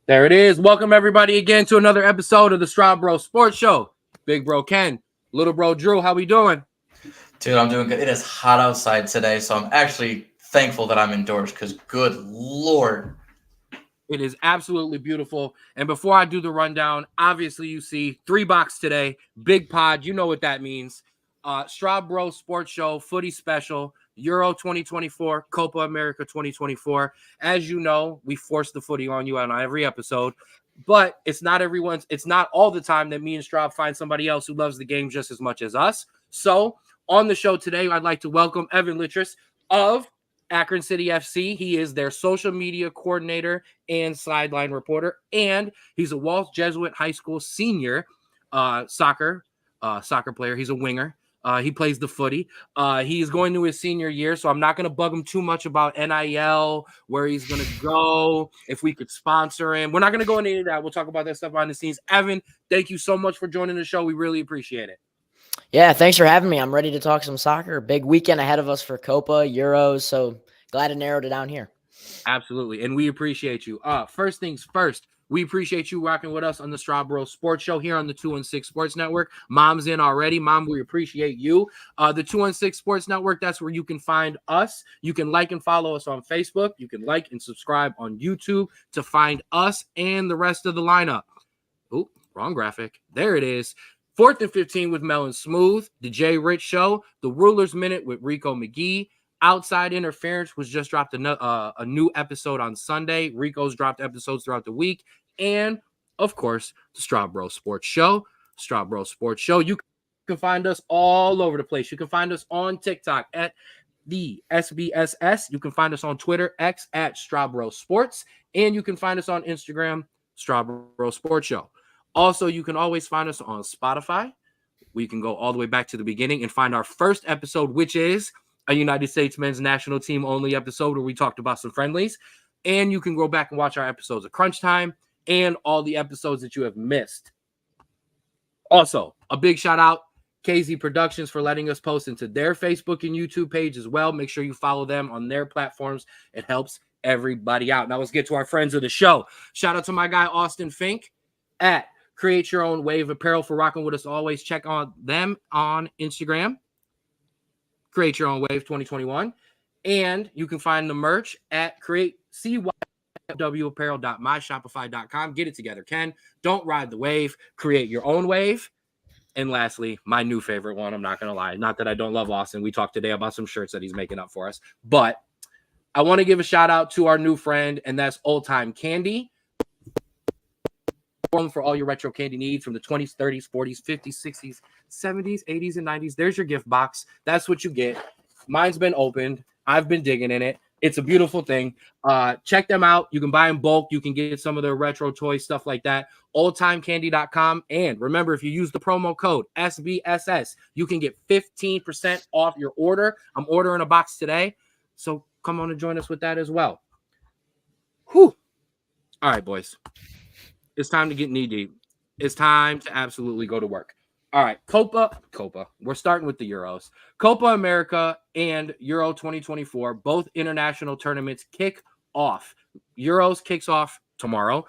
There it is. Welcome everybody again to another episode of the Straub Sports Show. Big bro Ken, little bro Drew, how we doing? Dude, I'm doing good. It is hot outside today, so I'm actually thankful that I'm indoors because good Lord. It is absolutely beautiful. And before I do the rundown, obviously you see 3 box today, big pod. You know what that means. Straub Sports Show, footy special, Euro 2024, Copa America 2024. As you know, we force the footy on you on every episode. But it's not all the time that me and Straub find somebody else who loves the game just as much as us. So on the show today, I'd like to welcome Evan Littress of Akron City FC. He is their social media coordinator and sideline reporter, and he's a Walsh Jesuit High School senior soccer player. He's a winger. He plays the footy. He's going to his senior year, so I'm not going to bug him too much about NIL, where he's going to go, if we could sponsor him. We're not going to go into any of that. We'll talk about that stuff behind the scenes. Evan, thank you so much for joining the show. We really appreciate it. Yeah, thanks for having me. I'm ready to talk some soccer. Big weekend ahead of us for Copa, Euros, so glad to narrow it down here. Absolutely, and we appreciate you. First things first, we appreciate you rocking with us on the Straub Sports Show here on the 216 Sports Network. Mom's in already. Mom, we appreciate you. The 216 Sports Network, that's where you can find us. You can like and follow us on Facebook. You can like and subscribe on YouTube to find us and the rest of the lineup. Oh, wrong graphic. There it is. 4th and 15 with Mel and Smooth, the Jay Rich Show, the Ruler's Minute with Rico McGee. Outside Interference was just dropped a new episode on Sunday. Rico's dropped episodes throughout the week. And, of course, the Straub Sports Show. Straub Sports Show. You can find us all over the place. You can find us on TikTok at the SBSS. You can find us on Twitter, X at Straub Sports. And you can find us on Instagram, Straub Sports Show. Also, you can always find us on Spotify. We can go all the way back to the beginning and find our first episode, which is a United States men's national team only episode where we talked about some friendlies. And you can go back and watch our episodes of Crunch Time and all the episodes that you have missed. Also, a big shout out KZ Productions for letting us post into their Facebook and YouTube page as well. Make sure you follow them on their platforms. It helps everybody out. Now let's get to our friends of the show. Shout out to my guy Austin Fink at Create Your Own Wave Apparel for rocking with us always. Check on them on Instagram. Create Your Own Wave 2021. And you can find the merch at cywapparel.myshopify.com. Get it together, Ken. Don't ride the wave. Create your own wave. And lastly, my new favorite one, I'm not going to lie. Not that I don't love Austin. We talked today about some shirts that he's making up for us. But I want to give a shout out to our new friend, and that's Old Time Candy. For all your retro candy needs from the 20s, 30s, 40s, 50s, 60s, 70s, 80s, and 90s. There's your gift box. That's what you get. Mine's been opened. I've been digging in it. It's a beautiful thing. Check them out. You can buy in bulk. You can get some of their retro toys, stuff like that. Oldtimecandy.com. And remember, if you use the promo code SBSS, you can get 15% off your order. I'm ordering a box today. So come on and join us with that as well. Whew. All right, boys. It's time to get knee deep. It's time to absolutely go to work. All right, Copa. We're starting with the Euros. Copa America and Euro 2024, both international tournaments kick off. Euros kicks off tomorrow.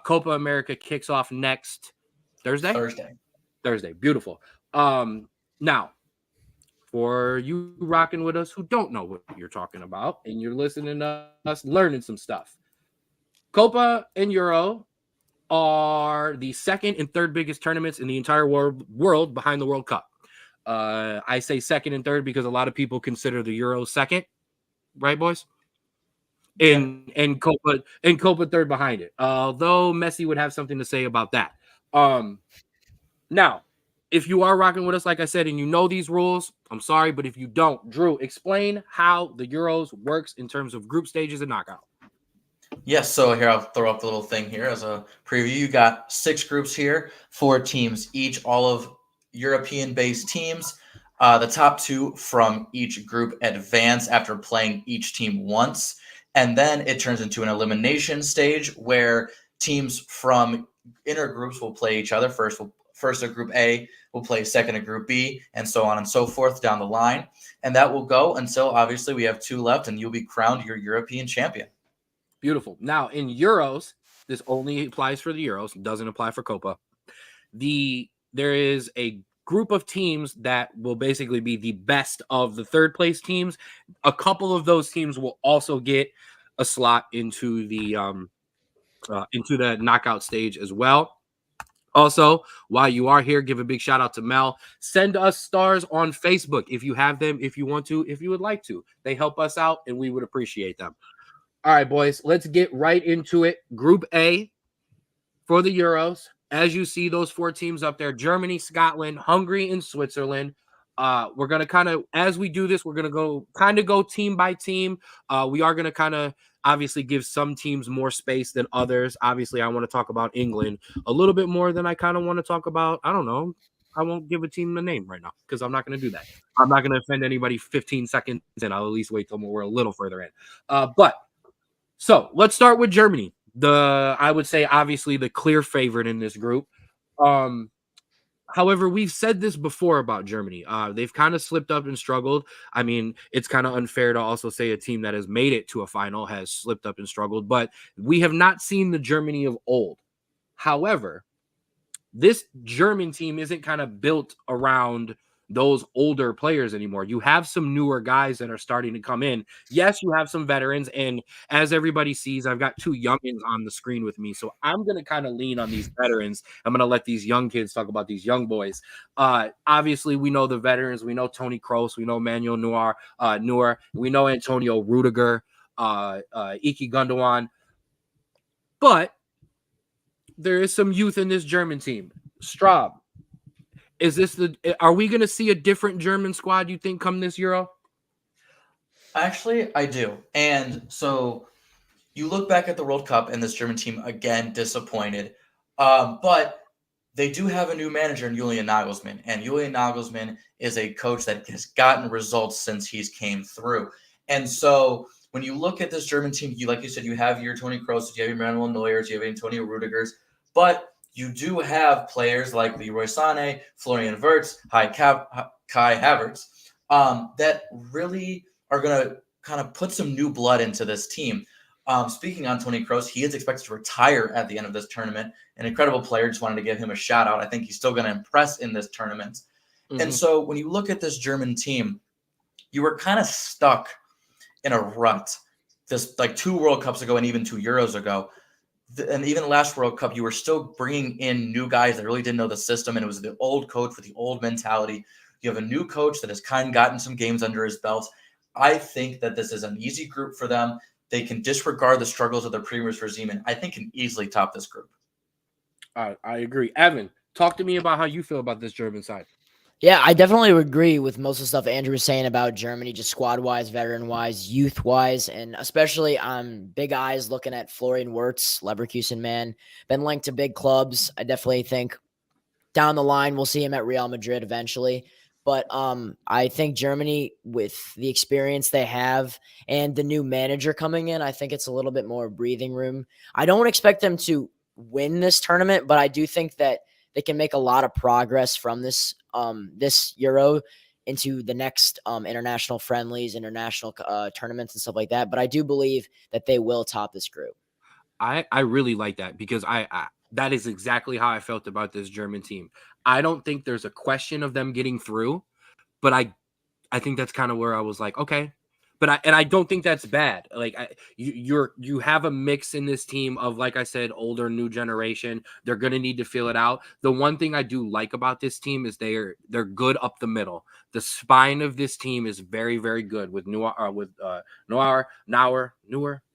Copa America kicks off next Thursday. Beautiful. Now, for you rocking with us who don't know what you're talking about and you're listening to us learning some stuff, Copa and Euro are the second and third biggest tournaments in the entire world behind the World Cup. I say second and third because a lot of people consider the Euro second, right, boys? And Copa third behind it. Although Messi would have something to say about that. Now, if you are rocking with us, like I said, and you know these rules, I'm sorry, but if you don't, Drew, explain how the Euros works in terms of group stages and knockout. Yes, so here I'll throw up the little thing here as a preview. You got 6 groups here, 4 teams each, all of European-based teams. The top 2 from each group advance after playing each team once, and then it turns into an elimination stage where teams from inner groups will play each other. First of Group A will play second of Group B, and so on and so forth down the line. And that will go until, obviously, we have 2 left, and you'll be crowned your European champion. Beautiful. Now, in Euros, This only applies for the Euros, doesn't apply for Copa. There is a group of teams that will basically be the best of the third place teams. A couple of those teams will also get a slot into the knockout stage as well. Also, while you are here, give a big shout out to Mel. Send us stars on Facebook if you have them, if you want to, if you would like to. They help us out and we would appreciate them. All right, boys, let's get right into it. Group A for the Euros. As you see those 4 teams up there, Germany, Scotland, Hungary, and Switzerland. We're going to kind of, as we do this, we're going to go team by team. We are going to kind of obviously give some teams more space than others. Obviously, I want to talk about England a little bit more than I kind of want to talk about, I don't know. I won't give a team the name right now because I'm not going to do that. I'm not going to offend anybody 15 seconds in. I'll at least wait till we're a little further in. So let's start with Germany. I would say obviously the clear favorite in this group. However, we've said this before about Germany. They've kind of slipped up and struggled. I mean, it's kind of unfair to also say a team that has made it to a final has slipped up and struggled, but we have not seen the Germany of old. However, this German team isn't kind of built around those older players anymore. You have some newer guys that are starting to come in. Yes, you have some veterans, and as everybody sees, I've got 2 youngins on the screen with me, so I'm going to kind of lean on these veterans. I'm going to let these young kids talk about these young boys. Obviously, we know the veterans. We know Toni Kroos. We know Manuel Neuer. We know Antonio Rudiger, Iki Gundogan. But there is some youth in this German team. Straub. Are we going to see a different German squad, you think, come this Euro? Actually, I do. And so you look back at the World Cup and this German team, again, disappointed. But they do have a new manager in Julian Nagelsmann. And Julian Nagelsmann is a coach that has gotten results since he's came through. And so when you look at this German team, like you said, you have your Toni Kroos, you have your Manuel Neuers, you have Antonio Rudigers. But you do have players like Leroy Sané, Florian Wirtz, Kai Havertz that really are going to kind of put some new blood into this team. Speaking on Toni Kroos, he is expected to retire at the end of this tournament. An incredible player. Just wanted to give him a shout out. I think he's still going to impress in this tournament. Mm-hmm. And so when you look at this German team, you were kind of stuck in a rut. This like 2 World Cups ago and even 2 Euros ago. And even the last World Cup, you were still bringing in new guys that really didn't know the system, and it was the old coach with the old mentality. You have a new coach that has kind of gotten some games under his belt. I think that this is an easy group for them. They can disregard the struggles of their previous regime, and I think can easily top this group. I agree. Evan, talk to me about how you feel about this German side. Yeah, I definitely would agree with most of the stuff Andrew was saying about Germany, just squad-wise, veteran-wise, youth-wise, and especially on big eyes looking at Florian Wirtz, Leverkusen man, been linked to big clubs. I definitely think down the line we'll see him at Real Madrid eventually. But I think Germany, with the experience they have and the new manager coming in, I think it's a little bit more breathing room. I don't expect them to win this tournament, but I do think that they can make a lot of progress from this Euro into the next international friendlies, international tournaments and stuff like that. But I do believe that they will top this group. I really like that because I that is exactly how I felt about this German team. I don't think there's a question of them getting through, but I think that's kind of where I was like, okay. But I don't think that's bad. Like you have a mix in this team of, like I said, older, new generation. They're gonna need to feel it out. The one thing I do like about this team is they're good up the middle. The spine of this team is very, very good with Neuer.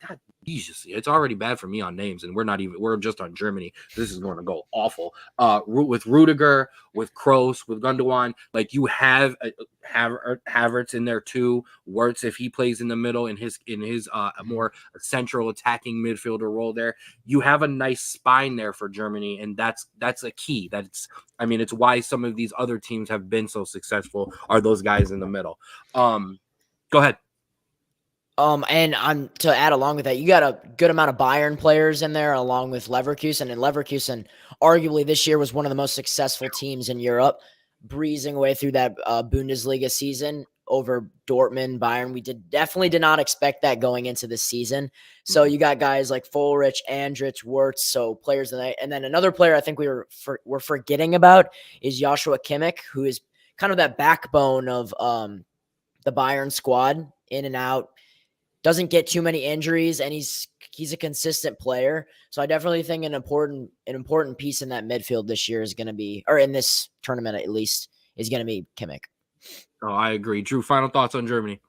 God, Jesus, it's already bad for me on names, and we're just on Germany. This is going to go awful. With Rudiger, with Kroos, with Gundogan, like you have Havertz in there too. Wirtz, if he plays in the middle in his more central attacking midfielder role there, you have a nice spine there for Germany, and that's a key. It's why some of these other teams have been so successful are those guys in the middle. Go ahead. And to add along with that, you got a good amount of Bayern players in there, along with Leverkusen. And Leverkusen, arguably this year, was one of the most successful teams in Europe, breezing away through that Bundesliga season. over Dortmund, Bayern. We definitely did not expect that going into this season. So you got guys like Fulrich, Andrich, Wirtz, so players that and then another player I think we're forgetting about is Joshua Kimmich, who is kind of that backbone of the Bayern squad, in and out, doesn't get too many injuries, and he's a consistent player. So I definitely think an important piece in that midfield this year is going to be, or in this tournament at least, is going to be Kimmich. Oh, I agree. Drew, final thoughts on Germany?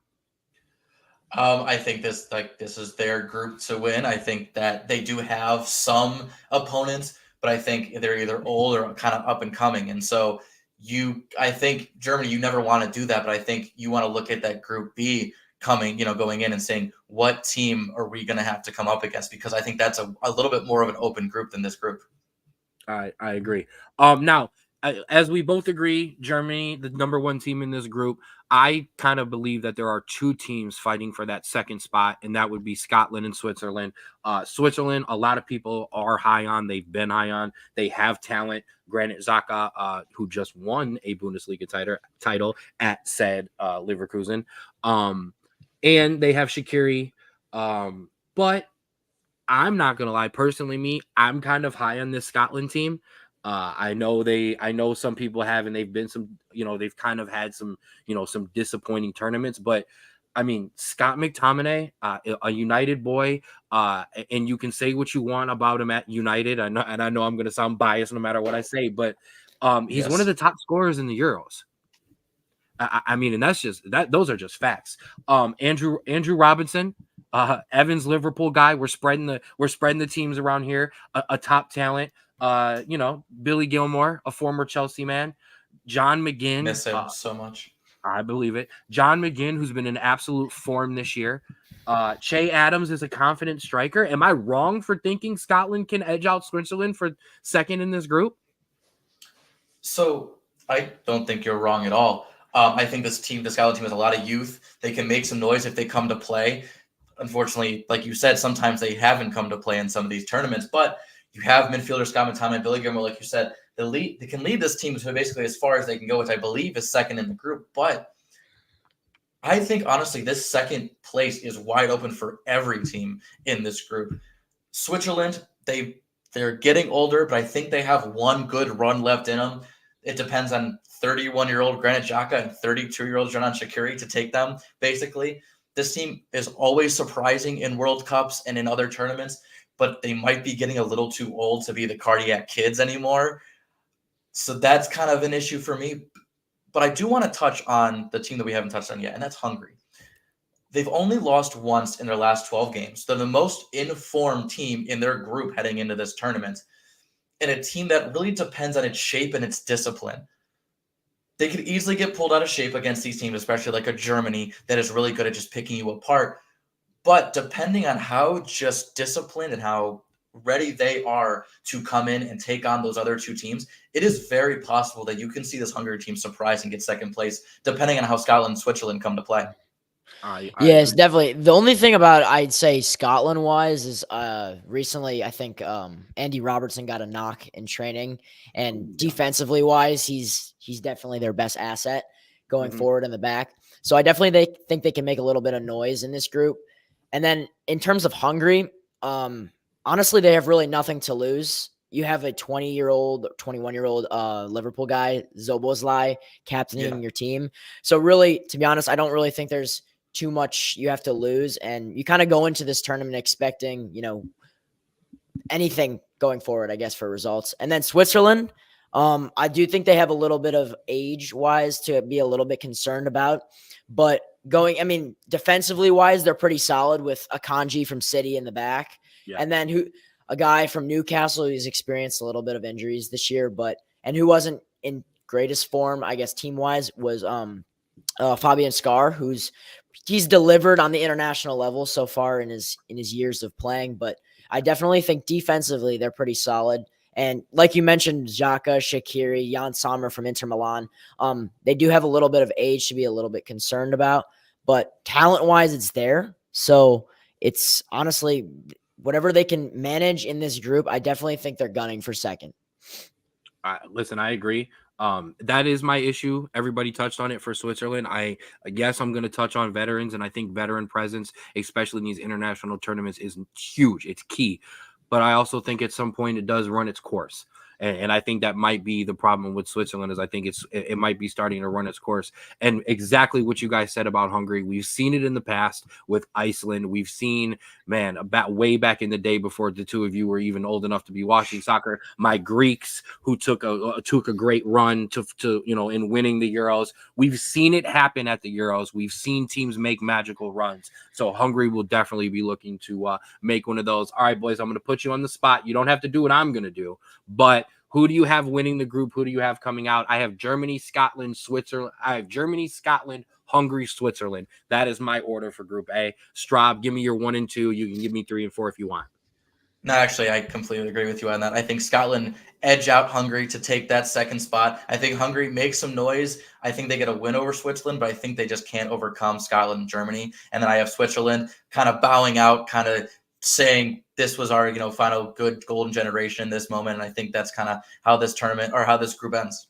I think this is their group to win. I think that they do have some opponents, but I think they're either old or kind of up and coming. And so I think Germany, you never want to do that, but I think you want to look at that group B going in and saying, what team are we going to have to come up against? Because I think that's a little bit more of an open group than this group. I agree. Now, as we both agree, Germany, the number one team in this group, I kind of believe that there are two teams fighting for that second spot, and that would be Scotland and Switzerland. Switzerland, a lot of people are high on. They've been high on. They have talent. Granit Xhaka, who just won a Bundesliga title at said Leverkusen. And they have Shaqiri. But I'm not going to lie. Personally, I'm kind of high on this Scotland team. I know some people have, and they've been they've kind of had some disappointing tournaments, but I mean, Scott McTominay, a United boy, and you can say what you want about him at United. I know I'm going to sound biased no matter what I say, but he's one of the top scorers in the Euros. I mean, and those are just facts. Andrew Robinson, Evans Liverpool guy. We're spreading the teams around here. A top talent. Billy Gilmore, a former Chelsea man. John McGinn. Miss him so much. I believe it. John McGinn, who's been in absolute form this year. Che Adams is a confident striker. Am I wrong for thinking Scotland can edge out Switzerland for second in this group? So I don't think you're wrong at all. I think the Scotland team has a lot of youth. They can make some noise if they come to play. Unfortunately, like you said, sometimes they haven't come to play in some of these tournaments, but you have midfielder Scott McTominay and Billy Gilmore, like you said, they can lead this team to basically as far as they can go, which I believe is second in the group. But I think, honestly, this second place is wide open for every team in this group. Switzerland, they're getting older, but I think they have one good run left in them. It depends on 31-year-old Granit Xhaka and 32-year-old Xherdan Shaqiri to take them, basically. This team is always surprising in World Cups and in other tournaments, but they might be getting a little too old to be the cardiac kids anymore. So that's kind of an issue for me. But I do want to touch on the team that we haven't touched on yet, and that's Hungary. They've only lost once in their last 12 games. They're the most informed team in their group heading into this tournament, and a team that really depends on its shape and its discipline. They could easily get pulled out of shape against these teams, especially like a Germany that is really good at just picking you apart. But depending on how just disciplined and how ready they are to come in and take on those other two teams, it is very possible that you can see this Hungary team surprise and get second place, depending on how Scotland and Switzerland come to play. Yes, definitely. The only thing about I'd say Scotland wise is recently I think Andy Robertson got a knock in training, and defensively wise he's definitely their best asset going forward in the back. So I definitely think they can make a little bit of noise in this group. And then in terms of Hungary, honestly they have really nothing to lose. You have a 20-year-old, 21-year-old Liverpool guy, Szoboszlai, captaining your team. So really, to be honest, I don't really think there's too much you have to lose, and you kind of go into this tournament expecting, anything going forward, I guess, for results. And then Switzerland, I do think they have a little bit of age-wise to be a little bit concerned about, but defensively wise, they're pretty solid with Akanji from City in the back, and then a guy from Newcastle who's experienced a little bit of injuries this year, and who wasn't in greatest form, I guess, team-wise, was Fabian Schär, he's delivered on the international level so far in his years of playing, but I definitely think defensively they're pretty solid. And like you mentioned, Xhaka, Shaqiri, Jan Sommer from Inter Milan, they do have a little bit of age to be a little bit concerned about, but talent-wise, it's there. So it's honestly whatever they can manage in this group. I definitely think they're gunning for second. Listen, I agree. That is my issue. Everybody touched on it for Switzerland. I guess I'm going to touch on veterans, and I think veteran presence, especially in these international tournaments, is huge. It's key. But I also think at some point it does run its course. And I think that might be the problem with Switzerland is I think it might be starting to run its course. And exactly what you guys said about Hungary, we've seen it in the past with Iceland. We've seen, man, about way back in the day before the two of you were even old enough to be watching soccer, my Greeks who took a great run to in winning the Euros. We've seen it happen at the Euros. We've seen teams make magical runs. So Hungary will definitely be looking to make one of those. All right, boys, I'm going to put you on the spot. You don't have to do what I'm going to do, but who do you have winning the group? Who do you have coming out? I have Germany, Scotland, Switzerland. I have Germany, Scotland, Hungary, Switzerland. That is my order for Group A. Straub, give me your 1 and 2. You can give me 3 and 4 if you want. No, actually, I completely agree with you on that. I think Scotland edge out Hungary to take that second spot. I think Hungary makes some noise. I think they get a win over Switzerland, but I think they just can't overcome Scotland and Germany. And then I have Switzerland kind of bowing out, kind of saying this was our final good golden generation in this moment. And I think that's kind of how this tournament or how this group ends.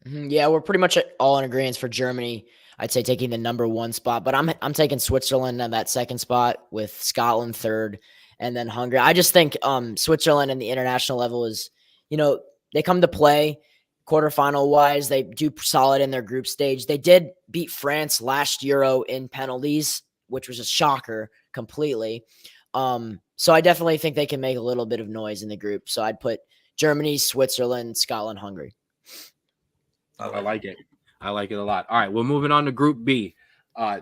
Yeah, we're pretty much all in agreement for Germany. I'd say taking the number 1 spot, but I'm taking Switzerland on that second spot with Scotland third, and then Hungary. I just think Switzerland and the international level is, they come to play quarterfinal wise. They do solid in their group stage. They did beat France last Euro in penalties, which was a shocker completely. So I definitely think they can make a little bit of noise in the group. So I'd put Germany, Switzerland, Scotland, Hungary. I like it. I like it a lot. All right, we're moving on to Group B.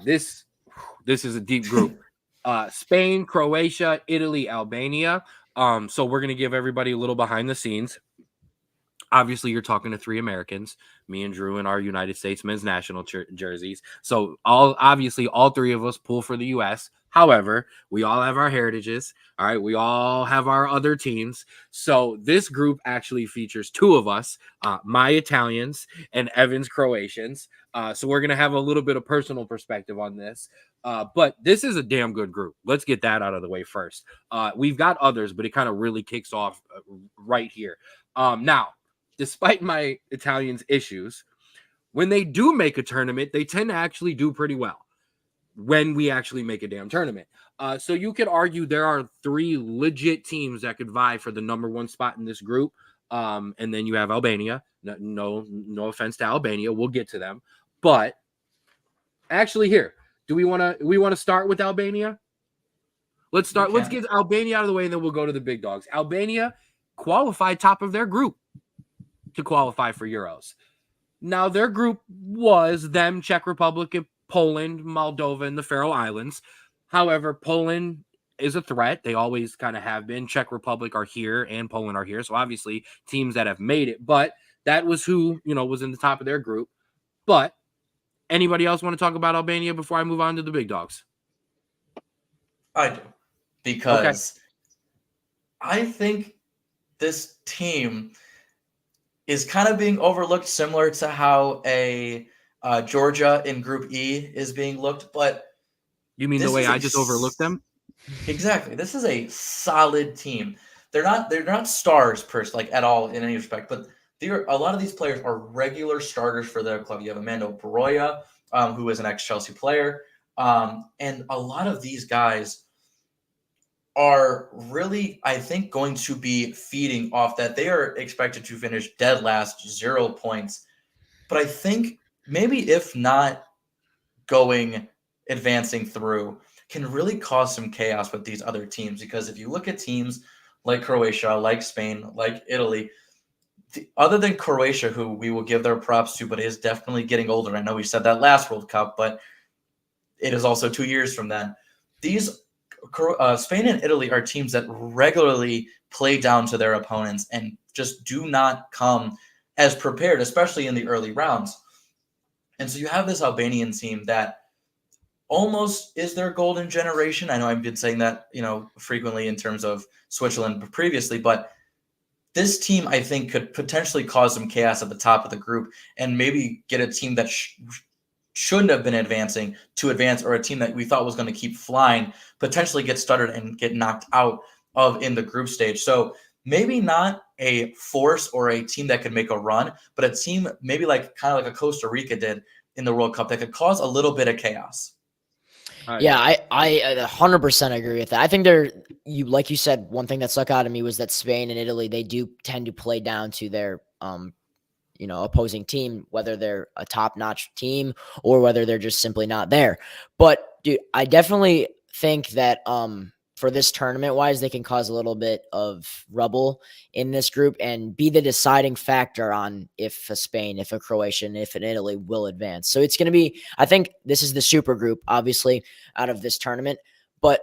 This is a deep group. Spain, Croatia, Italy, Albania. So we're going to give everybody a little behind the scenes. Obviously, you're talking to 3 Americans, me and Drew in our United States men's national jerseys. So all 3 of us pull for the U.S. However, we all have our heritages. All right, we all have our other teams. So this group actually features 2 of us, my Italians and Evan's Croatians. So we're going to have a little bit of personal perspective on this. But this is a damn good group. Let's get that out of the way first. We've got others, but it kind of really kicks off right here. Now, despite my Italians' issues, when they do make a tournament, they tend to actually do pretty well when we actually make a damn tournament. So you could argue there are 3 legit teams that could vie for the number 1 spot in this group. And then you have Albania. No offense to Albania. We'll get to them. But actually here, do we want to start with Albania? Let's start. Let's get Albania out of the way, and then we'll go to the big dogs. Albania qualified top of their group to qualify for Euros. Now, their group was them, Czech Republic, Poland, Moldova, and the Faroe Islands. However, Poland is a threat. They always kind of have been. Czech Republic are here, and Poland are here. So, obviously, teams that have made it. But that was who, was in the top of their group. But anybody else want to talk about Albania before I move on to the big dogs? I do. Because I think this team is kind of being overlooked, similar to how a Georgia in Group E is being looked. But you mean the way I just overlooked them? Exactly. This is a solid team. They're not stars at all in any respect, but a lot of these players are regular starters for their club. You have Amanda Baroya, who is an ex-Chelsea player, and a lot of these guys are really, I think, going to be feeding off that. They are expected to finish dead last, 0 points. But I think maybe if not advancing through, can really cause some chaos with these other teams. Because if you look at teams like Croatia, like Spain, like Italy, other than Croatia, who we will give their props to, but is definitely getting older. I know we said that last World Cup, but it is also 2 years from then. These Spain and Italy are teams that regularly play down to their opponents and just do not come as prepared, especially in the early rounds. And so you have this Albanian team that almost is their golden generation. I know I've been saying that, frequently in terms of Switzerland previously, but this team, I think, could potentially cause some chaos at the top of the group and maybe get a team that shouldn't have been advancing to advance, or a team that we thought was going to keep flying, potentially get stuttered and get knocked out of in the group stage. So maybe not a force or a team that could make a run, but a team maybe like kind of like a Costa Rica did in the World Cup that could cause a little bit of chaos. Yeah, I 100% agree with that. I think like you said, one thing that stuck out to me was that Spain and Italy, they do tend to play down to their opposing team, whether they're a top-notch team or whether they're just simply not there. But dude, I definitely think that for this tournament wise, they can cause a little bit of rubble in this group and be the deciding factor on if a Spain, if a Croatia, and if an Italy will advance. So it's going to be, I think this is the super group, obviously, out of this tournament. But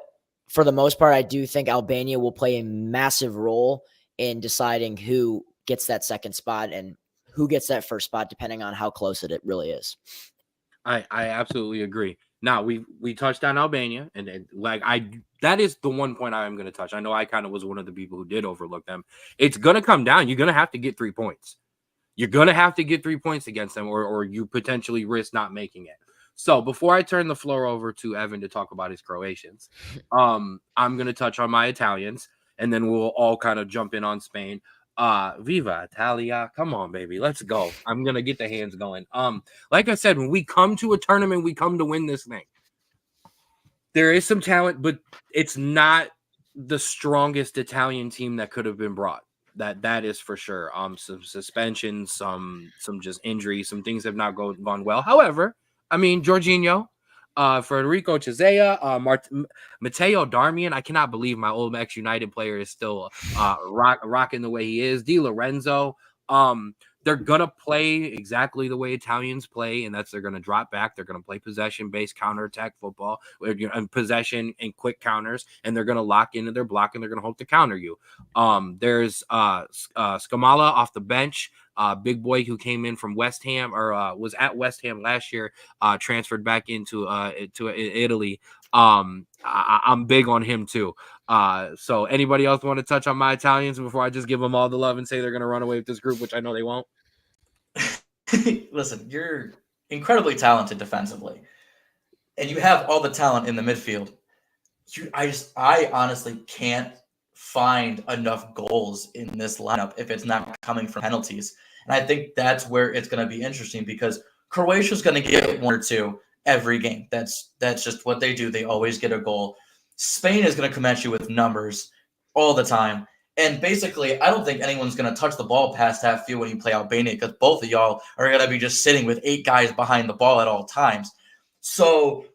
for the most part, I do think Albania will play a massive role in deciding who gets that second spot and who gets that first spot, depending on how close it really is. I absolutely agree. Now we touched on Albania, and that is the one point I am going to touch. I know I kind of was one of the people who did overlook them. It's going to come down. You're going to have to get 3 points. You're going to have to get 3 points against them, or you potentially risk not making it. So before I turn the floor over to Evan to talk about his Croatians, I'm going to touch on my Italians, and then we'll all kind of jump in on Spain. Viva Italia. Come on, baby. Let's go. I'm going to get the hands going. Like I said, when we come to a tournament, we come to win this thing. There is some talent, but it's not the strongest Italian team that could have been brought. That is for sure. Some suspensions, some just injuries, some things have not gone well. However, I mean, Jorginho, Federico Chiesa, Matteo Darmian. I cannot believe my old ex-United player is still rocking the way he is. Di Lorenzo. They're going to play exactly the way Italians play, and that's they're going to drop back. They're going to play possession-based counterattack football and possession and quick counters, and they're going to lock into their block, and they're going to hope to counter you. There's Scamalla off the bench, big boy who came in from West Ham or was at West Ham last year, transferred back into Italy. I'm big on him too. So anybody else want to touch on my Italians before I just give them all the love and say they're going to run away with this group, which I know they won't? Listen, you're incredibly talented defensively, and you have all the talent in the midfield. I honestly can't find enough goals in this lineup if it's not coming from penalties. And I think that's where it's going to be interesting because Croatia's going to get 1 or 2 every game. That's just what they do. They always get a goal. Spain is going to come at you with numbers all the time. And basically, I don't think anyone's going to touch the ball past half field when you play Albania because both of y'all are going to be just sitting with 8 guys behind the ball at all times. So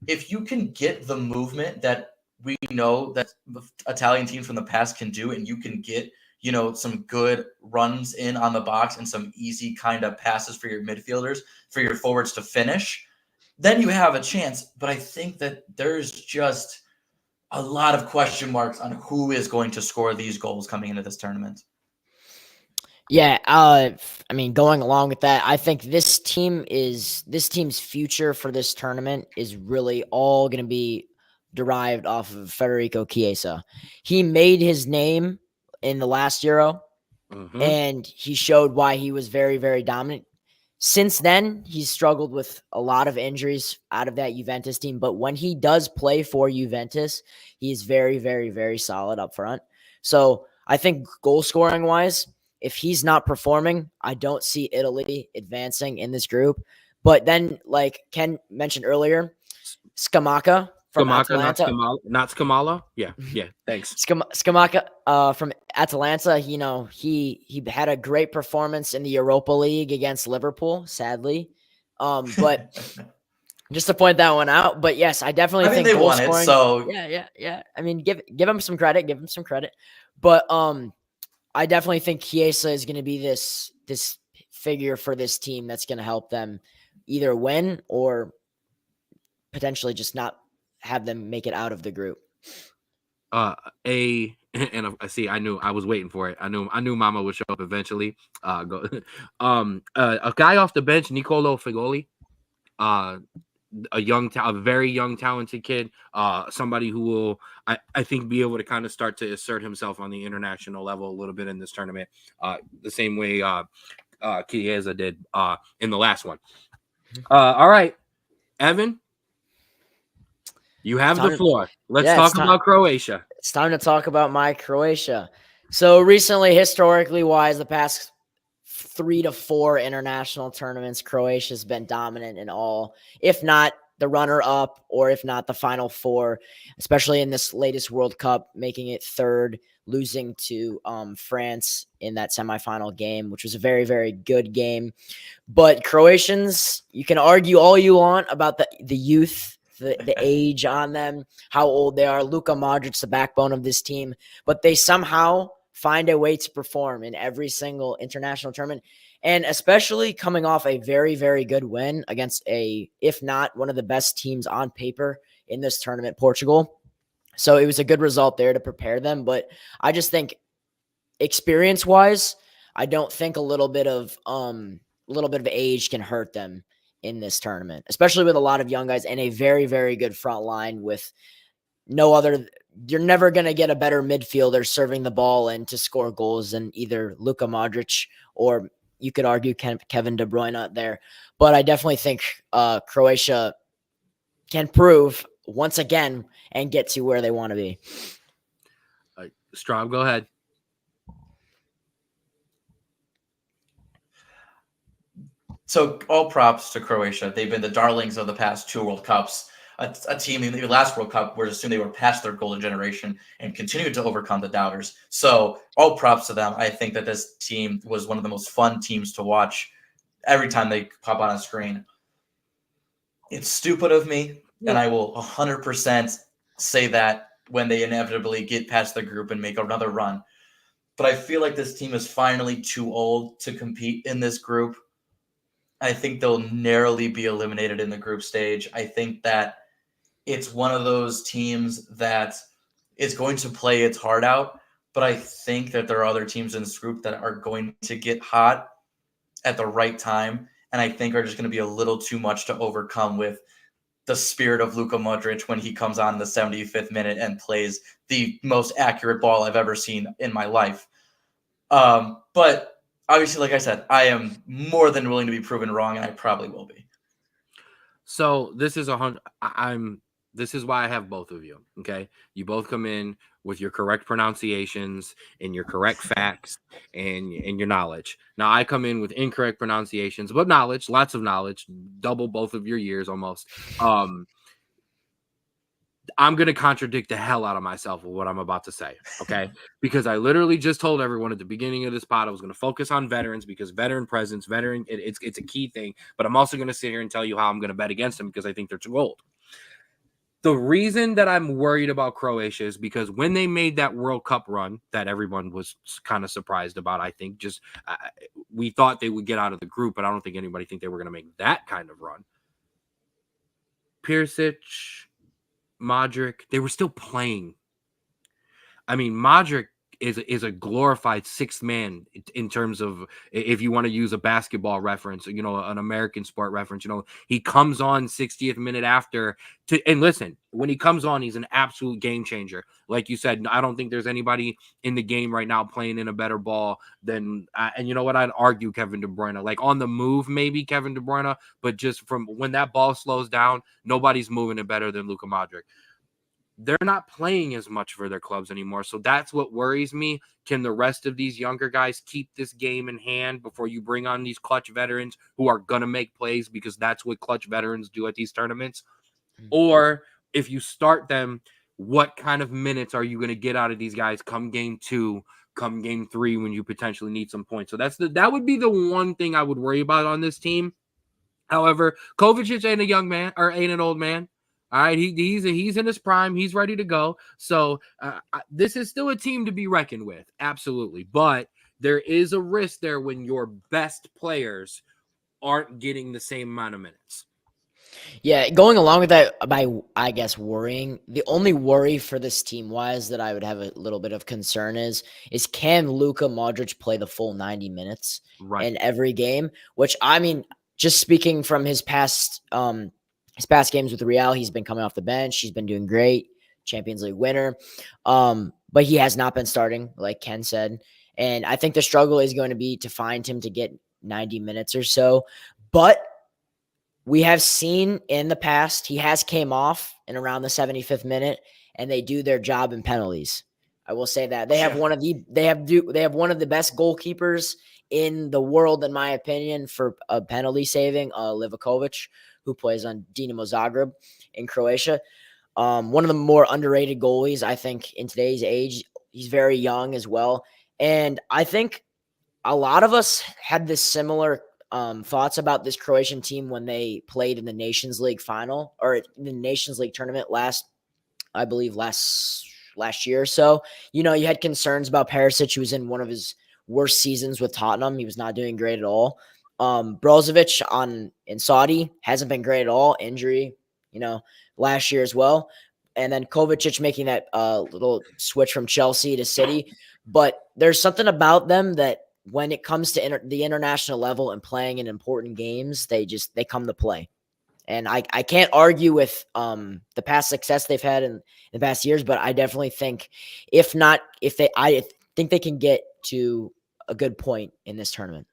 if you can get the movement that we know that Italian teams from the past can do, and you can get, some good runs in on the box and some easy kind of passes for your midfielders, for your forwards to finish, then you have a chance. But I think that there's just a lot of question marks on who is going to score these goals coming into this tournament. Yeah, I mean, going along with that, I think this team's future for this tournament is really all going to be derived off of Federico Chiesa. He made his name in the last Euro, and he showed why he was very, very dominant. Since then, he's struggled with a lot of injuries out of that Juventus team. But when he does play for Juventus, he's very, very, very solid up front. So I think goal scoring wise, if he's not performing, I don't see Italy advancing in this group. But then, like Ken mentioned earlier, Scamacca from Atalanta. Not Scamalla. Yeah, thanks. Scamacca from Atalanta, he had a great performance in the Europa League against Liverpool, sadly. But just to point that one out. But yes, I definitely think they goal won scoring. It, so yeah. I mean, give him some credit. Give him some credit. But I definitely think Chiesa is going to be this figure for this team that's going to help them either win or potentially just not have them make it out of the group. And I see. I knew I was waiting for it. I knew Mama would show up eventually. A guy off the bench, Nicolo Figoli, a very young, talented kid. Somebody who will, I think, be able to kind of start to assert himself on the international level a little bit in this tournament, the same way Chiesa did in the last one. All right, Evan. You have the floor. Let's talk about Croatia. It's time to talk about my Croatia. So recently, historically wise, the past 3 to 4 international tournaments, Croatia's been dominant in all, if not the runner-up, or if not the Final Four, especially in this latest World Cup, making it third, losing to France in that semifinal game, which was a very, very good game. But Croatians, you can argue all you want about the youth, the age on them, how old they are. Luka Modric's the backbone of this team, but they somehow find a way to perform in every single international tournament, and especially coming off a very, very good win against if not one of the best teams on paper in this tournament, Portugal. So it was a good result there to prepare them. But I just think experience-wise, I don't think a little bit of age can hurt them in this tournament, especially with a lot of young guys and a very, very good front line with no other. You're never going to get a better midfielder serving the ball and to score goals than either Luka Modric or you could argue Kevin De Bruyne there. But I definitely think Croatia can prove once again and get to where they want to be. Straub, go ahead. So all props to Croatia. They've been the darlings of the past 2 World Cups. A team in the last World Cup where assumed they were past their golden generation and continued to overcome the doubters. So all props to them. I think that this team was one of the most fun teams to watch every time they pop on a screen. It's stupid of me, and I will 100% say that when they inevitably get past the group and make another run. But I feel like this team is finally too old to compete in this group. I think they'll narrowly be eliminated in the group stage. I think that it's one of those teams that is going to play its heart out, but I think that there are other teams in this group that are going to get hot at the right time, and I think are just going to be a little too much to overcome with the spirit of Luka Modric when he comes on in the 75th minute and plays the most accurate ball I've ever seen in my life. But obviously, like I said, I am more than willing to be proven wrong, and I probably will be. So this is this is why I have both of you. Okay. You both come in with your correct pronunciations and your correct facts and your knowledge. Now I come in with incorrect pronunciations, but knowledge, lots of knowledge, double both of your years almost. I'm going to contradict the hell out of myself with what I'm about to say, okay? Because I literally just told everyone at the beginning of this pod I was going to focus on veterans because veteran presence, it's a key thing. But I'm also going to sit here and tell you how I'm going to bet against them because I think they're too old. The reason that I'm worried about Croatia is because when they made that World Cup run that everyone was kind of surprised about, I think we thought they would get out of the group, but I don't think anybody think they were going to make that kind of run. Perisic, Modric, they were still playing. I mean, Modric is a glorified sixth man in terms of, if you want to use a basketball reference, an American sport reference, he comes on 60th minute and listen, when he comes on, he's an absolute game changer. Like you said, I don't think there's anybody in the game right now playing in a better ball than, and you know what, I'd argue Kevin De Bruyne, like on the move, maybe Kevin De Bruyne, but just from when that ball slows down, nobody's moving it better than Luka Modric. They're not playing as much for their clubs anymore. So that's what worries me. Can the rest of these younger guys keep this game in hand before you bring on these clutch veterans who are going to make plays, because that's what clutch veterans do at these tournaments? Or if you start them, what kind of minutes are you going to get out of these guys come game 2, come game 3, when you potentially need some points? So that would be the one thing I would worry about on this team. However, Kovacic ain't a young man or ain't an old man. All right, he's in his prime. He's ready to go. So this is still a team to be reckoned with, absolutely. But there is a risk there when your best players aren't getting the same amount of minutes. Yeah, going along with that, I guess worrying. The only worry for this team-wise that I would have a little bit of concern is can Luka Modric play the full 90 minutes in every game? Which, I mean, just speaking from his past games with Real, he's been coming off the bench. He's been doing great. Champions League winner. But he has not been starting, like Ken said. And I think the struggle is going to be to find him to get 90 minutes or so. But we have seen in the past, he has came off in around the 75th minute, and they do their job in penalties. I will say that they have one of the best goalkeepers in the world, in my opinion, for a penalty saving. Livakovic, who plays on Dinamo Zagreb in Croatia. One of the more underrated goalies, I think, in today's age. He's very young as well, and I think a lot of us had this similar thoughts about this Croatian team when they played in the Nations League final or in the Nations League tournament last year or so. You had concerns about Perisic, who was in one of his worst seasons with Tottenham. He was not doing great at all. Brozovic in Saudi hasn't been great at all. Injury, last year as well. And then Kovacic making that little switch from Chelsea to City. But there's something about them that when it comes to the international level and playing in important games, they come to play. And I can't argue with the past success they've had in the past years, but I definitely think I think they can get to a good point in this tournament.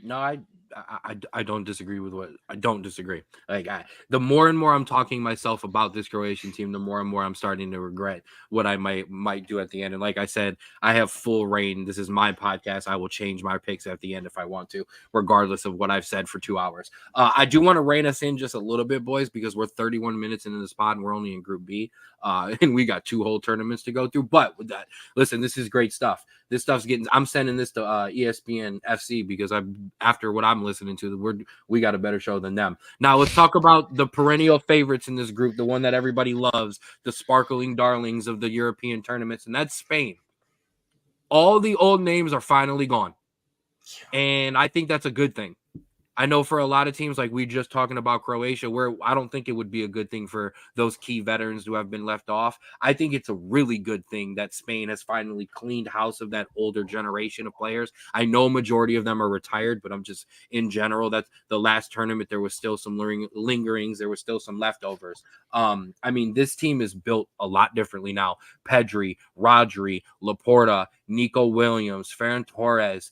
No, I don't disagree with I don't disagree. Like the more and more I'm talking myself about this Croatian team, the more and more I'm starting to regret what I might do at the end. And like I said, I have full reign. This is my podcast. I will change my picks at the end if I want to, regardless of what I've said for 2 hours. I do want to rein us in just a little bit, boys, because we're 31 minutes into this pod and we're only in Group B, and we got 2 whole tournaments to go through. But with that, listen, this is great stuff. This stuff's I'm sending this to ESPN FC because after what I'm listening to, we got a better show than them. Now let's talk about the perennial favorites in this group, the one that everybody loves, the sparkling darlings of the European tournaments, and that's Spain. All the old names are finally gone, and I think that's a good thing. I know for a lot of teams, like we just talking about Croatia, where I don't think it would be a good thing for those key veterans to have been left off. I think it's a really good thing that Spain has finally cleaned house of that older generation of players. I know majority of them are retired, but I'm just in general, that's the last tournament. There was still some lingerings. There was still some leftovers. I mean, this team is built a lot differently now. Pedri, Rodri, Laporta, Nico Williams, Ferran Torres.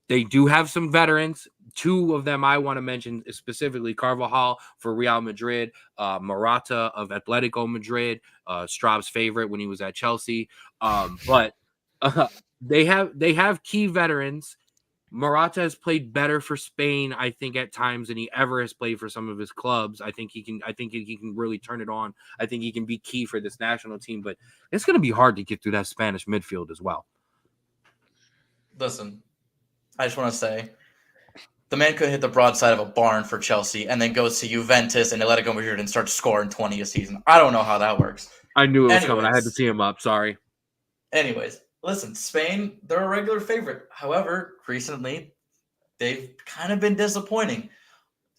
They do have some veterans. 2 of them I want to mention specifically: Carvajal for Real Madrid, Morata of Atletico Madrid, Straub's favorite when he was at Chelsea. But they have key veterans. Morata has played better for Spain, I think, at times than he ever has played for some of his clubs. I think he can really turn it on. I think he can be key for this national team. But it's going to be hard to get through that Spanish midfield as well. Listen, I just want to say, the man could hit the broadside of a barn for Chelsea and then goes to Juventus and Atletico Madrid and starts scoring 20 a season. I don't know how that works. I knew it was coming. I had to tee him up. Sorry. Anyways, listen, Spain, they're a regular favorite. However, recently, they've kind of been disappointing.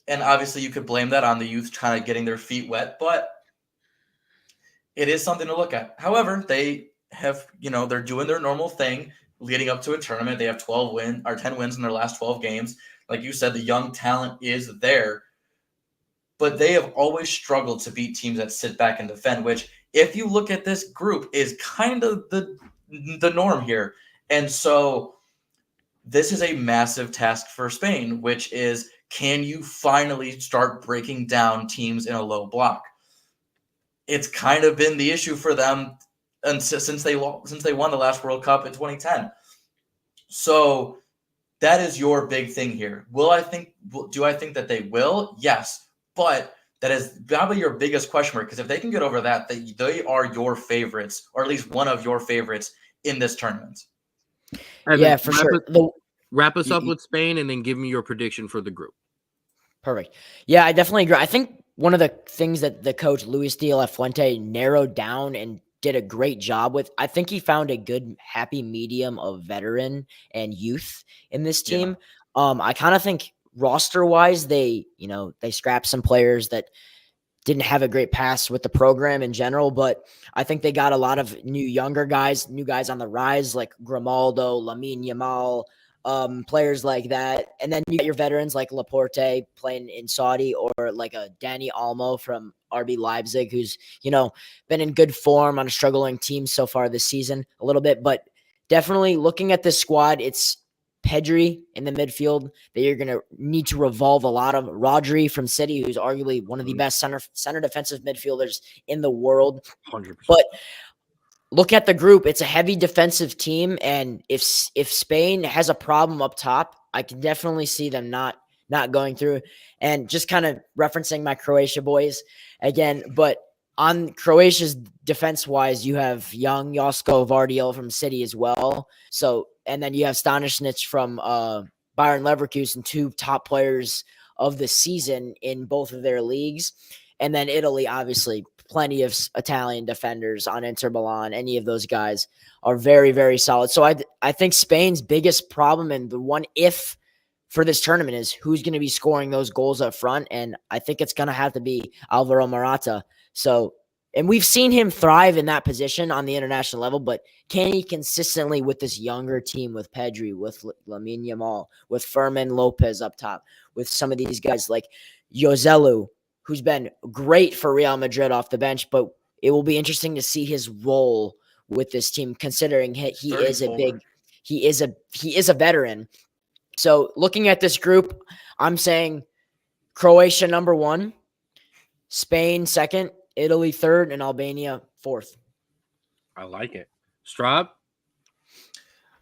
And obviously, you could blame that on the youth kind of getting their feet wet, but it is something to look at. However, they have, they're doing their normal thing leading up to a tournament. They have 10 wins in their last 12 games. Like you said, the young talent is there, but they have always struggled to beat teams that sit back and defend, which, if you look at this group, is kind of the norm here. And so this is a massive task for Spain, which is, can you finally start breaking down teams in a low block? It's kind of been the issue for them and since they won the last World Cup in 2010. So that is your big thing here. Do I think that they will? Yes. But that is probably your biggest question mark, because if they can get over that, they are your favorites, or at least one of your favorites in this tournament. Yeah, for sure. Wrap us up with Spain and then give me your prediction for the group. Perfect. Yeah, I definitely agree. I think one of the things that the coach Luis de la Fuente narrowed down and did a great job with, I think he found a good happy medium of veteran and youth in this team. Yeah. I kind of think roster wise, they scrapped some players that didn't have a great pass with the program in general, but I think they got a lot of new guys on the rise, like Grimaldo, Lamine Yamal, players like that. And then you got your veterans like Laporte playing in Saudi, or like a Dani Olmo from RB Leipzig, who's, been in good form on a struggling team so far this season a little bit. But definitely looking at this squad, it's Pedri in the midfield that you're going to need to revolve a lot of. Rodri from City, who's arguably one of the best center defensive midfielders in the world. 100%. But look at the group. It's a heavy defensive team, and if Spain has a problem up top, I can definitely see them not going through. And just kind of referencing my Croatia boys again, but on Croatia's defense wise, you have young Josko Vardiel from City as well. So, and then you have Stanisic from Bayern Leverkusen, 2 top players of the season in both of their leagues. And then Italy, obviously, plenty of Italian defenders on Inter Milan. Any of those guys are very, very solid. So I think Spain's biggest problem and the one if for this tournament is who's going to be scoring those goals up front. And I think it's going to have to be Alvaro Morata. So, and we've seen him thrive in that position on the international level, but can he consistently with this younger team, with Pedri, with Lamine Yamal, with Fermin Lopez up top, with some of these guys like Joselu, who's been great for Real Madrid off the bench, but it will be interesting to see his role with this team, considering he is a veteran. So looking at this group, I'm saying Croatia number 1, Spain second, Italy third, and Albania fourth. I like it. Straub?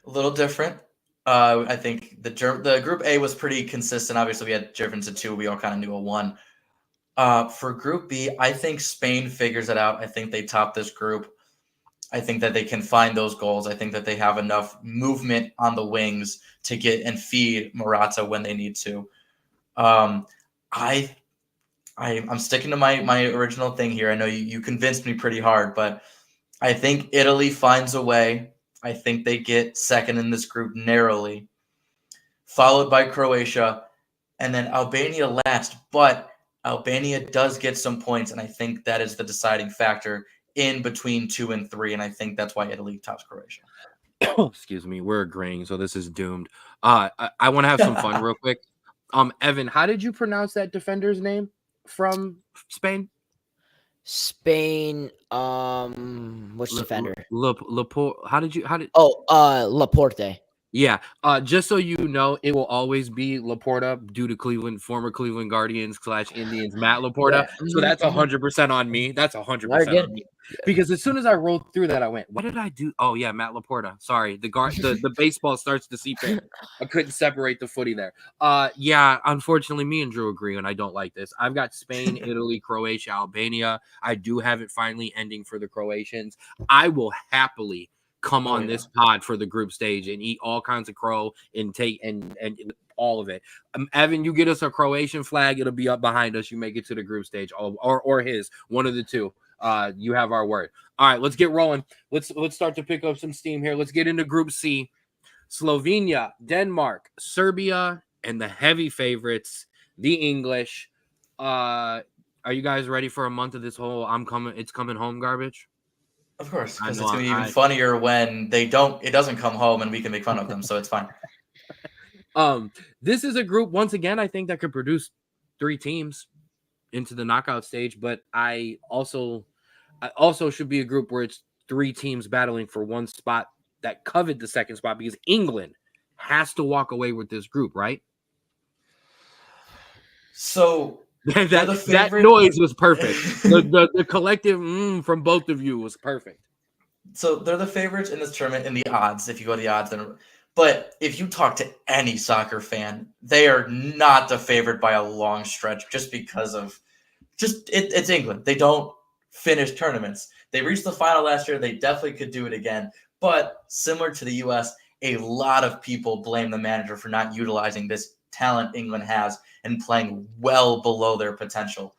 A little different. I think the Group A was pretty consistent. Obviously, we had difference in 2. We all kind of knew a 1. For Group B, I think Spain figures it out. I think they top this group. I think that they can find those goals. I think that they have enough movement on the wings to get and feed Morata when they need to. I'm sticking to my original thing here. I know you convinced me pretty hard, but I think Italy finds a way. I think they get second in this group narrowly, followed by Croatia, and then Albania last. But Albania does get some points, and I think that is the deciding factor in between 2 and 3, and I think that's why Italy tops Croatia. Excuse me, we're agreeing, so this is doomed. I want to have some fun real quick. Evan, how did you pronounce that defender's name from Spain? Spain, which defender? Laporte. How did Laporte. Yeah. Just so you know, it will always be Laporta due to former Cleveland Guardians / Indians, Matt Laporta. Yeah. So that's 100% on me. That's 100% on me. Because as soon as I rolled through that, I went, "What did I do?" Oh yeah, Matt Laporta. Sorry, the baseball starts to seep in. I couldn't separate the footy there. Yeah. Unfortunately, me and Drew agree, and I don't like this. I've got Spain, Italy, Croatia, Albania. I do have it finally ending for the Croatians. I will happily come on this pod for the group stage and eat all kinds of crow and take and all of it. Evan, you get us a Croatian flag, it'll be up behind us. You make it to the group stage, or his, one of the two. You have our word. All right, let's get rolling. Let's start to pick up some steam here. Let's get into Group C. Slovenia, Denmark, Serbia, and the heavy favorites, the English. Are you guys ready for a month of this whole it's coming home garbage? Of course, because it's going to be even funnier when it doesn't come home and we can make fun of them, so it's fine. This is a group, once again, I think that could produce 3 teams into the knockout stage, but I also should be a group where it's 3 teams battling for one spot that coveted the second spot, because England has to walk away with this group, right? So that noise was perfect. The collective from both of you was perfect. So they're the favorites in this tournament in the odds. If you go to the odds, but if you talk to any soccer fan, they are not the favorite by a long stretch, just because of it's England. They don't finish tournaments. They reached the final last year. They definitely could do it again. But similar to the U.S., a lot of people blame the manager for not utilizing this talent England has and playing well below their potential.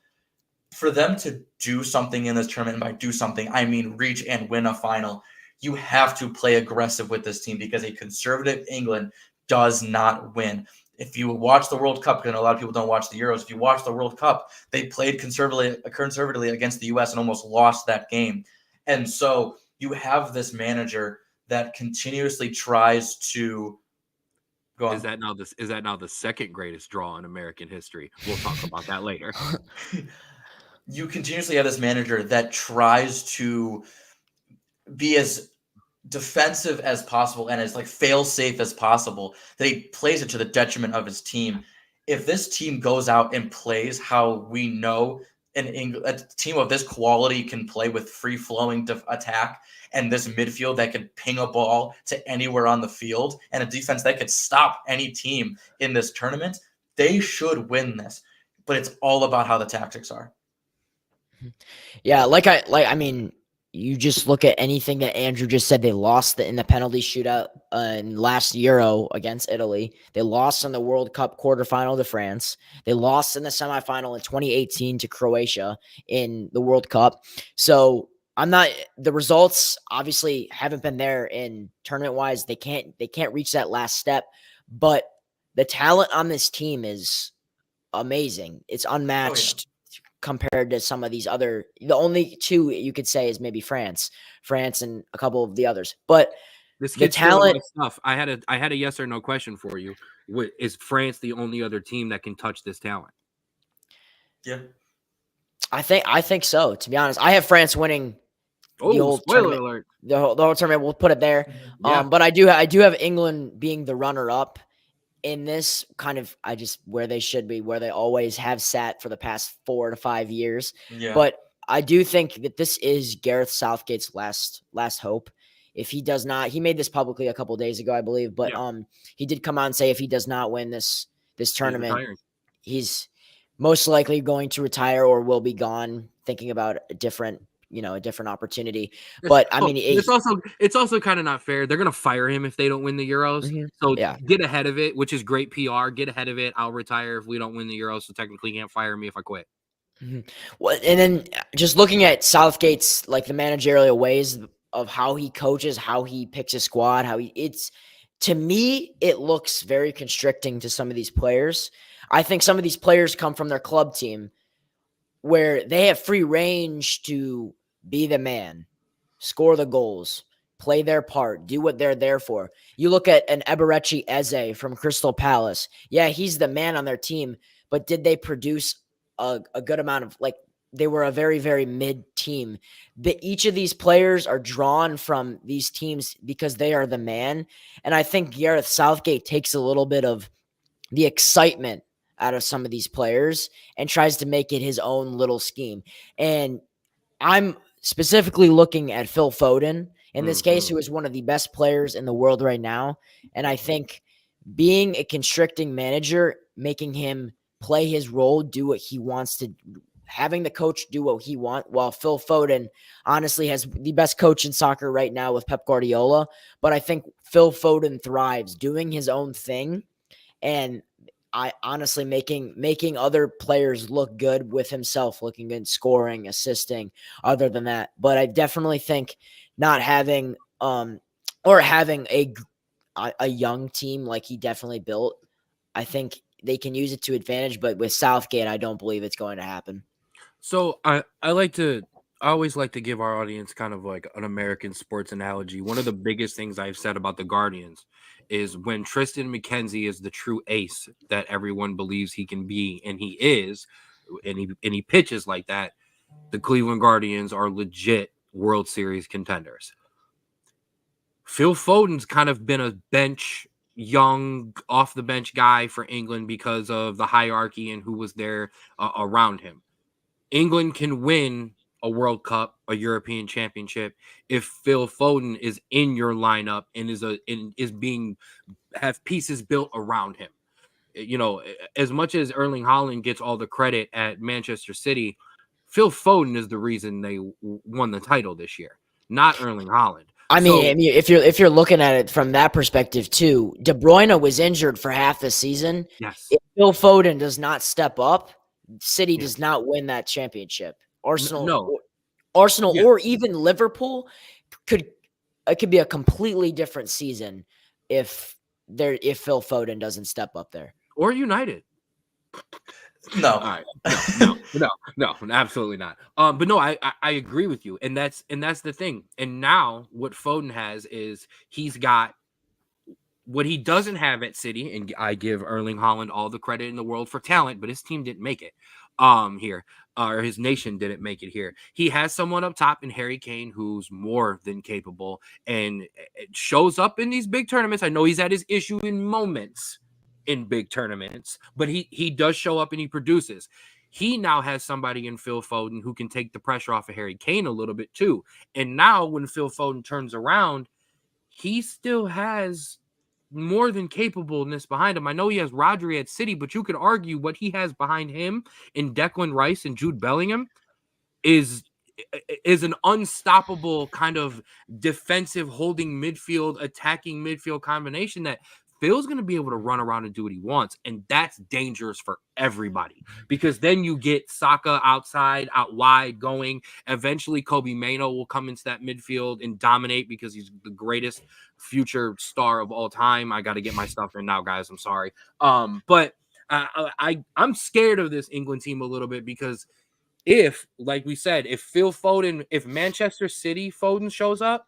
For them to do something in this tournament, and by do something, I mean reach and win a final, you have to play aggressive with this team, because a conservative England does not win. If you watch the World Cup, because a lot of people don't watch the Euros, if you watch the World Cup, they played conservatively against the U.S. and almost lost that game. And so you have this manager that continuously tries to go on. Is that now the second greatest draw in American history? We'll talk about that later. You continuously have this manager that tries to be as defensive as possible and as fail safe as possible, that he plays it to the detriment of his team. If this team goes out and plays how we know a team of this quality can play with free-flowing attack and this midfield that could ping a ball to anywhere on the field and a defense that could stop any team in this tournament, they should win this. But it's all about how the tactics are. Yeah, I mean, you just look at anything that Andrew just said. They lost in the penalty shootout in last Euro against Italy. They lost in the World Cup quarterfinal to France. They lost in the semifinal in 2018 to Croatia in the World Cup. So the results obviously haven't been there in tournament wise. They can't reach that last step, but the talent on this team is amazing. It's unmatched compared to some of these other. The only two you could say is maybe France and a couple of the others. But this the kid's stealing talent my stuff. I had a yes or no question for you. Is France the only other team that can touch this talent? Yeah. I think so, to be honest. I have France winning the whole spoiler tournament. alert. The whole tournament, we'll put it there. Yeah. But I do have England being the runner up in this kind of where they should be, where they always have sat for the past 4 to 5 years. Yeah. But I do think that this is Gareth Southgate's last hope. If he does not, he made this publicly a couple of days ago, I believe, but he did come out and say if he does not win this tournament, he's most likely going to retire or will be gone, thinking about a different opportunity. But I mean, it's also kind of not fair. They're gonna fire him if they don't win the Euros. Mm-hmm. So get ahead of it, which is great PR. Get ahead of it. I'll retire if we don't win the Euros. So technically, you can't fire me if I quit. Mm-hmm. Well, and then just looking at Southgate's the managerial ways of how he coaches, how he picks a squad, to me, it looks very constricting to some of these players. I think some of these players come from their club team where they have free range to be the man, score the goals, play their part, do what they're there for. You look at an Eberechi Eze from Crystal Palace. Yeah, he's the man on their team, but did they produce a good amount of they were a very, very mid team. Each of these players are drawn from these teams because they are the man. And I think Gareth Southgate takes a little bit of the excitement out of some of these players and tries to make it his own little scheme. And I'm specifically looking at Phil Foden in this case, who is one of the best players in the world right now. And I think being a constricting manager, making him play his role, do what he wants to, having the coach do what he wants, while Phil Foden honestly has the best coach in soccer right now with Pep Guardiola. But I think Phil Foden thrives doing his own thing and I honestly making other players look good with himself, looking good, scoring, assisting, other than that. But I definitely think not having or having a young team like he definitely built, I think they can use it to advantage, but with Southgate, I don't believe it's going to happen. So I always like to give our audience kind of like an American sports analogy. One of the biggest things I've said about the Guardians is when Tristan McKenzie is the true ace that everyone believes he can be, and he is, and he pitches like that, the Cleveland Guardians are legit World Series contenders. Phil Foden's kind of been a young, off the bench guy for England because of the hierarchy and who was there around him. England can win a World Cup, a European Championship, if Phil Foden is in your lineup and have pieces built around him. You know, as much as Erling Haaland gets all the credit at Manchester City, Phil Foden is the reason they won the title this year, not Erling Haaland. I mean, if you're looking at it from that perspective too, De Bruyne was injured for half the season. Yes. If Phil Foden does not step up, City does not win that championship. Arsenal, or even Liverpool could be a completely different season if Phil Foden doesn't step up there. Or United. No. All right. No, absolutely not. But no, I agree with you. And that's the thing. And now what Foden has is he's got what he doesn't have at City, and I give Erling Haaland all the credit in the world for talent, but his team didn't make it here, or his nation didn't make it here. He has someone up top in Harry Kane who's more than capable and it shows up in these big tournaments. I know he's had his issue in moments in big tournaments, but he does show up and he produces. he now has somebody in Phil Foden who can take the pressure off of Harry Kane a little bit too. And now when Phil Foden turns around, he still has more than capableness behind him. I know he has Rodri at City, but you could argue what he has behind him in Declan Rice and Jude Bellingham is an unstoppable kind of defensive holding midfield, attacking midfield combination that Phil's going to be able to run around and do what he wants. And that's dangerous for everybody because then you get Saka outside, out wide going. Eventually, Kobe Mano will come into that midfield and dominate because he's the greatest future star of all time. I got to get my stuff in now, guys. I'm sorry. But I'm scared of this England team a little bit because if, like we said, if Manchester City Foden shows up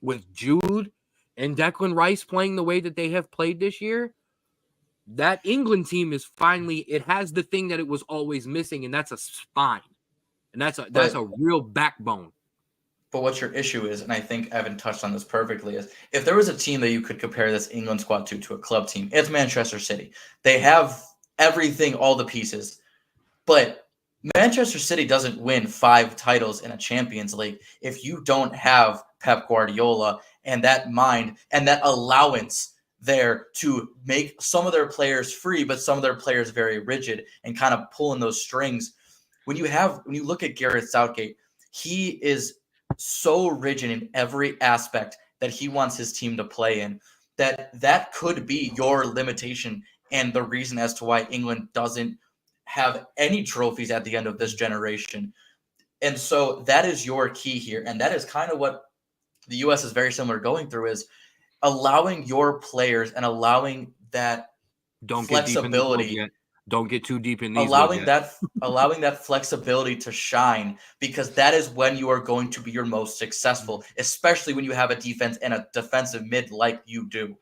with Jude and Declan Rice playing the way that they have played this year, that England team is finally, it has the thing that it was always missing, and that's a spine. And that's a real backbone. But what your issue is, and I think Evan touched on this perfectly, is if there was a team that you could compare this England squad to a club team, it's Manchester City. They have everything, all the pieces. But Manchester City doesn't win 5 titles in a Champions League if you don't have Pep Guardiola and that mind and that allowance there to make some of their players free, but some of their players very rigid and kind of pulling those strings. When you look at Gareth Southgate, he is so rigid in every aspect that he wants his team to play in, that could be your limitation and the reason as to why England doesn't have any trophies at the end of this generation. And so that is your key here. And that is kind of what the U.S. is very similar going through, is allowing your players and allowing that flexibility. Don't get too deep in these. Allowing that flexibility to shine, because that is when you are going to be your most successful, especially when you have a defense and a defensive mid like you do.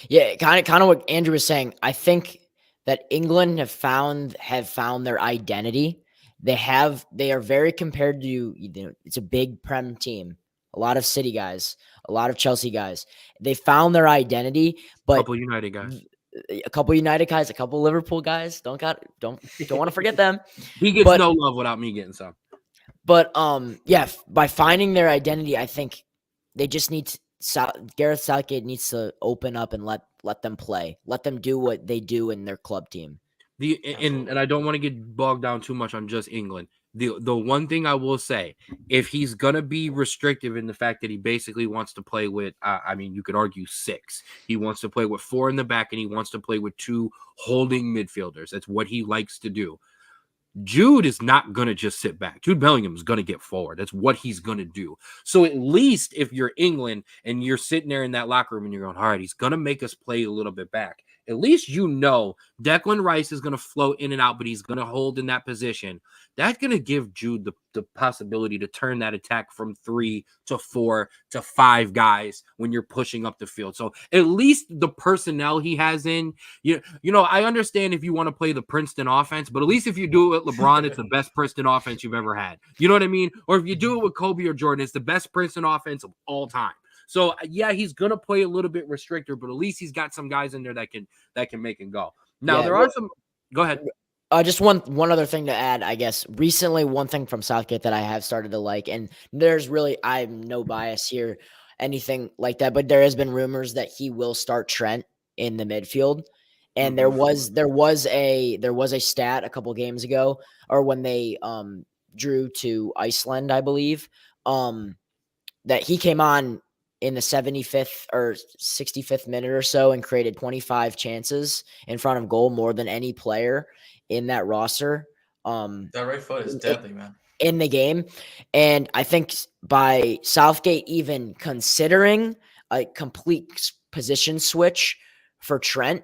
Yeah, kind of what Andrew was saying. I think that England have found their identity. They are very compared to, it's a big Prem team, a lot of City guys, a lot of Chelsea guys. They found their identity, but a couple United guys, a couple Liverpool guys. Don't want to forget them. He gets no love without me getting some. But by finding their identity, I think they just need Gareth Southgate needs to open up and let them play. Let them do what they do in their club team. And I don't want to get bogged down too much on just England. The one thing I will say, if he's gonna be restrictive in the fact that he basically wants to play with, you could argue 6. He wants to play with 4 in the back, and he wants to play with 2 holding midfielders. That's what he likes to do. Jude is not going to just sit back. Jude Bellingham is going to get forward. That's what he's going to do. So at least if you're England and you're sitting there in that locker room and you're going, all right, he's going to make us play a little bit back. At least Declan Rice is going to float in and out, but he's going to hold in that position. That's going to give Jude the possibility to turn that attack from 3 to 4 to 5 guys when you're pushing up the field. So at least the personnel he has in, I understand if you want to play the Princeton offense, but at least if you do it with LeBron, it's the best Princeton offense you've ever had. You know what I mean? Or if you do it with Kobe or Jordan, it's the best Princeton offense of all time. So yeah, he's gonna play a little bit restricted, but at least he's got some guys in there that can make it go. Now there are some. Go ahead. Just one other thing to add, I guess. Recently, one thing from Southgate that I have started to like, and I'm no bias here, anything like that, but there has been rumors that he will start Trent in the midfield. And there was a stat a couple games ago, or when they drew to Iceland, I believe, that he came on in the 75th or 65th minute or so and created 25 chances in front of goal, more than any player in that roster. That right foot is deadly, man. In the game. And I think by Southgate even considering a complete position switch for Trent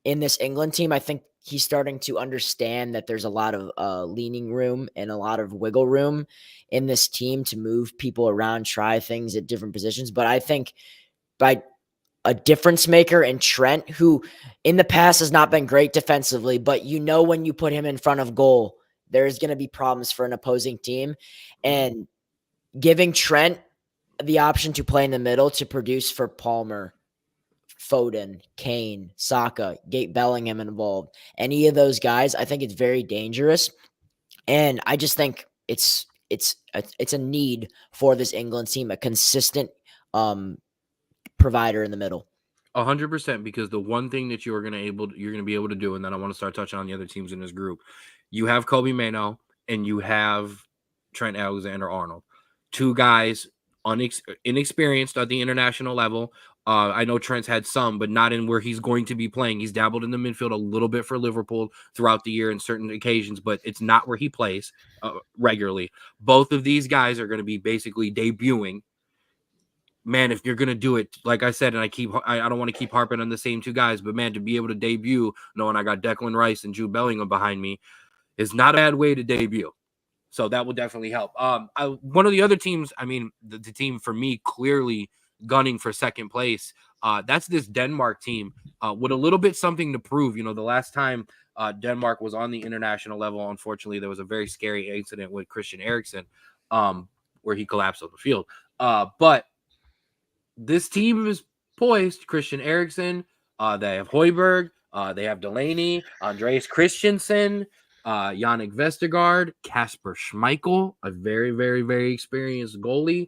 in this England team, I think he's starting to understand that there's a lot of leaning room and a lot of wiggle room in this team to move people around, try things at different positions. But I think by a difference maker in Trent, who in the past has not been great defensively, but when you put him in front of goal, there's going to be problems for an opposing team. And giving Trent the option to play in the middle to produce for Palmer Foden, Kane, Saka, Gate Bellingham involved. Any of those guys, I think it's very dangerous. And I just think it's a need for this England team, a consistent provider in the middle. 100%, because the one thing that you're going to be able to do, and then I want to start touching on the other teams in this group. You have Kobe Mano and you have Trent Alexander-Arnold, two guys inexperienced at the international level. I know Trent's had some, but not in where he's going to be playing. He's dabbled in the midfield a little bit for Liverpool throughout the year in certain occasions, but it's not where he plays regularly. Both of these guys are going to be basically debuting. Man, if you're going to do it, like I said, and I don't want to keep harping on the same two guys, but man, to be able to debut, knowing I got Declan Rice and Jude Bellingham behind me, is not a bad way to debut. So that will definitely help. One of the other teams, I mean, the team for me clearly gunning for second place, that's this Denmark team with a little bit something to prove. You know, the last time Denmark was on the international level, unfortunately, there was a very scary incident with Christian Eriksen where he collapsed on the field. But this team is poised. Christian Eriksen, they have Højbjerg, they have Delaney, Andreas Christensen, Yannick Vestergaard, Kasper Schmeichel, a very, very, very experienced goalie.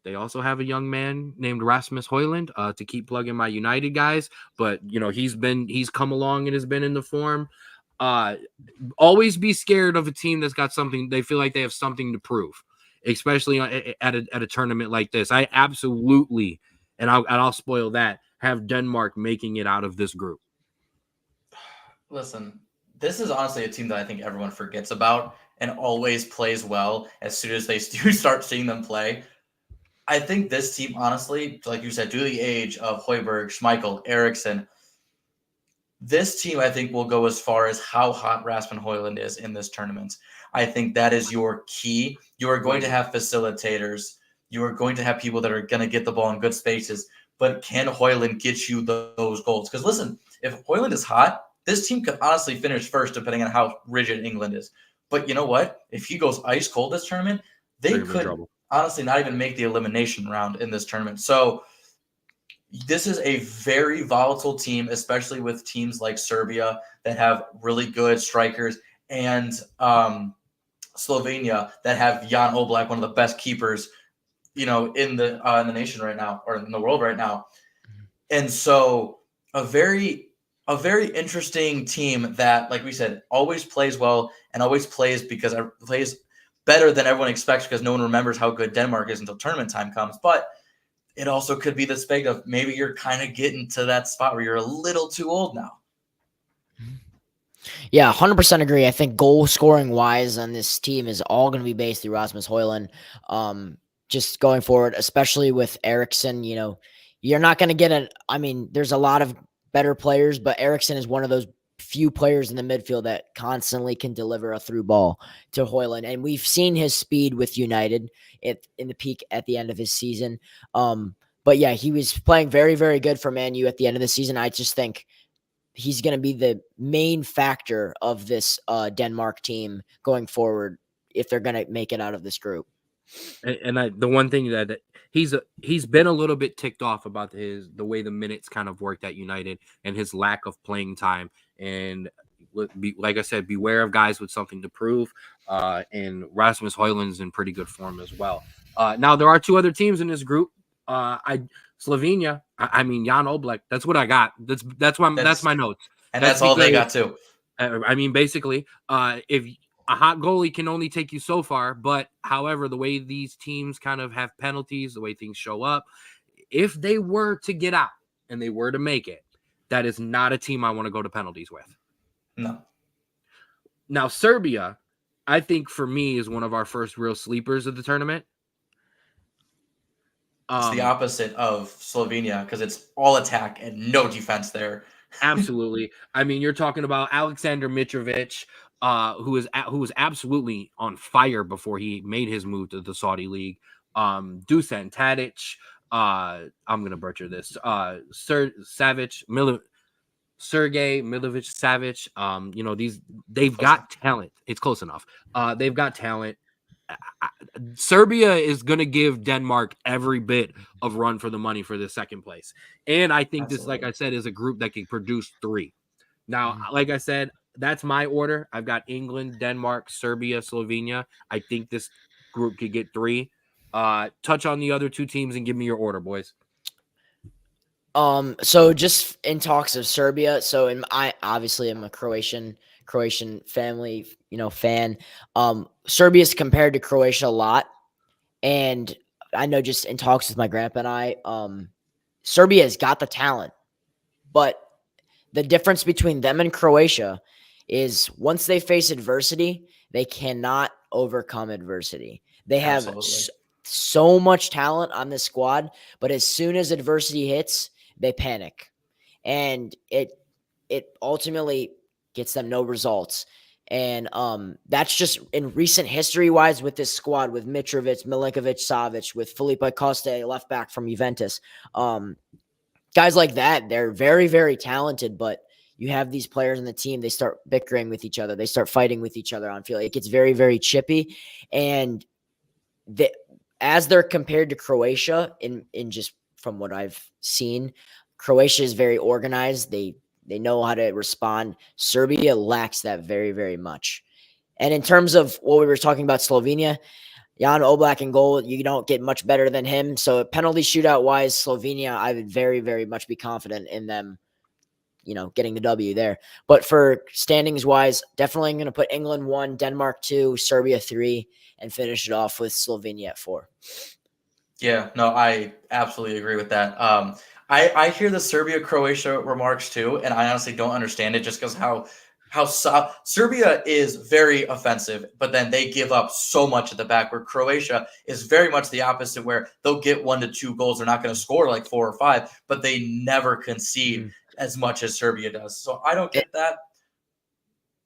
They also have a young man named Rasmus Højlund to keep plugging my United guys. But, you know, he's come along and has been in the form. Always be scared of a team that's got something. They feel like they have something to prove, especially at a tournament like this. I absolutely, and I'll spoil that, have Denmark making it out of this group. Listen, this is honestly a team that I think everyone forgets about and always plays well as soon as they do start seeing them play. I think this team, honestly, like you said, due to the age of Højbjerg, Schmeichel, Eriksen, this team, I think, will go as far as how hot Rasmus Højlund is in this tournament. I think that is your key. You are going to have facilitators. You are going to have people that are going to get the ball in good spaces. But can Højlund get you those goals? Because listen, if Højlund is hot, this team could honestly finish first depending on how rigid England is. But you know what? If he goes ice cold this tournament, they could honestly not even make the elimination round in this tournament. So this is a very volatile team, especially with teams like Serbia that have really good strikers and Slovenia that have Jan Oblak, one of the best keepers, you know, in the nation right now, or in the world right now. And so a very interesting team that, like we said, always plays well and always plays better than everyone expects because no one remembers how good Denmark is until tournament time comes. But it also could be this big of maybe you're kind of getting to that spot where you're a little too old now. Yeah, 100% agree. I think goal scoring wise on this team is all going to be based through Rasmus Højlund. Just going forward, especially with Eriksen, you know, you're not going to get there's a lot of better players, but Eriksen is one of those few players in the midfield that constantly can deliver a through ball to Højlund. And we've seen his speed with United in the peak at the end of his season. But yeah, he was playing very, very good for Man U at the end of the season. I just think he's going to be the main factor of this Denmark team going forward if they're going to make it out of this group. And the one thing that he's been a little bit ticked off about the way the minutes kind of worked at United and his lack of playing time. And like I said, beware of guys with something to prove. And Rasmus Højlund's in pretty good form as well. Now there are two other teams in this group. Slovenia. I mean Jan Oblak. That's what I got. That's my notes. And that's all they got too. I mean, basically, if a hot goalie can only take you so far, but however, the way these teams kind of have penalties, the way things show up, if they were to get out and they were to make it, that is not a team I want to go to penalties with. No. Now, Serbia, I think for me is one of our first real sleepers of the tournament. It's the opposite of Slovenia because it's all attack and no defense there. Absolutely. I mean, you're talking about Alexander Mitrovic, who was absolutely on fire before he made his move to the Saudi League. Dusan Tadic, I'm gonna butcher this. Sergey Milovic Savic. You know, they've got talent. It's close enough. They've got talent. Serbia is going to give Denmark every bit of run for the money for the second place. And I think this, like I said, is a group that can produce 3. Now, like I said, that's my order. I've got England, Denmark, Serbia, Slovenia. I think this group could get 3. Touch on the other 2 teams and give me your order, boys. So just in talks of Serbia, so I obviously am a Croatian family, fan. Serbia's compared to Croatia a lot, and I know just in talks with my grandpa and I, Serbia's got the talent, but the difference between them and Croatia is once they face adversity, they cannot overcome adversity. They have so much talent on this squad, but as soon as adversity hits, they panic, and it ultimately gets them no results. And that's just in recent history wise with this squad, with Mitrovic, Milinkovic, Savic, with Felipe Costa, left back from Juventus. Guys like that, they're very, very talented, but you have these players in the team, they start bickering with each other. They start fighting with each other on field. It gets very, very chippy. And as they're compared to Croatia in just from what I've seen, Croatia is very organized. They know how to respond. Serbia lacks that very, very much. And in terms of what we were talking about, Slovenia, Jan Oblak in goal, you don't get much better than him. So penalty shootout wise, Slovenia, I would very, very much be confident in them, getting the W there. But for standings wise, definitely I'm going to put England 1, Denmark 2, Serbia 3, and finish it off with Slovenia at 4. Yeah, no, I absolutely agree with that. I hear the Serbia-Croatia remarks too, and I honestly don't understand it just because how Serbia is very offensive, but then they give up so much at the back, where Croatia is very much the opposite, where they'll get 1 to 2 goals. They're not going to score like 4 or 5, but they never concede as much as Serbia does. So I don't get that.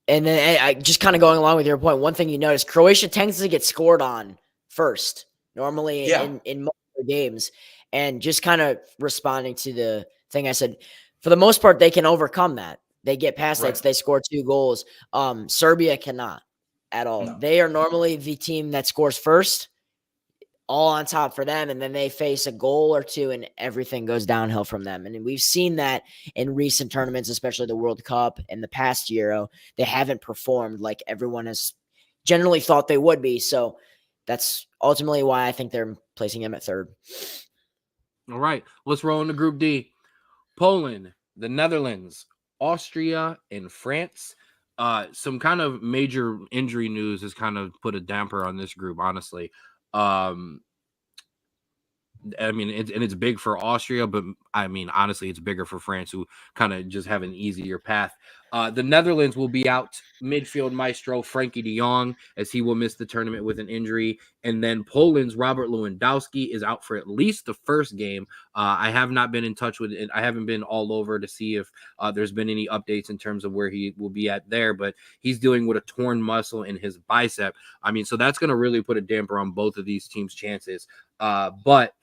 And then I just kind of going along with your point, one thing you notice, Croatia tends to get scored on first, normally in most games. And just kind of responding to the thing I said, for the most part, they can overcome that. They get past that. They score 2 goals. Serbia cannot at all. No. They are normally the team that scores first, all on top for them, and then they face a goal or 2 and everything goes downhill from them. And we've seen that in recent tournaments, especially the World Cup and the past Euro. They haven't performed like everyone has generally thought they would be. So that's ultimately why I think they're placing them at 3rd. All right, let's roll into Group D. Poland, the Netherlands, Austria, and France. Some kind of major injury news has kind of put a damper on this group, honestly. I mean, it's big for Austria, but I mean, honestly, it's bigger for France, who kind of just have an easier path. The Netherlands will be out midfield maestro Frankie de Jong, as he will miss the tournament with an injury. And then Poland's Robert Lewandowski is out for at least the first game. I have not been in touch with it. I haven't been all over to see if there's been any updates in terms of where he will be at there, but he's dealing with a torn muscle in his bicep. I mean, so that's going to really put a damper on both of these teams' chances. But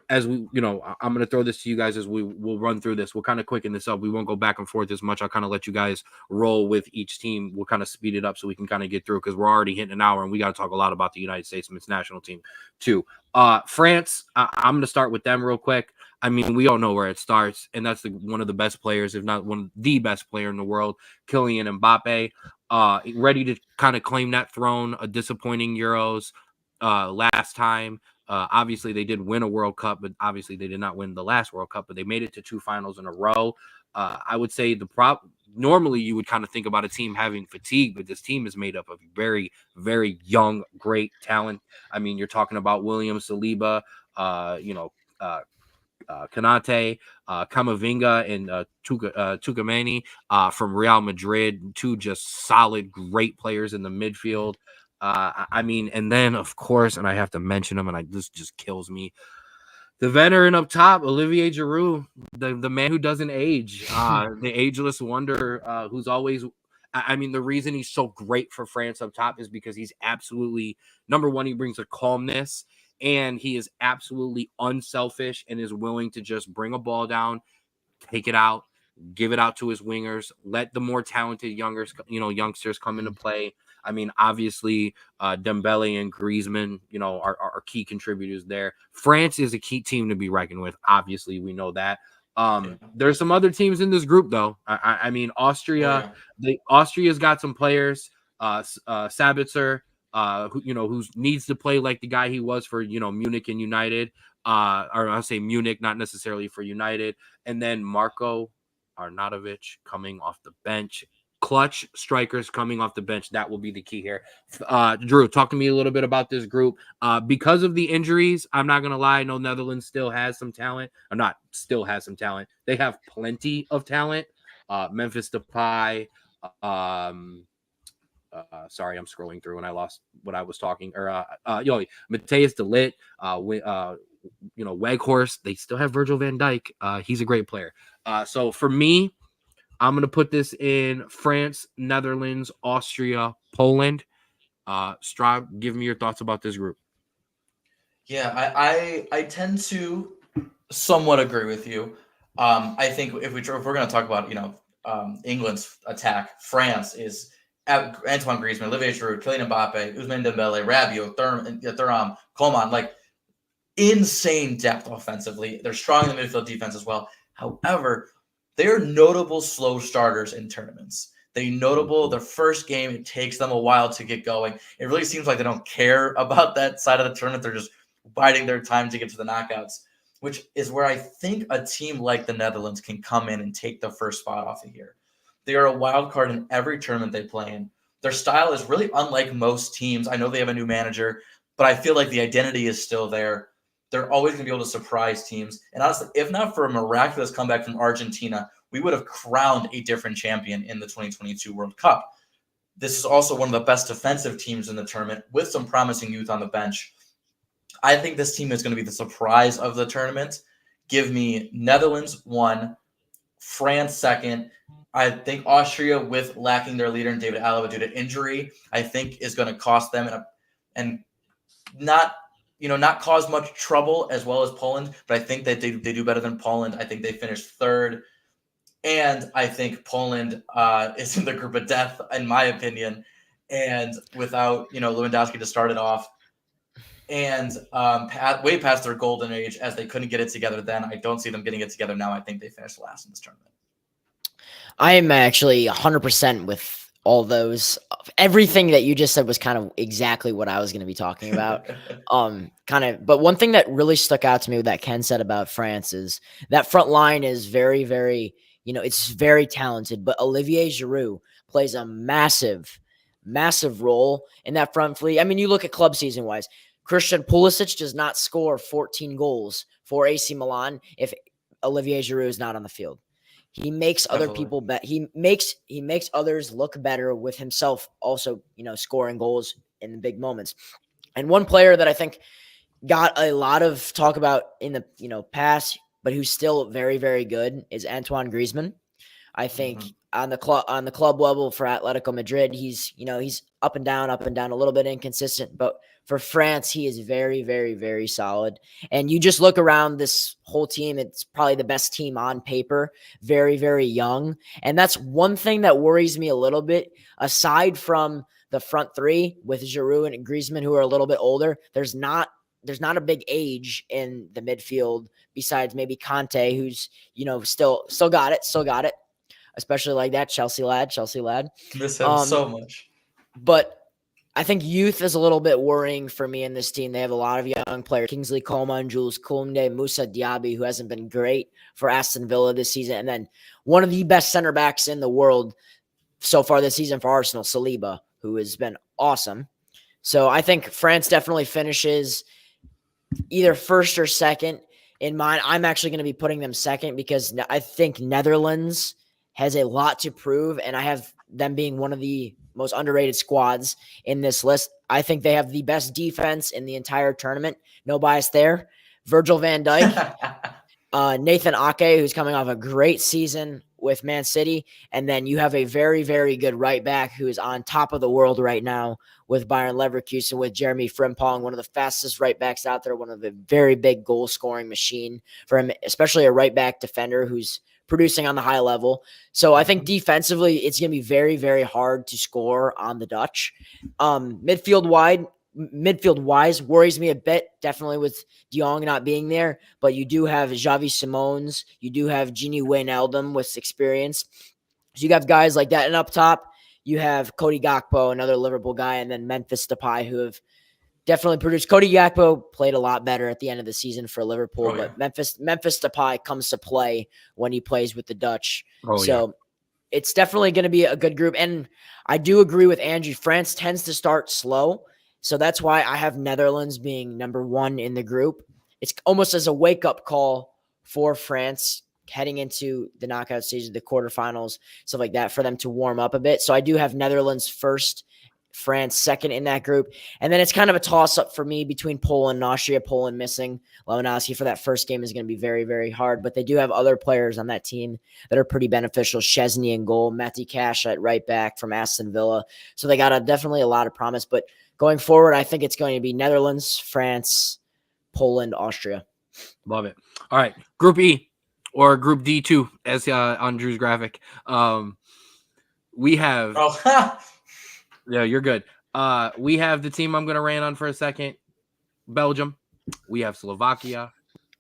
as we, I'm going to throw this to you guys as we'll run through this. We'll kind of quicken this up. We won't go back and forth as much. I'll kind of let you guys roll with each team. We'll kind of speed it up so we can kind of get through, because we're already hitting an hour and we got to talk a lot about the United States men's national team too. France, I'm going to start with them real quick. I mean, we all know where it starts, and that's one of the best players, if not one of the best player in the world, Kylian Mbappe, ready to kind of claim that throne. A disappointing Euros last time. Obviously, they did win a World Cup, but obviously they did not win the last World Cup, but they made it to 2 finals in a row. I would say normally you would kind of think about a team having fatigue, but this team is made up of very, very young, great talent. I mean, you're talking about William Saliba, Kanate, Camavinga, and Tukameni from Real Madrid, 2 just solid, great players in the midfield. I mean, and then of course, and I have to mention him, and this just kills me, the veteran up top, Olivier Giroud, the man who doesn't age, the ageless wonder, who's always. I mean, the reason he's so great for France up top is because he's absolutely, number one, he brings a calmness, and he is absolutely unselfish and is willing to just bring a ball down, take it out, give it out to his wingers, let the more talented youngsters come into play. I mean, obviously, Dembele and Griezmann, are key contributors there. France is a key team to be reckoned with. Obviously, we know that. There's some other teams in this group, though. I mean, Austria. Austria's got some players. Sabitzer, who needs to play like the guy he was for Munich and United. Or I'll say Munich, not necessarily for United. And then Marco Arnautovic coming off the bench. Clutch strikers coming off the bench. That will be the key here. Drew, talk to me a little bit about this group. Because of the injuries, I'm not going to lie. I know Netherlands still has some talent. Or not still has some talent. They have plenty of talent. Memphis Depay. Sorry, I'm scrolling through and I lost what I was talking. Matthias de Ligt, Weghorst. They still have Virgil van Dijk. He's a great player. So for me, I'm going to put this in France, Netherlands, Austria, Poland. Straub, give me your thoughts about this group. Yeah, I tend to somewhat agree with you. I think if we're going to talk about, England's attack, France is Antoine Griezmann, Olivier Giroud, Kylian Mbappe, Ousmane Dembele, Rabiot, Thuram, Coman, like insane depth offensively. They're strong in the midfield defense as well. However, they are notable slow starters in tournaments. Their first game, it takes them a while to get going. It really seems like they don't care about that side of the tournament. They're just biding their time to get to the knockouts, which is where I think a team like the Netherlands can come in and take the first spot off of here. They are a wild card in every tournament they play in. Their style is really unlike most teams. I know they have a new manager, but I feel like the identity is still there. They're always going to be able to surprise teams. And honestly, if not for a miraculous comeback from Argentina, we would have crowned a different champion in the 2022 World Cup. This is also one of the best defensive teams in the tournament with some promising youth on the bench. I think this team is going to be the surprise of the tournament. Give me Netherlands 1, France 2nd. I think Austria, with lacking their leader in David Alaba due to injury, I think is going to cost them and not cause much trouble as well as Poland, but I think that they do better than Poland. I think they finished 3rd. And I think Poland is in the group of death, in my opinion. And without, Lewandowski to start it off and way past their golden age, as they couldn't get it together then, I don't see them getting it together now. I think they finished last in this tournament. I am actually 100% with all those. Everything that you just said was kind of exactly what I was going to be talking about. But one thing that really stuck out to me that Ken said about France is that front line is very, very, it's very talented, but Olivier Giroud plays a massive, massive role in that front fleet. I mean, you look at club season wise, Christian Pulisic does not score 14 goals for AC Milan if Olivier Giroud is not on the field. He makes other people bet. He makes others look better with himself also, scoring goals in the big moments. And one player that I think got a lot of talk about in the, past, but who's still very, very good is Antoine Griezmann. I think on the club level for Atletico Madrid, he's up and down, a little bit inconsistent, but for France, he is very, very, very solid. And you just look around this whole team, it's probably the best team on paper, very, very young. And that's one thing that worries me a little bit, aside from the front three with Giroud and Griezmann, who are a little bit older. There's not a big age in the midfield besides maybe Conte, who's, still got it. Especially like that Chelsea lad. Miss him so much. But I think youth is a little bit worrying for me in this team. They have a lot of young players. Kingsley Coman, Jules Koundé, Moussa Diaby, who hasn't been great for Aston Villa this season. And then one of the best center backs in the world so far this season for Arsenal, Saliba, who has been awesome. So I think France definitely finishes either first or second. In mine, I'm actually going to be putting them second because I think Netherlands has a lot to prove, and I have them being one of the most underrated squads in this list. I think they have the best defense in the entire tournament. No bias there. Virgil van Dijk, Nathan Ake, who's coming off a great season with Man City, and then you have a very, very good right back who is on top of the world right now with Bayern Leverkusen, with Jeremy Frimpong, one of the fastest right backs out there, one of the very big goal-scoring machine for him, especially a right back defender who's producing on the high level. So I think defensively, it's going to be very, very hard to score on the Dutch. Midfield wise worries me a bit, definitely with De Jong not being there, but you do have Xavi Simons, you do have Gini Wijnaldum with experience. So you have guys like that. And up top, you have Cody Gakpo, another Liverpool guy, and then Memphis Depay, who have definitely produced. Cody Gakpo played a lot better at the end of the season for Liverpool, but Memphis Depay comes to play when he plays with the Dutch. It's definitely going to be a good group. And I do agree with Andrew. France tends to start slow. So that's why I have Netherlands being number 1 in the group. It's almost as a wake-up call for France heading into the knockout stage of the quarterfinals, stuff like that, for them to warm up a bit. So I do have Netherlands first, France second in that group. And then it's kind of a toss-up for me between Poland and Austria. Poland missing Lewandowski for that first game is going to be very, very hard. But they do have other players on that team that are pretty beneficial. Szczesny in goal, Matty Cash at right back from Aston Villa. So they got definitely a lot of promise. But going forward, I think it's going to be Netherlands, France, Poland, Austria. Love it. All right. Group E, or Group D2, as on Drew's graphic. We have... Yeah, you're good. We have the team I'm going to rant on for a second. Belgium. We have Slovakia,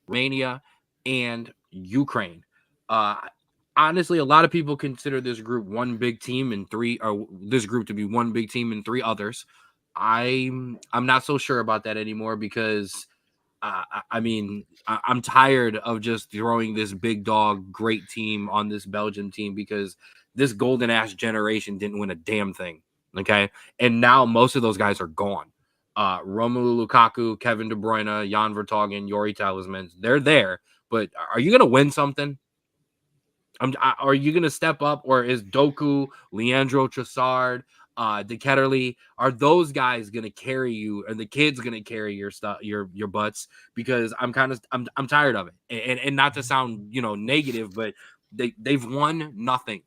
Romania, and Ukraine. Honestly, a lot of people consider this group one big team and this group to be one big team and 3 others. I'm not so sure about that anymore because I'm tired of just throwing this big dog great team on this Belgium team because this golden ass generation didn't win a damn thing. Okay. And now most of those guys are gone. Romelu Lukaku, Kevin De Bruyne, Jan Vertonghen, Yuri Talisman, they're there. But are you going to win something? Are you going to step up, or is Doku, Leandro Trossard, De Ketterle, are those guys going to carry you, and the kids going to carry your stuff, your butts? Because I'm tired of it. And not to sound, negative, but they've won nothing.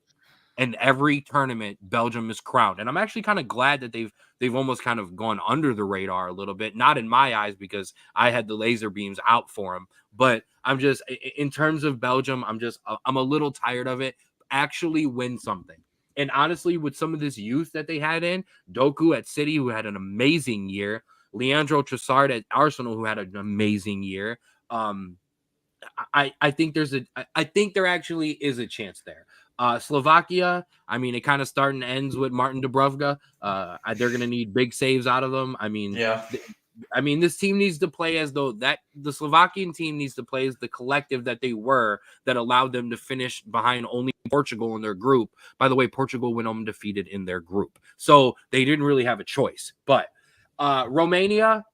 And every tournament, Belgium is crowned. And I'm actually kind of glad that they've almost kind of gone under the radar a little bit. Not in my eyes, because I had the laser beams out for them. But I'm just, in terms of Belgium, I'm a little tired of it. Actually win something. And honestly, with some of this youth that they had in, Doku at City, who had an amazing year, Leandro Trossard at Arsenal, who had an amazing year, I think there actually is a chance there. Slovakia, it kind of starts and ends with Martin Dubravka. They're going to need big saves out of them. This team needs to play as though the Slovakian team needs to play as the collective that they were, that allowed them to finish behind only Portugal in their group. By the way, Portugal went undefeated in their group, so they didn't really have a choice. But Romania,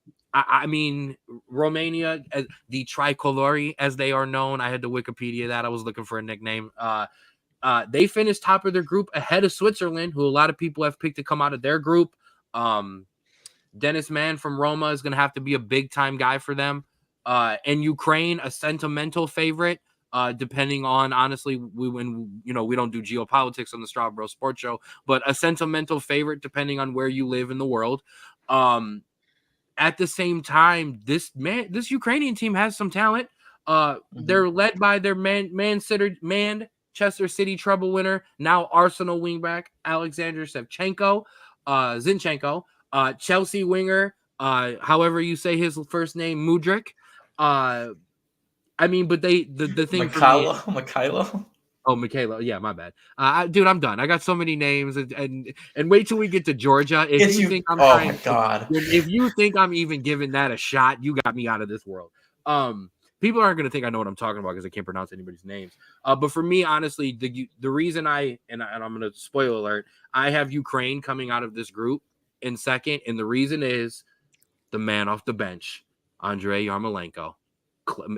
Romania, the Tricolori, as they are known. I had to Wikipedia that. I was looking for a nickname. They finished top of their group ahead of Switzerland, who a lot of people have picked to come out of their group. Dennis Mann from Roma is going to have to be a big-time guy for them. And Ukraine, a sentimental favorite, depending on, honestly, we don't do geopolitics on the Straub Bro Sports Show, but a sentimental favorite depending on where you live in the world. At the same time, this Ukrainian team has some talent. They're led by their Manchester City treble winner, now Arsenal wingback Alexander Zinchenko, Chelsea winger, however you say his first name, Mudryk. But the thing Mikhailo. Oh, Michaela. Yeah, my bad. Dude, I'm done. I got so many names, and wait till we get to Georgia. If you think I'm my God. If you think I'm even giving that a shot, you got me out of this world. People aren't going to think I know what I'm talking about because I can't pronounce anybody's names. But for me, honestly, the reason I'm going to spoiler alert, I have Ukraine coming out of this group in second, and the reason is the man off the bench, Andrei Yarmolenko.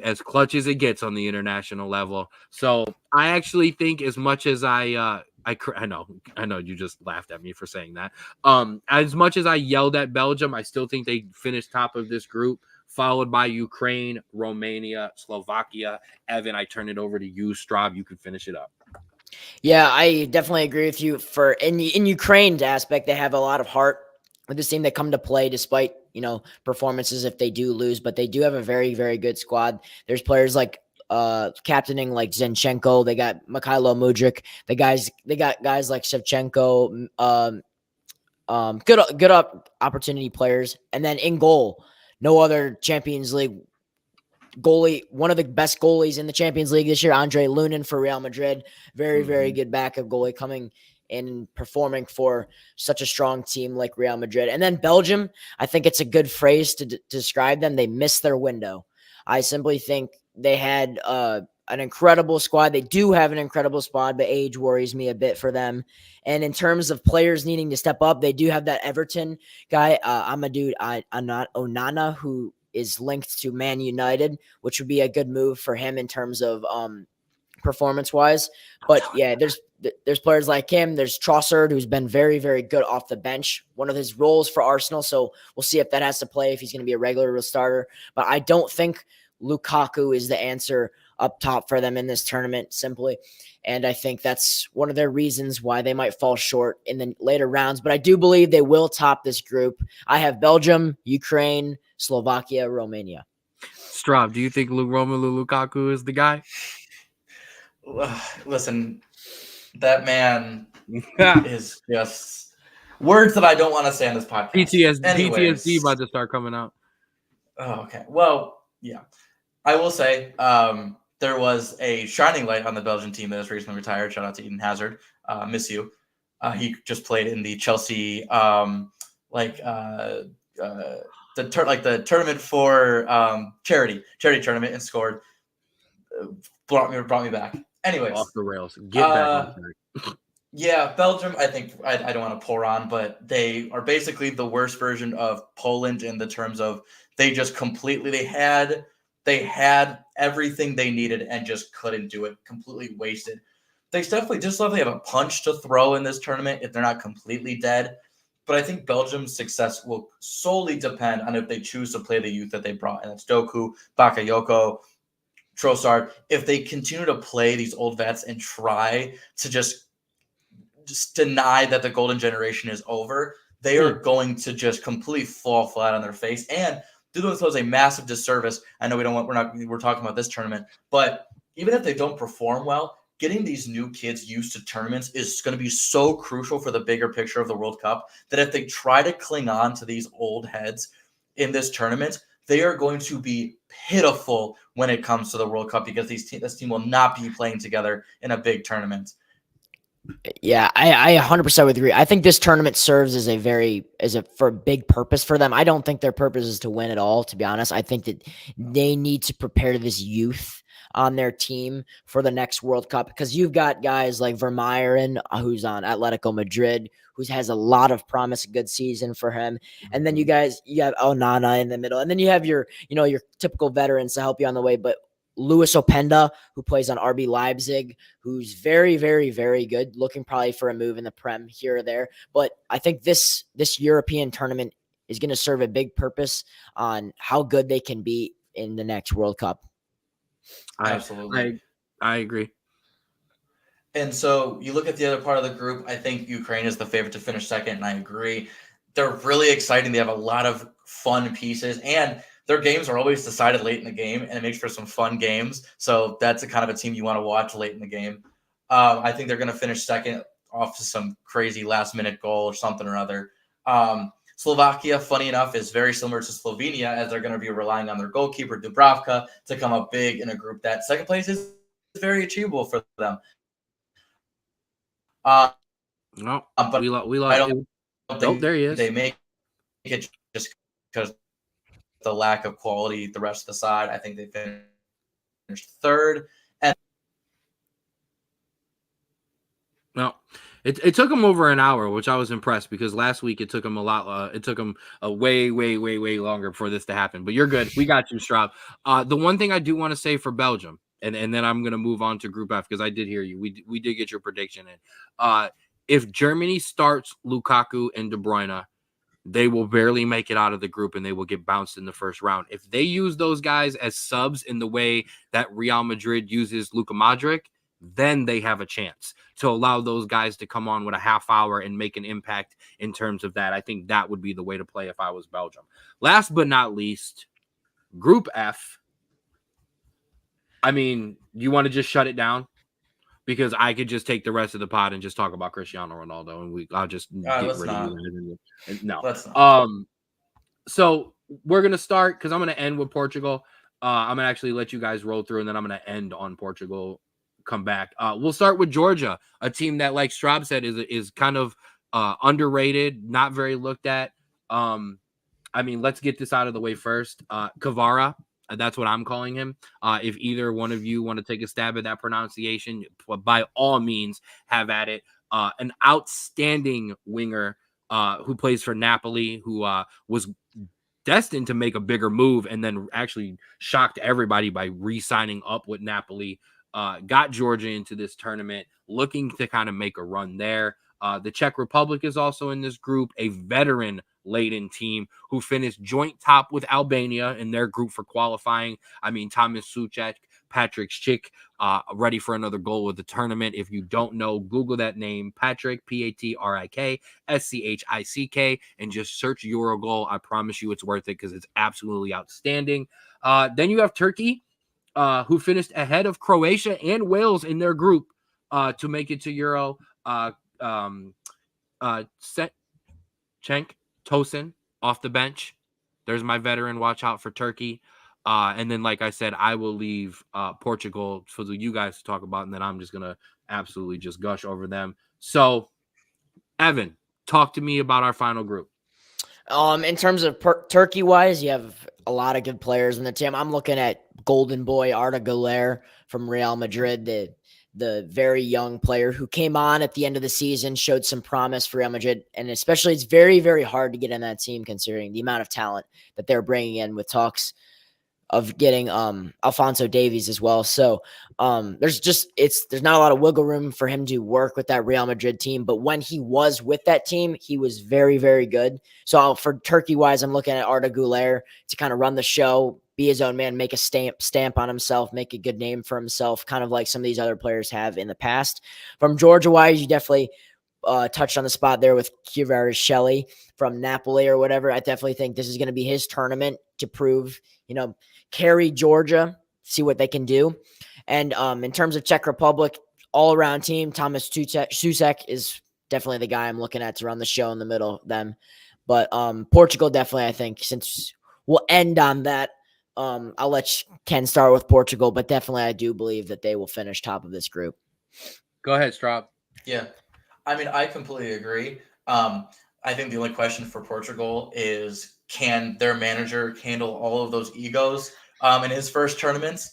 As clutch as it gets on the international level. So I actually think, as much as I know you just laughed at me for saying that. As much as I yelled at Belgium, I still think they finished top of this group, followed by Ukraine, Romania, Slovakia. Evan, I turn it over to you. Straub, you can finish it up. Yeah, I definitely agree with you. In Ukraine's aspect, they have a lot of heart with this team. That come to play despite performances if they do lose, but they do have a very, very good squad. There's players like captaining like Zinchenko. They got Mikhailo Mudryk. They got guys like Shevchenko. Good opportunity players. And then in goal, no other Champions League goalie, one of the best goalies in the Champions League this year, Andre Lunin for Real Madrid. Very good backup goalie coming in and performing for such a strong team like Real Madrid. And then Belgium, I think it's a good phrase to describe them. They missed their window. I simply think they had an incredible squad. They do have an incredible squad, but age worries me a bit for them. And in terms of players needing to step up, they do have that Everton guy, Amadou Onana, who is linked to Man United, which would be a good move for him in terms of performance-wise. But yeah, there's players like him. There's Trossard, who's been very good off the bench, one of his roles for Arsenal. So we'll see if that has to play, if he's going to be a regular starter. But I don't think Lukaku is the answer up top for them in this tournament, simply. And I think that's one of their reasons why they might fall short in the later rounds. But I do believe they will top this group. I have Belgium, Ukraine, Slovakia, Romania. Straub, do you think Romelu Lukaku is the guy? Listen, that man is just words that I don't want to say on this podcast. PTSD about to start coming out. Oh, okay. Well, yeah. I will say there was a shining light on the Belgian team that has recently retired. Shout out to Eden Hazard. Miss you. He just played in the Chelsea the tournament for charity tournament and scored. Brought me back. Anyways, off the rails. Get back on track. Yeah, Belgium, I think I don't want to pour on, but they are basically the worst version of Poland in the terms of they just completely they had everything they needed and just couldn't do it. Completely wasted. They definitely have a punch to throw in this tournament if they're not completely dead. But I think Belgium's success will solely depend on if they choose to play the youth that they brought. And that's Doku, Bakayoko, Trossard. If they continue to play these old vets and try to just deny that the golden generation is over, they are going to just completely fall flat on their face and do themselves a massive disservice. I know we're talking about this tournament, but even if they don't perform well, getting these new kids used to tournaments is going to be so crucial for the bigger picture of the World Cup that if they try to cling on to these old heads in this tournament, they are going to be pitiful when it comes to the World Cup because this team will not be playing together in a big tournament. Yeah, I 100% would agree. I think this tournament serves for a big purpose for them. I don't think their purpose is to win at all, to be honest. I think that they need to prepare this youth on their team for the next World Cup because you've got guys like Vermaelen, who's on Atletico Madrid, who has a lot of promise, a good season for him. And then you have Onana in the middle. And then you have your typical veterans to help you on the way. But Luis Openda, who plays on RB Leipzig, who's very good, looking probably for a move in the Prem here or there. But I think this European tournament is going to serve a big purpose on how good they can be in the next World Cup. Absolutely. I agree. And so you look at the other part of the group, I think Ukraine is the favorite to finish second, and I agree. They're really exciting. They have a lot of fun pieces, and their games are always decided late in the game, and it makes for some fun games. So that's the kind of a team you want to watch late in the game. I think they're going to finish second off to some crazy last-minute goal or something or other. Slovakia, funny enough, is very similar to Slovenia as they're going to be relying on their goalkeeper, Dubravka, to come up big in a group that second place is very achievable for them. But we don't think there he is. They make it just because the lack of quality the rest of the side. I think they finished third. And no, it took them over an hour, which I was impressed because last week it took them a lot. It took them a way longer for this to happen. But you're good. We got you, Straub. The one thing I do want to say for Belgium, and then I'm going to move on to Group F because I did hear you. We did get your prediction in. If Germany starts Lukaku and De Bruyne, they will barely make it out of the group and they will get bounced in the first round. If they use those guys as subs in the way that Real Madrid uses Luka Modric, then they have a chance to allow those guys to come on with a half hour and make an impact in terms of that. I think that would be the way to play if I was Belgium. Last but not least, Group F. I mean, you want to just shut it down? Because I could just take the rest of the pod and just talk about Cristiano Ronaldo, and I'll just get Let's rid of not. you guys. No. Let's not. So we're gonna start because I'm gonna end with Portugal. I'm gonna actually let you guys roll through, and then I'm gonna end on Portugal. Come back. We'll start with Georgia, a team that, like Straub said, is kind of underrated, not very looked at. I mean, let's get this out of the way first. Kavara, that's what I'm calling him. If either one of you want to take a stab at that pronunciation, by all means, have at it. An outstanding winger who plays for Napoli, who was destined to make a bigger move and then actually shocked everybody by re-signing up with Napoli. Got Georgia into this tournament, looking to kind of make a run there. The Czech Republic is also in this group, a veteran-laden team who finished joint top with Albania in their group for qualifying. I mean, Thomas Suchek, Patrick Schick, ready for another goal of the tournament. If you don't know, Google that name, Patrick, Patrik Schick, and just search Eurogoal. I promise you it's worth it because it's absolutely outstanding. Then you have Turkey, who finished ahead of Croatia and Wales in their group to make it to Euro. Cenk Tosin off the bench. There's my veteran. Watch out for Turkey. And then, like I said, I will leave Portugal for you guys to talk about, and then I'm just going to absolutely just gush over them. So, Evan, talk to me about our final group. In terms of Turkey wise, you have a lot of good players in the team. I'm looking at Golden Boy Arda Güler from Real Madrid, the very young player who came on at the end of the season, showed some promise for Real Madrid. And especially it's very, very hard to get in that team considering the amount of talent that they're bringing in with talks of getting Alphonso Davies as well. So there's not a lot of wiggle room for him to work with that Real Madrid team. But when he was with that team, he was very, very good. So for Turkey wise, I'm looking at Arda Güler to kind of run the show, be his own man, make a stamp on himself, make a good name for himself, kind of like some of these other players have in the past. From Georgia wise, you definitely touched on the spot there with Kvaratskhelia from Napoli or whatever. I definitely think this is going to be his tournament to prove, carry Georgia, see what they can do. And in terms of Czech Republic, all-around team, Thomas Susek is definitely the guy I'm looking at to run the show in the middle of them. But Portugal, definitely, I think, since we'll end on that, I'll let Ken start with Portugal, but definitely I do believe that they will finish top of this group. Go ahead, Straub. Yeah. I mean, I completely agree. I think the only question for Portugal is, can their manager handle all of those egos in his first tournaments?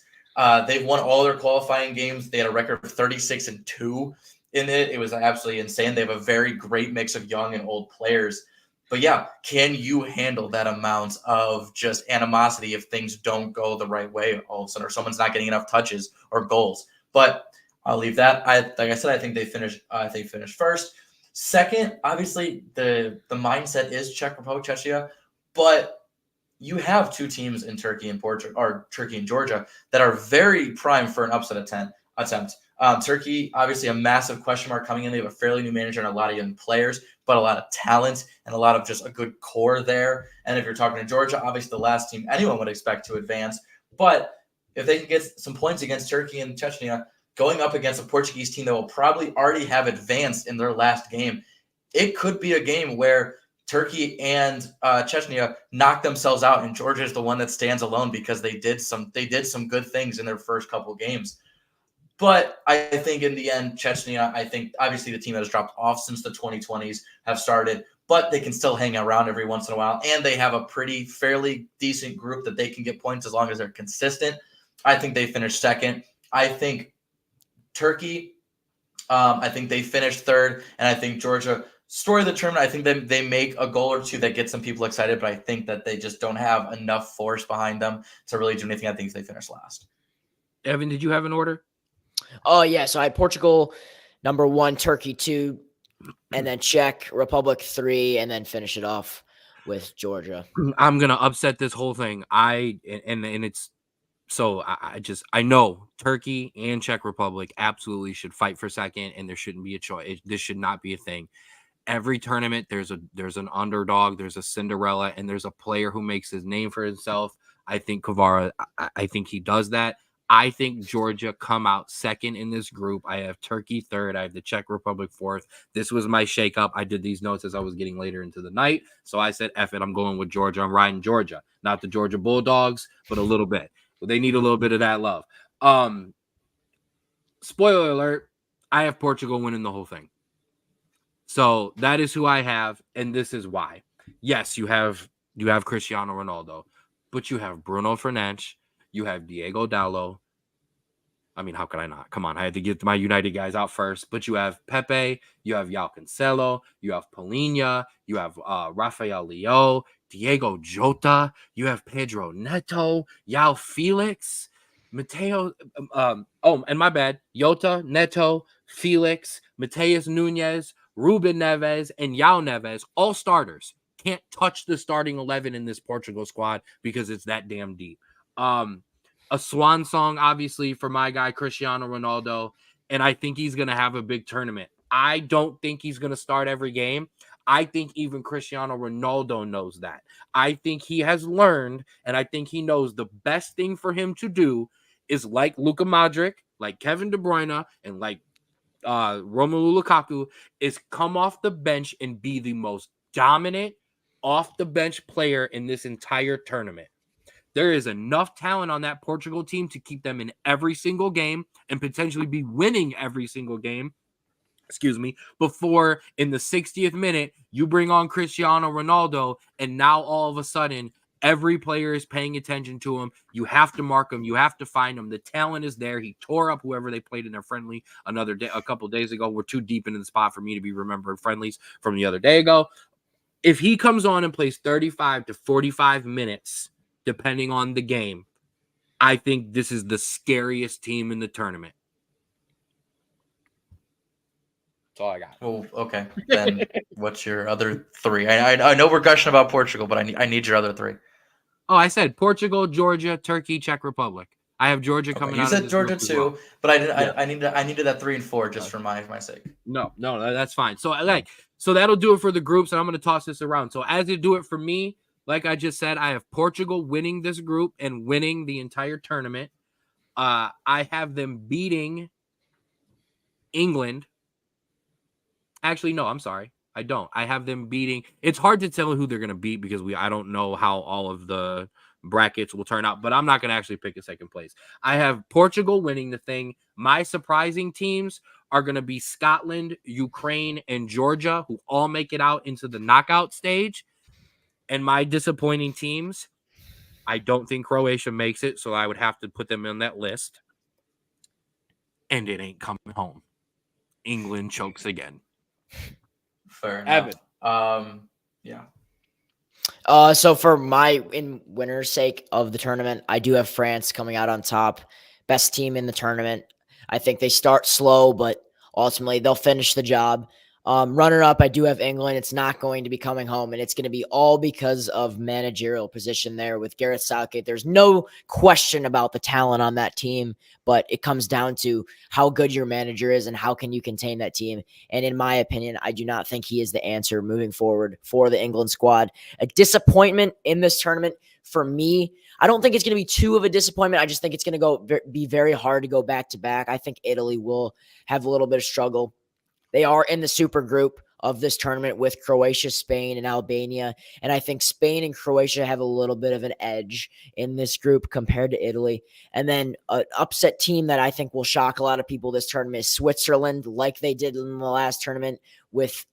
They've won all their qualifying games. They had a record of 36-2 in it. It was absolutely insane. They have a very great mix of young and old players. But yeah, can you handle that amount of just animosity if things don't go the right way all of a sudden, or someone's not getting enough touches or goals? But I'll leave that. Like I said, I think they finished. They finished first. Second, obviously, the mindset is Czech Republic, Czechia, but you have two teams in Turkey and Portugal, or Turkey and Georgia, that are very prime for an upset attempt. Turkey, obviously, a massive question mark coming in. They have a fairly new manager and a lot of young players, but a lot of talent and a lot of just a good core there. And if you're talking to Georgia, obviously the last team anyone would expect to advance. But if they can get some points against Turkey and Chechnya, going up against a Portuguese team that will probably already have advanced in their last game, it could be a game where Turkey and Chechnya knock themselves out, and Georgia is the one that stands alone because they did some good things in their first couple games. But I think in the end, Chechnya, I think obviously the team that has dropped off since the 2020s have started, but they can still hang around every once in a while, and they have a fairly decent group that they can get points as long as they're consistent. I think they finished second. I think Turkey, I think they finished third, and I think Georgia, story of the tournament, I think they make a goal or two that gets some people excited, but I think that they just don't have enough force behind them to really do anything. I think they finished last. Evan, did you have an order? Oh, yeah. So I had Portugal number 1, Turkey 2, and then Czech Republic 3, and then finish it off with Georgia. I'm gonna upset this whole thing. It's so I know Turkey and Czech Republic absolutely should fight for second, and there shouldn't be a choice. This should not be a thing. Every tournament, there's an underdog, there's a Cinderella, and there's a player who makes his name for himself. I think Kvara, I think he does that. I think Georgia come out second in this group. I have Turkey third. I have the Czech Republic fourth. This was my shakeup. I did these notes as I was getting later into the night. So I said, F it, I'm going with Georgia. I'm riding Georgia. Not the Georgia Bulldogs, but a little bit. They need a little bit of that love. Spoiler alert, I have Portugal winning the whole thing. So that is who I have, and this is why. Yes, you have Cristiano Ronaldo, but you have Bruno Fernandes, you have Diego Dallo. I mean, how could I not? Come on, I had to get my United guys out first. But you have Pepe, you have João Cancelo, you have Polina, you have Rafael Leao, Diego Jota, you have Pedro Neto, Yao Felix, Mateo. And my bad, Jota, Neto, Felix, Mateus Nunez, Ruben Neves, and Yao Neves, all starters. Can't touch the starting 11 in this Portugal squad because it's that damn deep. A swan song, obviously, for my guy, Cristiano Ronaldo, and I think he's going to have a big tournament. I don't think he's going to start every game. I think even Cristiano Ronaldo knows that. I think he has learned, and I think he knows the best thing for him to do is like Luka Modric, like Kevin De Bruyne, and like Romelu Lukaku, is come off the bench and be the most dominant off-the-bench player in this entire tournament. There is enough talent on that Portugal team to keep them in every single game and potentially be winning every single game. Before in the 60th minute, you bring on Cristiano Ronaldo, and now all of a sudden, every player is paying attention to him. You have to mark him. You have to find him. The talent is there. He tore up whoever they played in their friendly a couple days ago. We're too deep into the spot for me to be remembering friendlies from the other day ago. If he comes on and plays 35 to 45 minutes, depending on the game, I think this is the scariest team in the tournament. That's all I got. Well, okay. Then what's your other three? I know we're gushing about Portugal, but I need your other three. Oh, I said Portugal, Georgia, Turkey, Czech Republic. I have Georgia coming out. You said Georgia too, well. but I needed that 3 and 4 just for my sake. No, that's fine. So that'll do it for the groups, and I'm going to toss this around. So as you do it for me, like I just said, I have Portugal winning this group and winning the entire tournament. I have them beating England. Actually, no, I'm sorry. I don't. I have them beating. It's hard to tell who they're going to beat because I don't know how all of the brackets will turn out, but I'm not going to actually pick a second place. I have Portugal winning the thing. My surprising teams are going to be Scotland, Ukraine, and Georgia, who all make it out into the knockout stage. And my disappointing teams, I don't think Croatia makes it, so I would have to put them on that list. And it ain't coming home. England chokes again. Fair enough. Evan. Yeah. So for in winner's sake of the tournament, I do have France coming out on top. Best team in the tournament. I think they start slow, but ultimately they'll finish the job. Runner up, I do have England. It's not going to be coming home, and it's going to be all because of managerial position there with Gareth Southgate. There's no question about the talent on that team, but it comes down to how good your manager is and how can you contain that team. And in my opinion, I do not think he is the answer moving forward for the England squad. A disappointment in this tournament for me, I don't think it's going to be too of a disappointment. I just think it's going to be very hard to go back to back. I think Italy will have a little bit of struggle. They are in the super group of this tournament with Croatia, Spain, and Albania. And I think Spain and Croatia have a little bit of an edge in this group compared to Italy. And then an upset team that I think will shock a lot of people this tournament is Switzerland, like they did in the last tournament with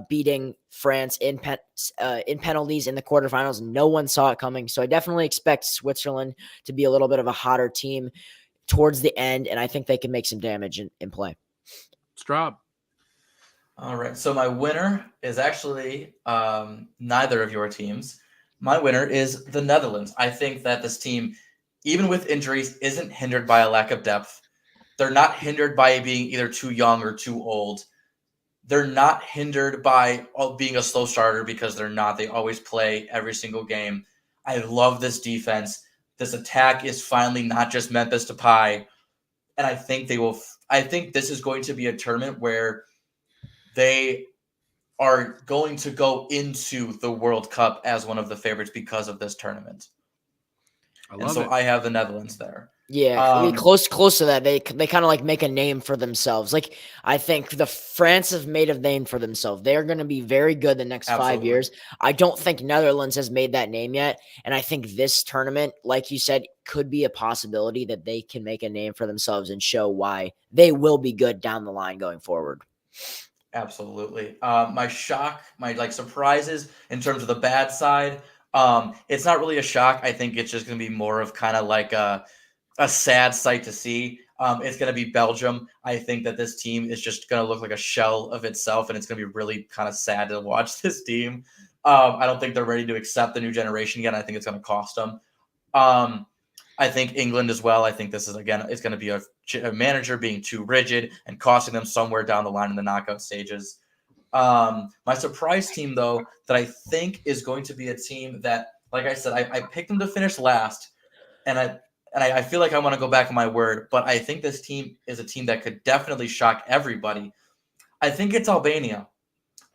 beating France in penalties in the quarterfinals. No one saw it coming. So I definitely expect Switzerland to be a little bit of a hotter team towards the end. And I think they can make some damage in play. Straub. All right. So my winner is actually neither of your teams. My winner is the Netherlands. I think that this team, even with injuries, isn't hindered by a lack of depth. They're not hindered by being either too young or too old. They're not hindered by being a slow starter because they're not. They always play every single game. I love this defense. This attack is finally not just Memphis Depay. And I think I think this is going to be a tournament where they are going to go into the World Cup as one of the favorites because of this tournament. I have the Netherlands there. Yeah, close to that. They kind of like make a name for themselves. Like I think the France have made a name for themselves. They're going to be very good the next 5 Absolutely. years. I don't think Netherlands has made that name yet, and I think this tournament, like you said, could be a possibility that they can make a name for themselves and show why they will be good down the line going forward. Absolutely. My shock, my like surprises in terms of the bad side. It's not really a shock. I think it's just going to be more of kind of like a sad sight to see. It's going to be Belgium. I think that this team is just going to look like a shell of itself, and it's going to be really kind of sad to watch this team. I don't think they're ready to accept the new generation yet. I think it's going to cost them. I think England as well. I think this is, again, it's going to be a manager being too rigid and costing them somewhere down the line in the knockout stages. My surprise team, though, that I think is going to be a team that, like I said, I picked them to finish last, and I feel like I want to go back on my word, but I think this team is a team that could definitely shock everybody. I think it's Albania.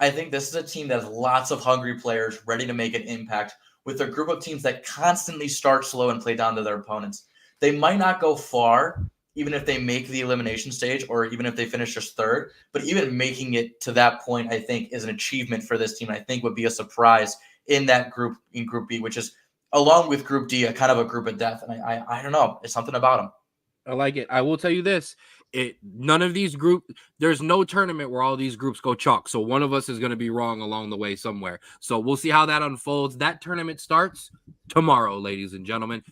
I think this is a team that has lots of hungry players ready to make an impact with a group of teams that constantly start slow and play down to their opponents. They might not go far, even if they make the elimination stage or even if they finish just third, but even making it to that point, I think, is an achievement for this team. I think would be a surprise in that group, in Group B, which is, along with Group D, a kind of a group of death. And I don't know. It's something about them. I like it. I will tell you this. None of these there's no tournament where all these groups go chalk. So one of us is going to be wrong along the way somewhere. So we'll see how that unfolds. That tournament starts tomorrow, ladies and gentlemen.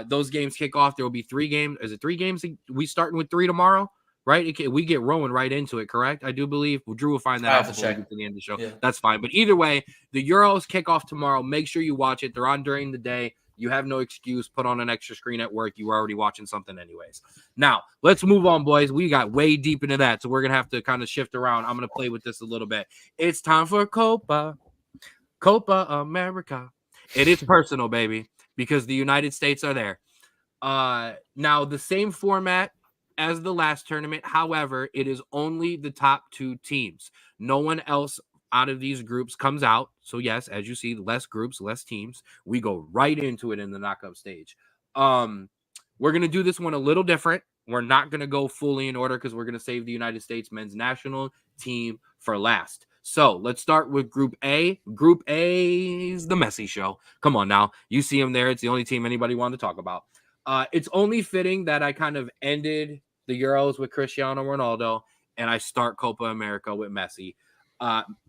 Those games kick off. There will be 3 games. Is it 3 games? We starting with 3 tomorrow, right? We get rolling right into it, correct? I do believe. Well, Drew will find that out before we get to the end of the show. Yeah. That's fine. But either way, the Euros kick off tomorrow. Make sure you watch it. They're on during the day. You have no excuse. Put on an extra screen at work. You were already watching something anyways. Now, let's move on, boys. We got way deep into that, so we're going to have to kind of shift around. I'm going to play with this a little bit. It's time for Copa America. It is personal, baby, because the United States are there. Now, the same format as the last tournament. However, it is only the top 2 teams. No one else out of these groups comes out. So yes, as you see, less groups, less teams. We go right into it in the knockout stage. We're going to do this one a little different. We're not going to go fully in order because we're going to save the United States men's national team for last. So let's start with Group A. Group A is the Messi show. Come on now. You see him there. It's the only team anybody wanted to talk about. It's only fitting that I kind of ended the Euros with Cristiano Ronaldo and I start Copa America with Messi.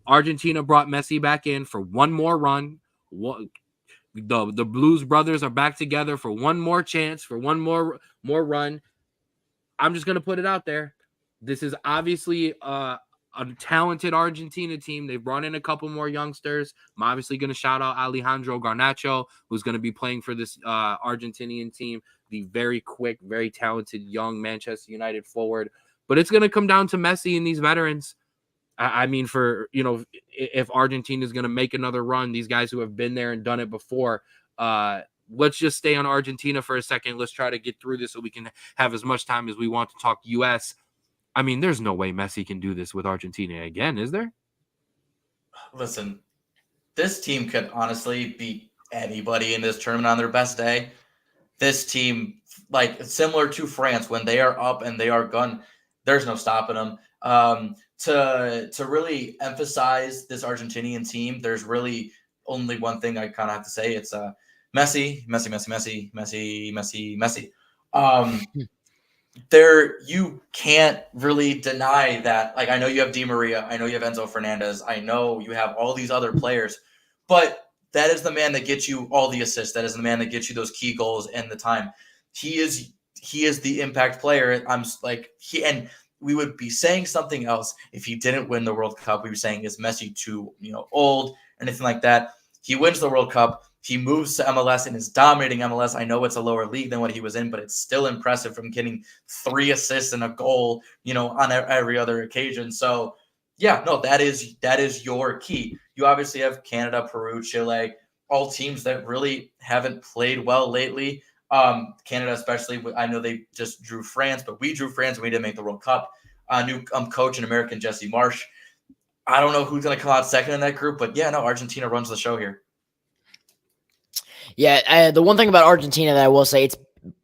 Argentina brought Messi back in for one more run. The Blues brothers are back together for one more chance, for one more run. I'm just going to put it out there. This is obviously a talented Argentina team. They've brought in a couple more youngsters. I'm obviously going to shout out Alejandro Garnacho, who's going to be playing for this Argentinian team, the very quick, very talented young Manchester United forward. But it's going to come down to Messi and these veterans. I mean, if Argentina is going to make another run, these guys who have been there and done it before, let's just stay on Argentina for a second. Let's try to get through this so we can have as much time as we want to talk U.S. I mean, there's no way Messi can do this with Argentina again, is there? Listen, this team could honestly beat anybody in this tournament on their best day. This team, like similar to France, when they are up and they are gun, there's no stopping them. To really emphasize this Argentinian team, there's really only one thing I kind of have to say. It's Messi. There, you can't really deny that. Like, I know you have Di Maria, I know you have Enzo Fernandez, I know you have all these other players, but that is the man that gets you all the assists. That is the man that gets you those key goals and the time. He is the impact player. And we would be saying something else if he didn't win the World Cup. We were saying, is Messi too, old, anything like that? He wins the World Cup. He moves to MLS and is dominating MLS. I know it's a lower league than what he was in, but it's still impressive from getting 3 assists and a goal, on every other occasion. So, yeah, no, that is your key. You obviously have Canada, Peru, Chile, all teams that really haven't played well lately. Canada especially, I know they just drew France, but we drew France and we didn't make the World Cup. New coach in American, Jesse Marsh. I don't know who's going to come out second in that group, but yeah, no, Argentina runs the show here. Yeah, the one thing about Argentina that I will say,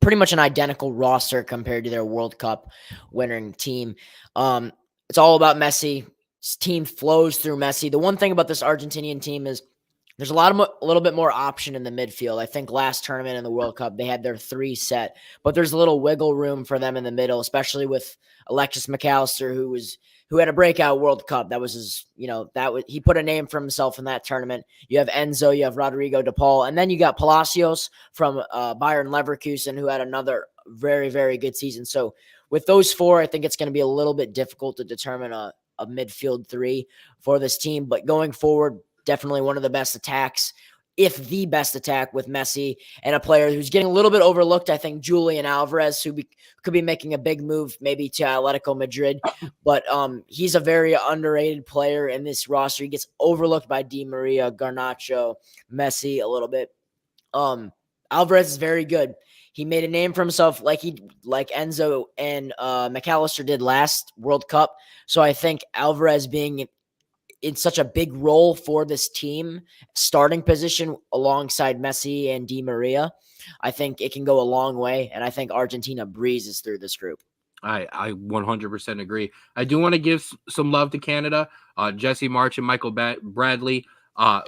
pretty much an identical roster compared to their World Cup winning team. It's all about Messi. His team flows through Messi. The one thing about this Argentinian team is there's a little bit more option in the midfield. I think last tournament in the World Cup, they had their 3 set, but there's a little wiggle room for them in the middle, especially with Alexis McAllister, who had a breakout World Cup. That was his, he put a name for himself in that tournament. You have Enzo, you have Rodrigo De Paul, and then you got Palacios from Bayern Leverkusen, who had another very, very good season. So with those 4, I think it's going to be a little bit difficult to determine a midfield 3 for this team. But going forward, definitely one of the best attacks, if the best attack, with Messi and a player who's getting a little bit overlooked. I think Julian Alvarez, who could be making a big move maybe to Atletico Madrid, but he's a very underrated player in this roster. He gets overlooked by Di Maria, Garnacho, Messi a little bit. Alvarez is very good. He made a name for himself like Enzo and McAllister did last World Cup. So I think Alvarez being in such a big role for this team, starting position alongside Messi and Di Maria, I think it can go a long way. And I think Argentina breezes through this group. I 100% agree. I do want to give some love to Canada. Jesse March and Michael Bradley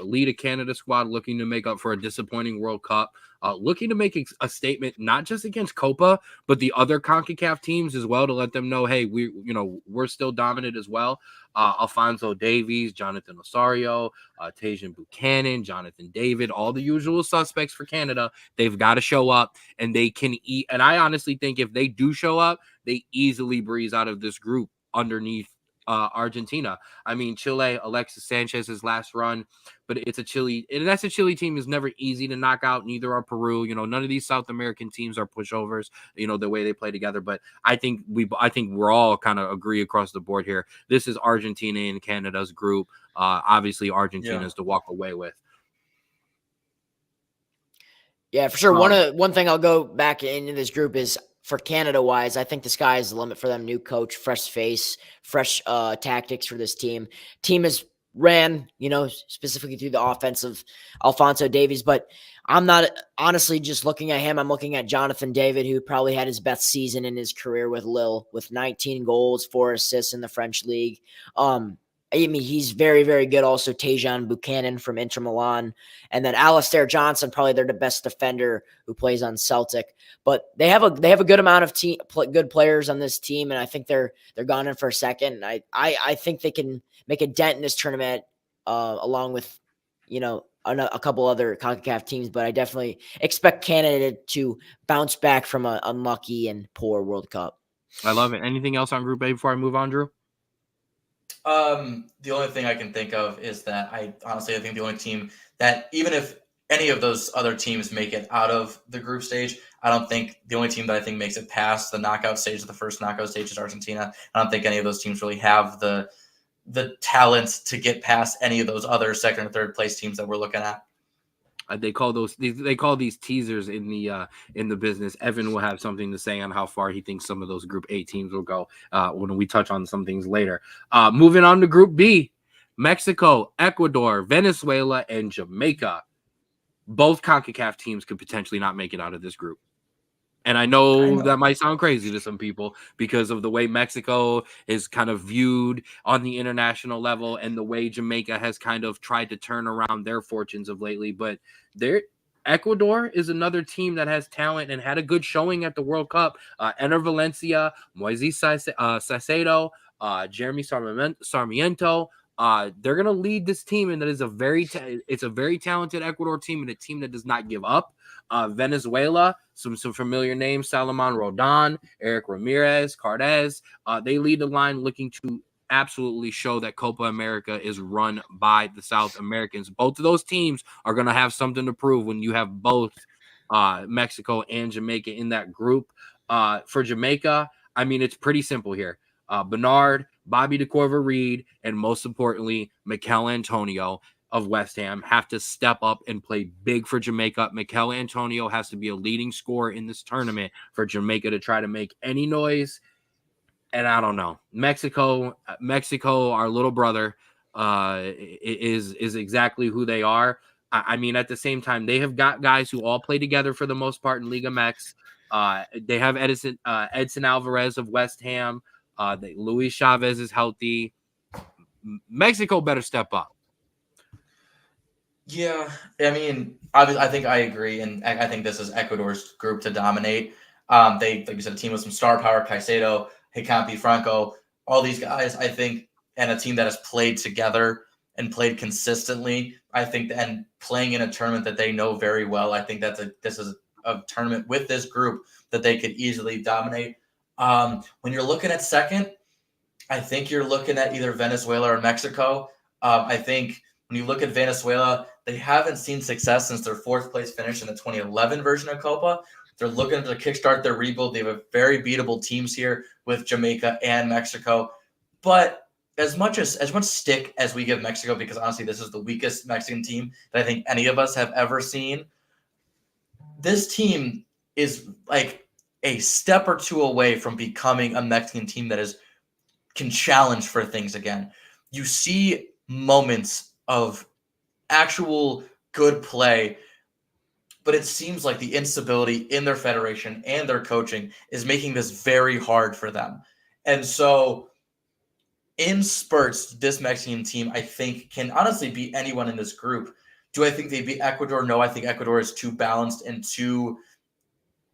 lead a Canada squad looking to make up for a disappointing World Cup, looking to make a statement not just against Copa, but the other CONCACAF teams as well, to let them know, hey, we're still dominant as well. Alphonso Davies, Jonathan Osorio, Tajan Buchanan, Jonathan David, all the usual suspects for Canada. They've got to show up, and they can eat. And I honestly think if they do show up, they easily breeze out of this group underneath Argentina. I mean, Chile, Alexis Sanchez's last run, but it's a Chile, and that's a Chile team is never easy to knock out. Neither are Peru. None of these South American teams are pushovers. The way they play together. But I think we're all kind of agree across the board here. This is Argentina and Canada's group. Obviously, Argentina's to walk away with. Yeah, for sure. One thing I'll go back into this group is, for Canada-wise, I think the sky is the limit for them. New coach, fresh face, fresh tactics for this team. Team is ran, specifically through the offense of Alphonso Davies, but I'm not honestly just looking at him. I'm looking at Jonathan David, who probably had his best season in his career with Lille, with 19 goals, 4 assists in the French league. I mean, he's very, very good. Also, Tajan Buchanan from Inter Milan. And then Alistair Johnson, probably they're the best defender who plays on Celtic. But they have a good amount of good players on this team, and I think they're gone in for a second. I think they can make a dent in this tournament, along with a couple other CONCACAF teams. But I definitely expect Canada to bounce back from an unlucky and poor World Cup. I love it. Anything else on Group A before I move on, Drew? The only thing I can think of is that I think the only team that, even if any of those other teams make it out of the group stage, I don't think the only team that I think makes it past the knockout stage, the first knockout stage, is Argentina. I don't think any of those teams really have the talent to get past any of those other second or third place teams that we're looking at. They call these teasers in the business. Evan will have something to say on how far he thinks some of those Group A teams will go when we touch on some things later. Moving on to Group B, Mexico, Ecuador, Venezuela, and Jamaica. Both CONCACAF teams could potentially not make it out of this group. And I know that might sound crazy to some people because of the way Mexico is kind of viewed on the international level and the way Jamaica has kind of tried to turn around their fortunes of lately. But Ecuador is another team that has talent and had a good showing at the World Cup. Ener Valencia, Moises Caicedo, Jeremy Sarmiento. They're going to lead this team, and that is it's a very talented Ecuador team, and a team that does not give up. Venezuela, some familiar names: Salomon Rodon, Eric Ramirez, Cardez. They lead the line, looking to absolutely show that Copa America is run by the South Americans. Both of those teams are going to have something to prove when you have both Mexico and Jamaica in that group. For Jamaica, I mean, it's pretty simple here. Bernard, Bobby DeCorva-Reed, and most importantly, Mikel Antonio of West Ham have to step up and play big for Jamaica. Mikel Antonio has to be a leading scorer in this tournament for Jamaica to try to make any noise. And I don't know. Mexico, our little brother, is exactly who they are. I mean, at the same time, they have got guys who all play together for the most part in Liga MX. They have Edson Alvarez of West Ham. Luis Chavez is healthy. Mexico better step up. Yeah, I mean, I think I agree, and I think this is Ecuador's group to dominate. They, like you said, a team with some star power: Caicedo, Hicampi, Franco, all these guys. I think, and a team that has played together and played consistently. I think, and playing in a tournament that they know very well. I think this is a tournament with this group that they could easily dominate. When you're looking at second, I think you're looking at either Venezuela or Mexico. I think when you look at Venezuela, they haven't seen success since their fourth place finish in the 2011 version of Copa. They're looking to kickstart their rebuild. They have a very beatable teams here with Jamaica and Mexico. But as much stick as we give Mexico, because honestly, this is the weakest Mexican team that I think any of us have ever seen, this team is like a step or two away from becoming a Mexican team that can challenge for things again. You see moments of actual good play, but it seems like the instability in their federation and their coaching is making this very hard for them. And so in spurts, this Mexican team, I think, can honestly beat anyone in this group. Do I think they beat Ecuador? No, I think Ecuador is too balanced and too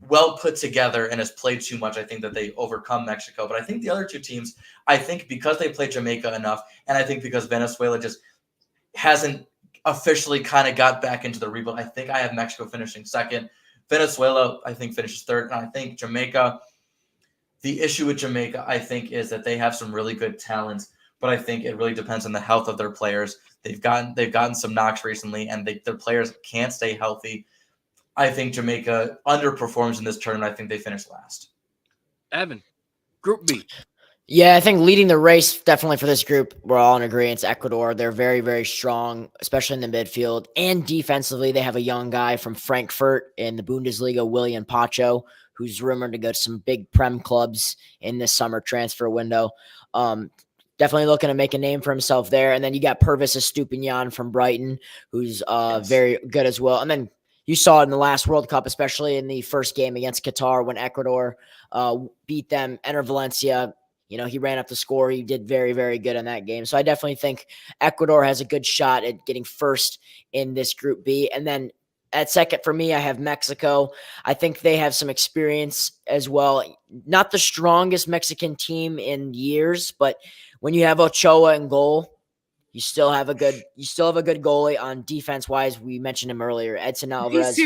well put together and has played too much. I think that they overcome Mexico. But I think the other two teams, I think because they played Jamaica enough, and I think because Venezuela just hasn't officially kind of got back into the rebuild, I think I have Mexico finishing second. Venezuela, I think, finishes third. And I think Jamaica, the issue with Jamaica, I think, is that they have some really good talents, but I think it really depends on the health of their players. They've gotten some knocks recently, and their players can't stay healthy. I think Jamaica underperforms in this tournament. I think they finish last. Evan, Group B. Yeah, I think leading the race definitely for this group, we're all in agreement. Ecuador, they're very, very strong, especially in the midfield and defensively. They have a young guy from Frankfurt in the Bundesliga, William Pacho, who's rumored to go to some big Prem clubs in this summer transfer window. Definitely looking to make a name for himself there. And then you got Purvis Estupiñán from Brighton, who's very good as well. And then you saw it in the last World Cup, especially in the first game against Qatar when Ecuador beat them. Enter Valencia. You know, he ran up the score. He did very, very good in that game. So I definitely think Ecuador has a good shot at getting first in this Group B. And then at second for me, I have Mexico. I think they have some experience as well. Not the strongest Mexican team in years, but when you have Ochoa in goal, you still have a good goalie on defense wise. We mentioned him earlier, Edson Alvarez.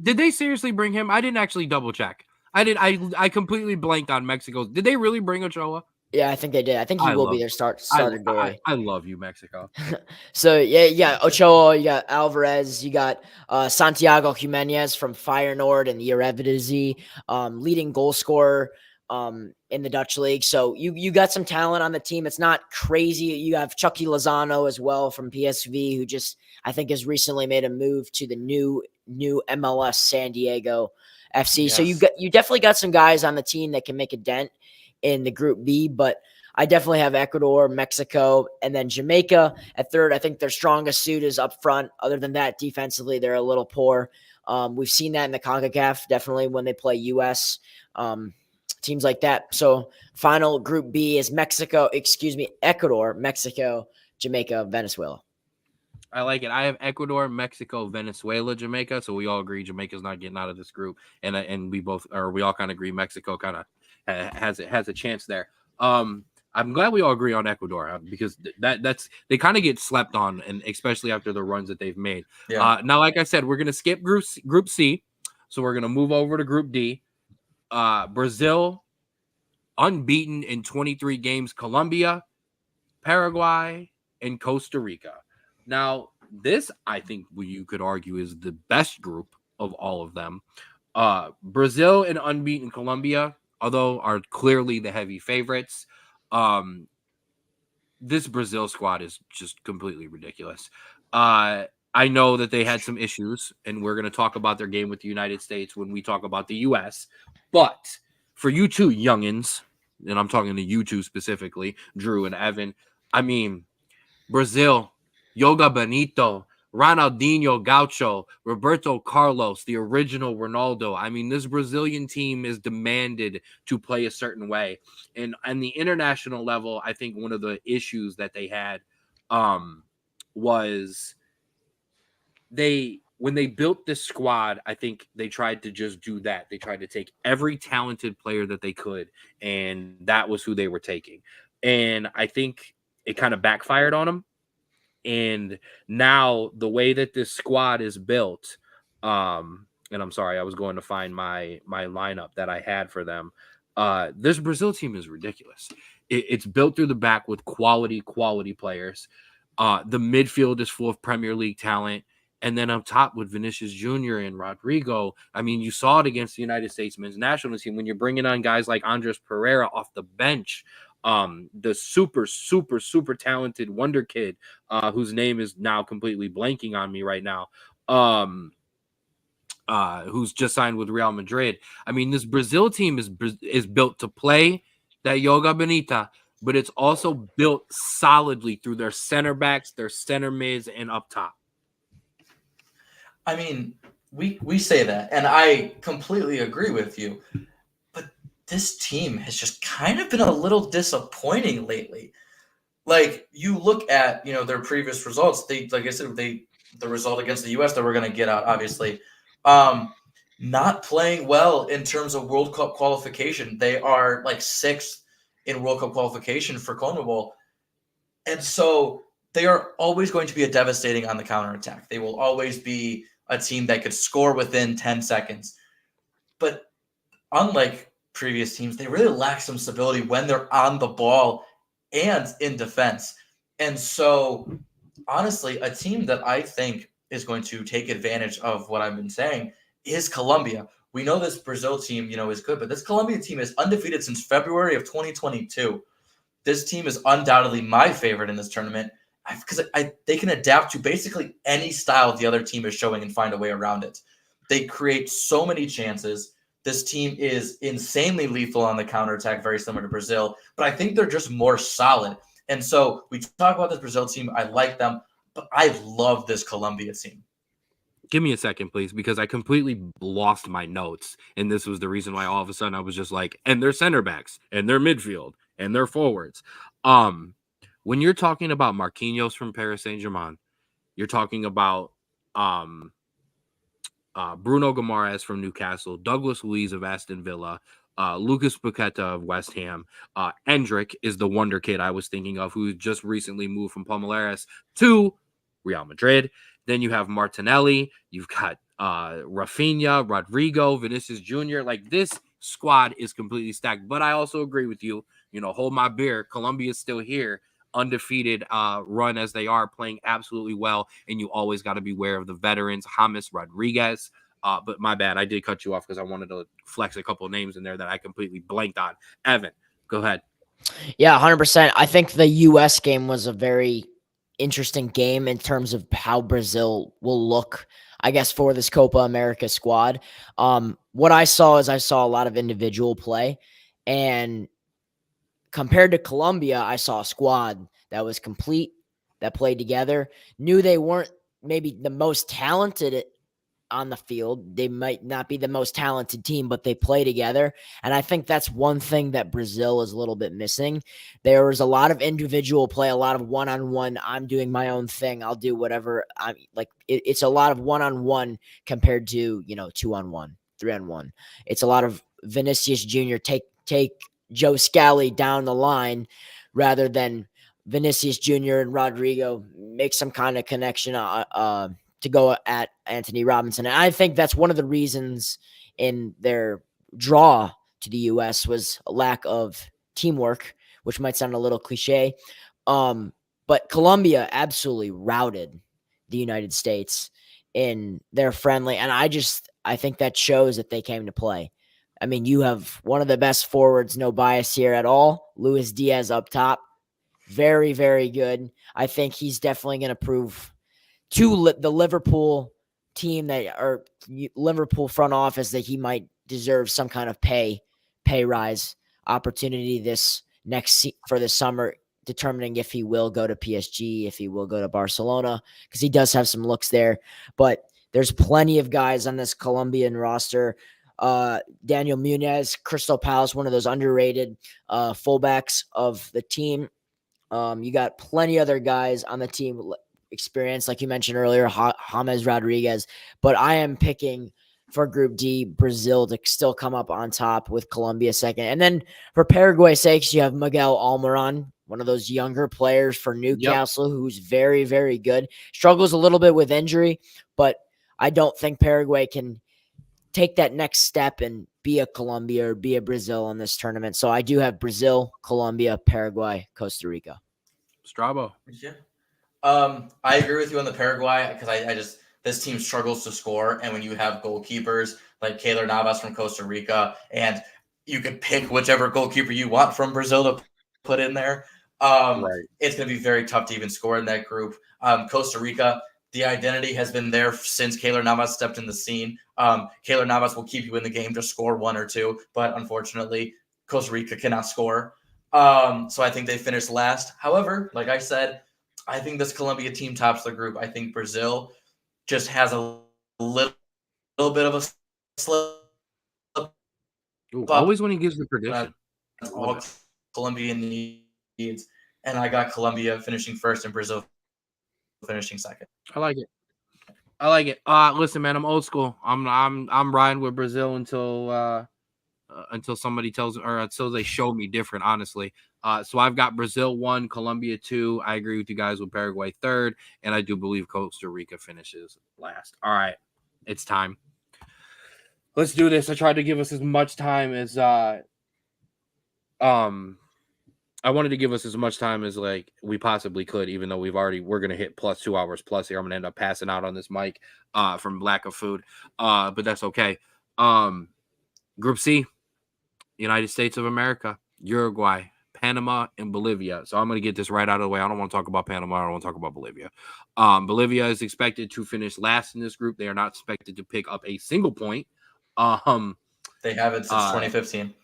Did they seriously bring him? I didn't actually double check. I completely blanked on Mexico. Did they really bring Ochoa? Yeah, I think they did. I think he will be their starter goalie. I love you, Mexico. So yeah, Ochoa, you got Alvarez, you got Santiago Jimenez from Feyenoord and the Eredivisie, leading goal scorer in the Dutch league. So you got some talent on the team. It's not crazy. You have Chucky Lozano as well from PSV, who just I think has recently made a move to the new MLS San Diego FC. Yes. So you definitely got some guys on the team that can make a dent in the Group B, but I definitely have Ecuador, Mexico, and then Jamaica at third. I think their strongest suit is up front. Other than that, defensively, they're a little poor. We've seen that in the CONCACAF, definitely when they play U.S. Teams like that. So final Group B is Ecuador, Mexico, Jamaica, Venezuela. I like it. I have Ecuador, Mexico, Venezuela, Jamaica. So we all agree Jamaica's not getting out of this group, and we all kind of agree Mexico kind of has a chance there. I'm glad we all agree on Ecuador because they kind of get slept on, and especially after the runs that they've made. Yeah. Now, like I said, we're gonna skip Group C, so we're gonna move over to Group D. Brazil, unbeaten in 23 games. Colombia, Paraguay, and Costa Rica. Now, this I think you could argue is the best group of all of them. Brazil and unbeaten Colombia, although are clearly the heavy favorites. This Brazil squad is just completely ridiculous. I know that they had some issues, and we're going to talk about their game with the United States when we talk about the U.S. But for you two youngins, and I'm talking to you two specifically, Drew and Evan, I mean, Brazil, Yoga Bonito, Ronaldinho Gaucho, Roberto Carlos, the original Ronaldo. I mean, this Brazilian team is demanded to play a certain way. And on the international level, I think one of the issues that they had was when they built this squad, I think they tried to just do that. They tried to take every talented player that they could, and that was who they were taking. And I think it kind of backfired on them. And now the way that this squad is built, and I'm sorry, I was going to find my lineup that I had for them. This Brazil team is ridiculous. It's built through the back with quality players. The midfield is full of Premier League talent. And then up top with Vinicius Jr. and Rodrigo, I mean, you saw it against the United States men's national team when you're bringing on guys like Andres Pereira off the bench, the super talented wonder kid, whose name is now completely blanking on me right now, who's just signed with Real Madrid. I mean, this Brazil team is built to play that Yoga Bonita, but it's also built solidly through their center backs, their center mids, and up top. I mean, we say that, and I completely agree with you. But this team has just kind of been a little disappointing lately. Like, you look at, their previous results. They, like I said, the result against the U.S. that we're going to get out, obviously, not playing well in terms of World Cup qualification. They are like 6th in World Cup qualification for CONMEBOL. And so they are always going to be a devastating on the counterattack. They will always be a team that could score within 10 seconds. But unlike previous teams, they really lack some stability when they're on the ball and in defense. And so, honestly, a team that I think is going to take advantage of what I've been saying is Colombia. We know this Brazil team, is good, but this Colombia team is undefeated since February of 2022. This team is undoubtedly my favorite in this tournament because they can adapt to basically any style the other team is showing and find a way around it. They create so many chances. This team is insanely lethal on the counterattack, very similar to Brazil, but I think they're just more solid. And so we talk about this Brazil team. I like them, but I love this Colombia team. Give me a second, please, because I completely lost my notes. And this was the reason why all of a sudden I was just like, and their center backs and their midfield and their forwards. When you're talking about Marquinhos from Paris Saint-Germain, you're talking about Bruno Guimaraes from Newcastle, Douglas Luiz of Aston Villa, Lucas Paqueta of West Ham. Endrick is the wonder kid I was thinking of, who just recently moved from Palmeiras to Real Madrid. Then you have Martinelli. You've got Rafinha, Rodrigo, Vinicius Jr. Like, this squad is completely stacked. But I also agree with you. Hold my beer. Colombia is still here, undefeated run as they are, playing absolutely well. And you always got to be aware of the veterans, James Rodriguez. But my bad, I did cut you off because I wanted to flex a couple of names in there that I completely blanked on. Evan, go ahead. Yeah, 100%. I think the U.S. game was a very interesting game in terms of how Brazil will look, I guess, for this Copa America squad. What I saw is a lot of individual play, and compared to Colombia, I saw a squad that was complete, that played together, knew they weren't maybe the most talented on the field. They might not be the most talented team, but they play together. And I think that's one thing that Brazil is a little bit missing. There was a lot of individual play, a lot of one-on-one. I'm doing my own thing. I'll do whatever. It's a lot of one-on-one compared to, 2-on-1, 3-on-1. It's a lot of Vinicius Jr. take Joe Scally down the line rather than Vinicius Jr. and Rodrigo make some kind of connection to go at Anthony Robinson. And I think that's one of the reasons in their draw to the U.S. was a lack of teamwork, which might sound a little cliche. But Colombia absolutely routed the United States in their friendly. And I think that shows that they came to play. I mean, you have one of the best forwards, no bias here at all. Luis Diaz up top. Very, very good. I think he's definitely going to prove to the Liverpool team or Liverpool front office that he might deserve some kind of pay rise opportunity for this summer determining if he will go to PSG, if he will go to Barcelona, because he does have some looks there. But there's plenty of guys on this Colombian roster. Daniel Munez, Crystal Palace, one of those underrated fullbacks of the team. You got plenty other guys on the team experience, like you mentioned earlier, James Rodriguez. But I am picking for Group D, Brazil to still come up on top with Colombia second. And then for Paraguay's sakes, you have Miguel Almiron, one of those younger players for Newcastle, who's very, very good. Struggles a little bit with injury, but I don't think Paraguay can take that next step and be a Colombia or be a Brazil in this tournament. So I do have Brazil, Colombia, Paraguay, Costa Rica. Strabo. Yeah. I agree with you on the Paraguay because I just this team struggles to score, and when you have goalkeepers like Keylor Navas from Costa Rica, and you can pick whichever goalkeeper you want from Brazil to put in there, it's going to be very tough to even score in that group. Costa Rica, the identity has been there since Keylor Navas stepped in the scene. Keylor Navas will keep you in the game to score 1 or 2, but unfortunately, Costa Rica cannot score. So I think they finished last. However, like I said, I think this Colombia team tops the group. I think Brazil just has a little bit of a slip. Always when he gives the prediction. That's all Colombia needs. And I got Colombia finishing first and Brazil finishing second. I like it. Listen, man, I'm old school. I'm riding with Brazil until somebody tells or until they show me different, honestly. So I've got Brazil 1, Colombia 2. I agree with you guys with Paraguay 3rd, and I do believe Costa Rica finishes last. All right, it's time. Let's do this. I tried to give us as much time as I wanted to give us as much time as like we possibly could, even though we're gonna hit plus 2 hours plus here. I'm gonna end up passing out on this mic from lack of food. But that's okay. Group C, United States of America, Uruguay, Panama, and Bolivia. So I'm going to get this right out of the way. I don't want to talk about Panama. I don't want to talk about Bolivia. Bolivia is expected to finish last in this group. They are not expected to pick up a single point. They haven't since 2015.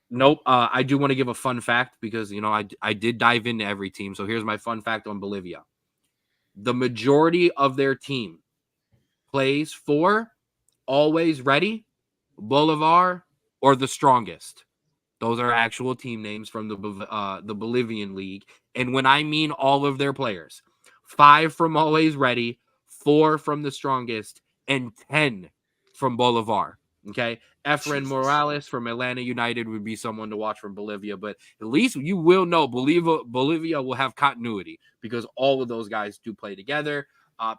Nope. I do want to give a fun fact because, I did dive into every team. So here's my fun fact on Bolivia. The majority of their team plays for Always Ready, Bolivar, or The Strongest. Those are actual team names from the Bolivian league. And when I mean all of their players, 5 from Always Ready, 4 from The Strongest, and 10 from Bolivar. Okay. Efren Morales from Atlanta United would be someone to watch from Bolivia, but at least you will know Bolivia will have continuity because all of those guys do play together.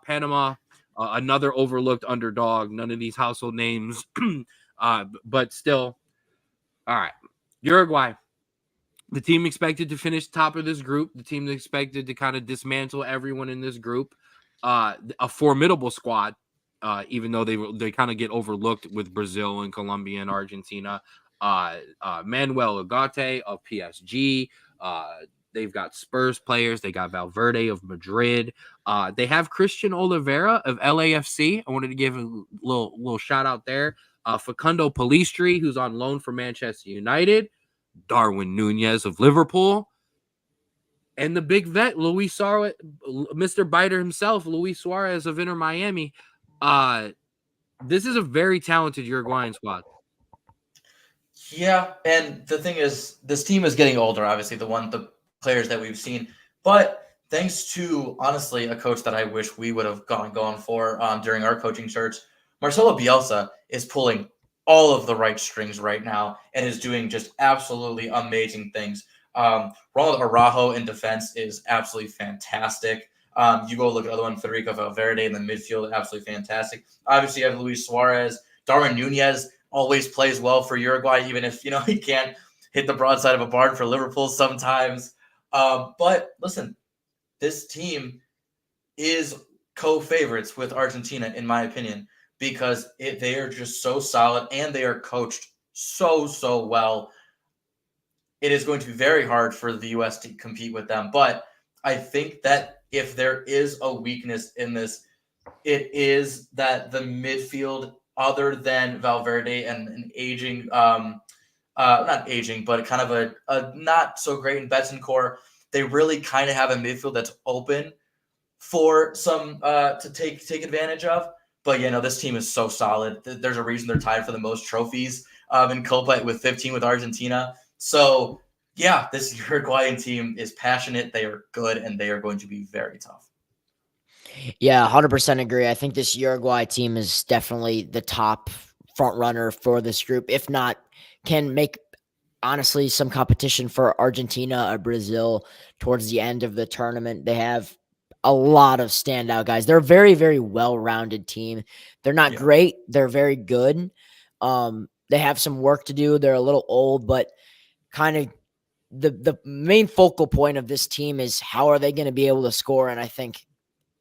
Panama, another overlooked underdog. None of these household names, but still. All right. Uruguay, the team expected to finish top of this group. The team expected to kind of dismantle everyone in this group. A formidable squad, even though they kind of get overlooked with Brazil and Colombia and Argentina. Manuel Ugarte of PSG. They've got Spurs players. They got Valverde of Madrid. They have Christian Oliveira of LAFC. I wanted to give a little shout out there. Facundo Pellistri, who's on loan for Manchester United, Darwin Nunez of Liverpool, and the big vet, Luis Suarez, Mr. Biter himself, Luis Suarez of Inter Miami. This is a very talented Uruguayan squad. Yeah, and the thing is, this team is getting older, obviously, the players that we've seen, but thanks to, honestly, a coach that I wish we would have gone for during our coaching search, Marcelo Bielsa is pulling all of the right strings right now and is doing just absolutely amazing things. Ronald Araujo in defense is absolutely fantastic. You go look at the other one, Federico Valverde in the midfield, absolutely fantastic. Obviously, you have Luis Suarez. Darwin Nunez always plays well for Uruguay, even if, he can't hit the broadside of a barn for Liverpool sometimes. But listen, this team is co-favorites with Argentina, in my opinion, because they are just so solid and they are coached so well. It is going to be very hard for the U.S. to compete with them. But I think that if there is a weakness in this, it is that the midfield, other than Valverde and an aging, not aging, but kind of a not so great in Betancourt, they really kind of have a midfield that's open for some to take advantage of. But this team is so solid. There's a reason they're tied for the most trophies in Copa with 15 with Argentina. So yeah, this Uruguayan team is passionate. They are good, and they are going to be very tough. Yeah, 100% agree. I think this Uruguay team is definitely the top front runner for this group. If not, can make honestly some competition for Argentina or Brazil towards the end of the tournament. They have a lot of standout guys. They're a very, very well-rounded team. They're not great. They're very good. They have some work to do. They're a little old, but kind of the main focal point of this team is how are they going to be able to score? And I think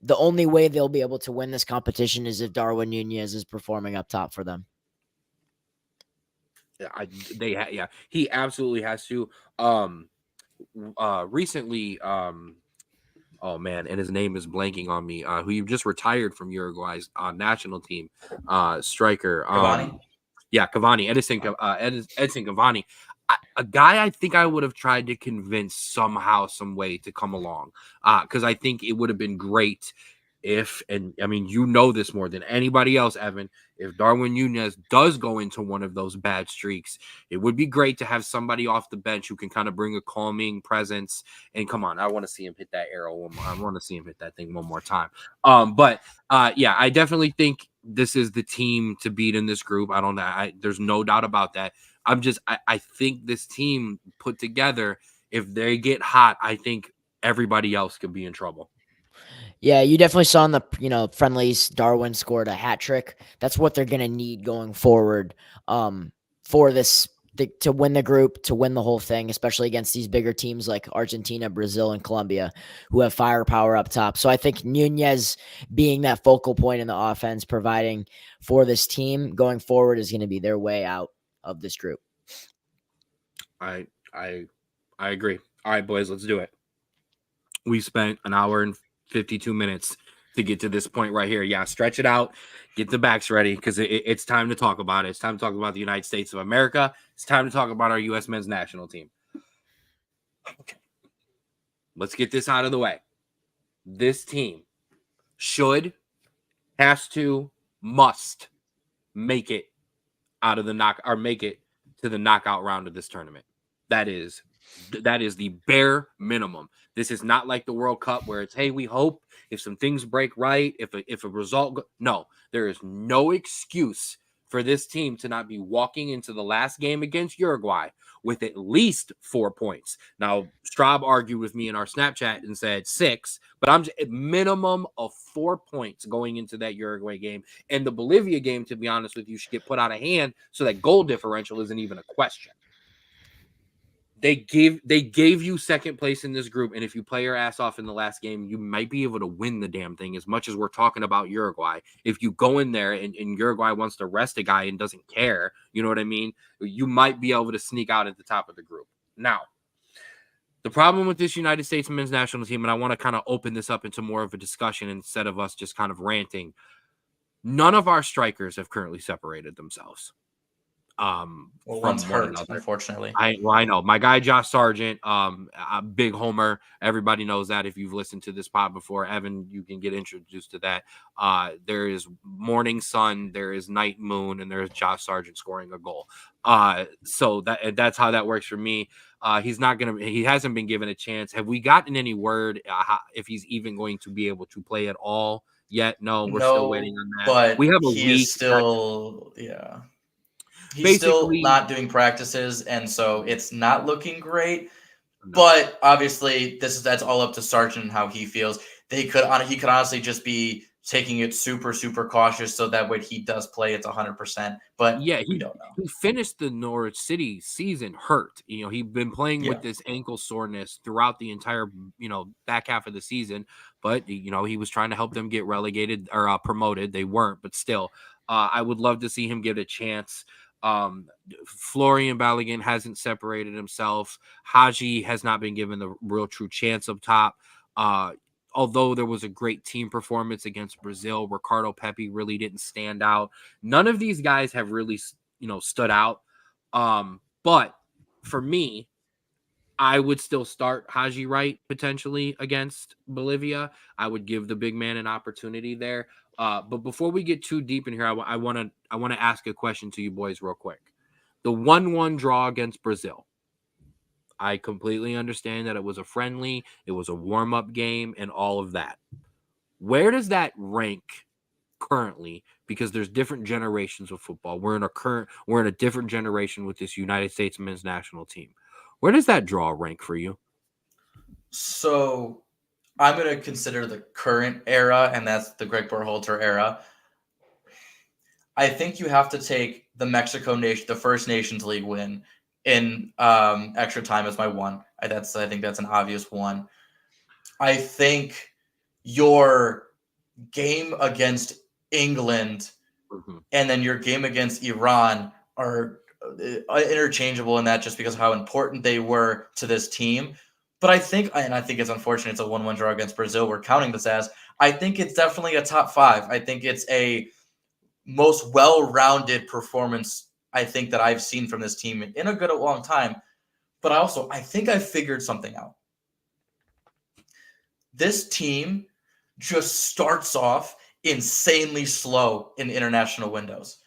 the only way they'll be able to win this competition is if Darwin Nunez is performing up top for them. Yeah, he absolutely has to. Recently, oh man, and his name is blanking on me. Who just retired from Uruguay's national team, striker. Cavani? Yeah, Cavani, Edison Cavani. A guy I think I would have tried to convince somehow, some way to come along, because I think it would have been great if, and I mean, this more than anybody else, Evan, if Darwin Nunez does go into one of those bad streaks, it would be great to have somebody off the bench who can kind of bring a calming presence. And come on, I want to see him hit that arrow one more. I want to see him hit that thing one more time. Yeah, I definitely think this is the team to beat in this group. I don't know. There's no doubt about that. I think this team put together, if they get hot, I think everybody else could be in trouble. Yeah, you definitely saw in the friendlies, Darwin scored a hat trick. That's what they're going to need going forward for this to win the group, to win the whole thing, especially against these bigger teams like Argentina, Brazil, and Colombia, who have firepower up top. So I think Nunez being that focal point in the offense, providing for this team going forward, is going to be their way out of this group. I agree. All right, boys, let's do it. We spent an hour and 52 minutes to get to this point right here. Yeah, stretch it out. Get the backs ready because it's time to talk about it. It's time to talk about the United States of America. It's time to talk about our U.S. men's national team. Okay. Let's get this out of the way. This team has to, must make it out of the make it to the knockout round of this tournament. That is the bare minimum. This is not like the World Cup where it's, hey, we hope if some things break right, if a result no, there is no excuse for this team to not be walking into the last game against Uruguay with at least 4 points. Now, Straub argued with me in our Snapchat and said 6, but I'm just, a minimum of 4 points going into that Uruguay game. And the Bolivia game, to be honest with you, should get put out of hand so that goal differential isn't even a question. They gave you second place in this group, and if you play your ass off in the last game, you might be able to win the damn thing. As much as we're talking about Uruguay, if you go in there and Uruguay wants to rest a guy and doesn't care, you know what I mean? You might be able to sneak out at the top of the group. Now, the problem with this United States men's national team, and I want to kind of open this up into more of a discussion instead of us just kind of ranting, none of our strikers have currently separated themselves. One's hurt, unfortunately. I know my guy Josh Sargent, a big homer. Everybody knows that. If you've listened to this pod before, Evan, you can get introduced to that. There is morning sun, there is night moon, and there's Josh Sargent scoring a goal. So that's how that works for me. He hasn't been given a chance. Have we gotten any word if he's even going to be able to play at all yet? No, we're still waiting on that. But we have a he week. Is still, yeah. He's Basically, still not doing practices, and so it's not looking great. No. But obviously, that's all up to Sargent and how he feels. He could honestly just be taking it super, super cautious, so that when he does play, it's 100%. But yeah, we don't know. He finished the Norwich City season hurt. He'd been playing with this ankle soreness throughout the entire back half of the season. But he was trying to help them get relegated or promoted. They weren't, but still, I would love to see him get a chance. Florian Balogun hasn't separated himself. Haji has not been given the real true chance up top. Although there was a great team performance against Brazil, Ricardo Pepi really didn't stand out. None of these guys have really, stood out. But for me, I would still start Haji Wright potentially against Bolivia. I would give the big man an opportunity there. But before we get too deep in here, I want to ask a question to you boys real quick. The 1-1 draw against Brazil. I completely understand that it was a friendly, it was a warm-up game, and all of that. Where does that rank currently? Because there's different generations of football. We're in a different generation with this United States men's national team. Where does that draw rank for you? So I'm going to consider the current era, and that's the Greg Berhalter era. I think you have to take the the First Nations League win in extra time as my one. I think that's an obvious one. I think your game against England and then your game against Iran are interchangeable in that just because of how important they were to this team. But I think it's unfortunate it's a 1-1 draw against Brazil. We're counting this as. I think it's definitely a top 5. I think it's a most well-rounded performance I think that I've seen from this team in a good long time. But I think I figured something out. This team just starts off insanely slow in international windows.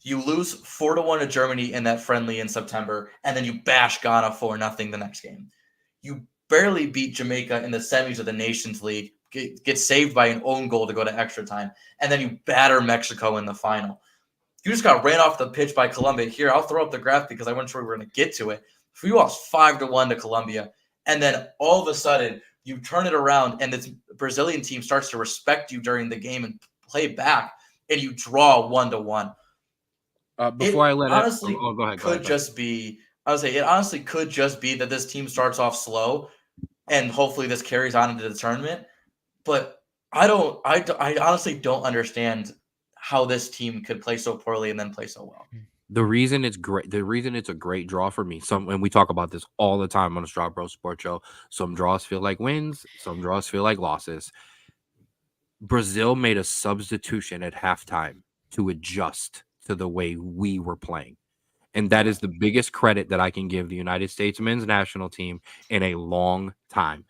You lose 4-1 to Germany in that friendly in September, and then you bash Ghana 4-0 the next game. You barely beat Jamaica in the semis of the Nations League, get saved by an own goal to go to extra time, and then you batter Mexico in the final. You just got ran off the pitch by Colombia. Here, I'll throw up the graph because I wasn't sure we were going to get to it. So you lost 5-1 to Colombia, and then all of a sudden you turn it around, and this Brazilian team starts to respect you during the game and play back, and you draw 1-1. Before I let it honestly go ahead. Could just be. I would say it honestly could just be that this team starts off slow, and hopefully this carries on into the tournament. But I honestly don't understand how this team could play so poorly and then play so well. The reason it's a great draw for me. And we talk about this all the time on the Straub Bro Sports Show. Some draws feel like wins, some draws feel like losses. Brazil made a substitution at halftime to adjust to the way we were playing. And that is the biggest credit that I can give the United States men's national team in a long time.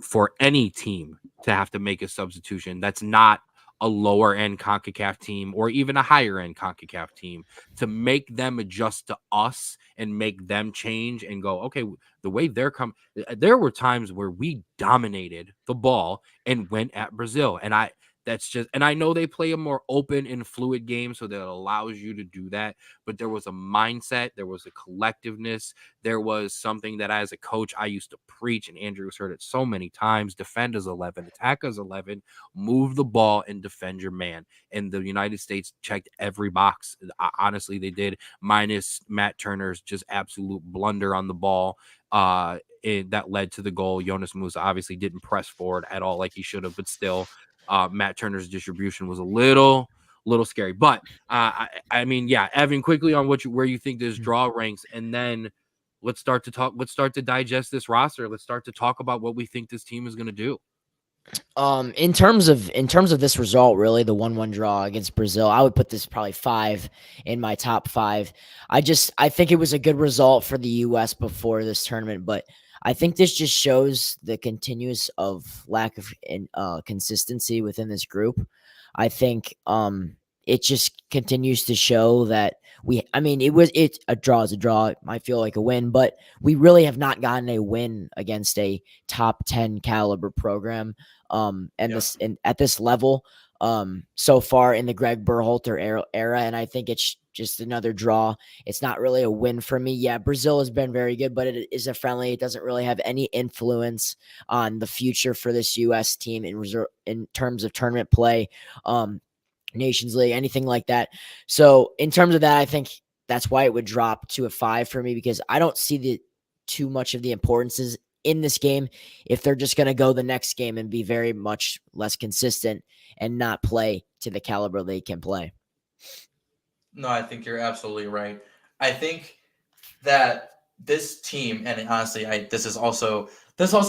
For any team to have to make a substitution that's not a lower end CONCACAF team or even a higher end CONCACAF team, to make them adjust to us and make them change and go, okay, the way they're coming. There were times where we dominated the ball and went at Brazil. And I know they play a more open and fluid game, so that allows you to do that. But there was a mindset, there was a collectiveness, there was something that as a coach I used to preach, and Andrew's heard it so many times: defend as 11, attack as 11, move the ball and defend your man. And the United States checked every box. Honestly, they did, minus Matt Turner's just absolute blunder on the ball. That led to the goal. Jonas Musa obviously didn't press forward at all like he should have, but still. Matt Turner's distribution was a little scary, but I mean, yeah, Evan, quickly on where you think this draw ranks, and then let's start to digest this roster. Let's start to talk about what we think this team is going to do. In terms of this result, really, the 1-1 draw against Brazil, I would put this probably 5 in my top 5. I think it was a good result for the U.S. before this tournament, but I think this just shows the continuous of lack of consistency within this group. I think it just continues to show that it's a draw is a draw. It might feel like a win, but we really have not gotten a win against a top 10 caliber program at this level so far in the Greg Berhalter era. And I think it's just another draw. It's not really a win for me. Yeah, Brazil has been very good, but it is a friendly. It doesn't really have any influence on the future for this U.S. team in terms of tournament play, Nations League, anything like that. So in terms of that, I think that's why it would drop to a 5 for me, because I don't see too much of the importances in this game if they're just going to go the next game and be very much less consistent and not play to the caliber they can play. No, I think you're absolutely right. I think that this team, and honestly, this also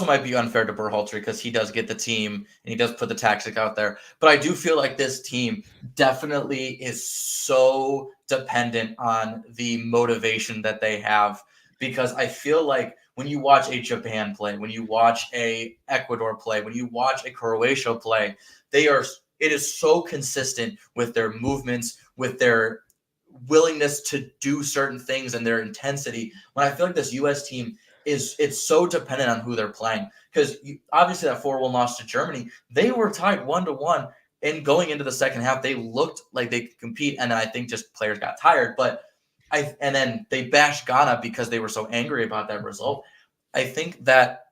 might be unfair to Berhalter because he does get the team and he does put the tactic out there. But I do feel like this team definitely is so dependent on the motivation that they have, because I feel like when you watch a Japan play, when you watch a Ecuador play, when you watch a Croatia play, it is so consistent with their movements, with their willingness to do certain things and their intensity. When I feel like this U.S. team it's so dependent on who they're playing, because obviously that 4-1 loss to Germany, they were tied 1-1, and going into the second half, they looked like they could compete, and I think just players got tired. But and then they bashed Ghana because they were so angry about that result. I think that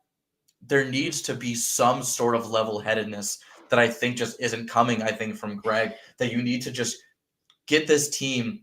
there needs to be some sort of level-headedness that I think just isn't coming. I think from Greg, that you need to just get this team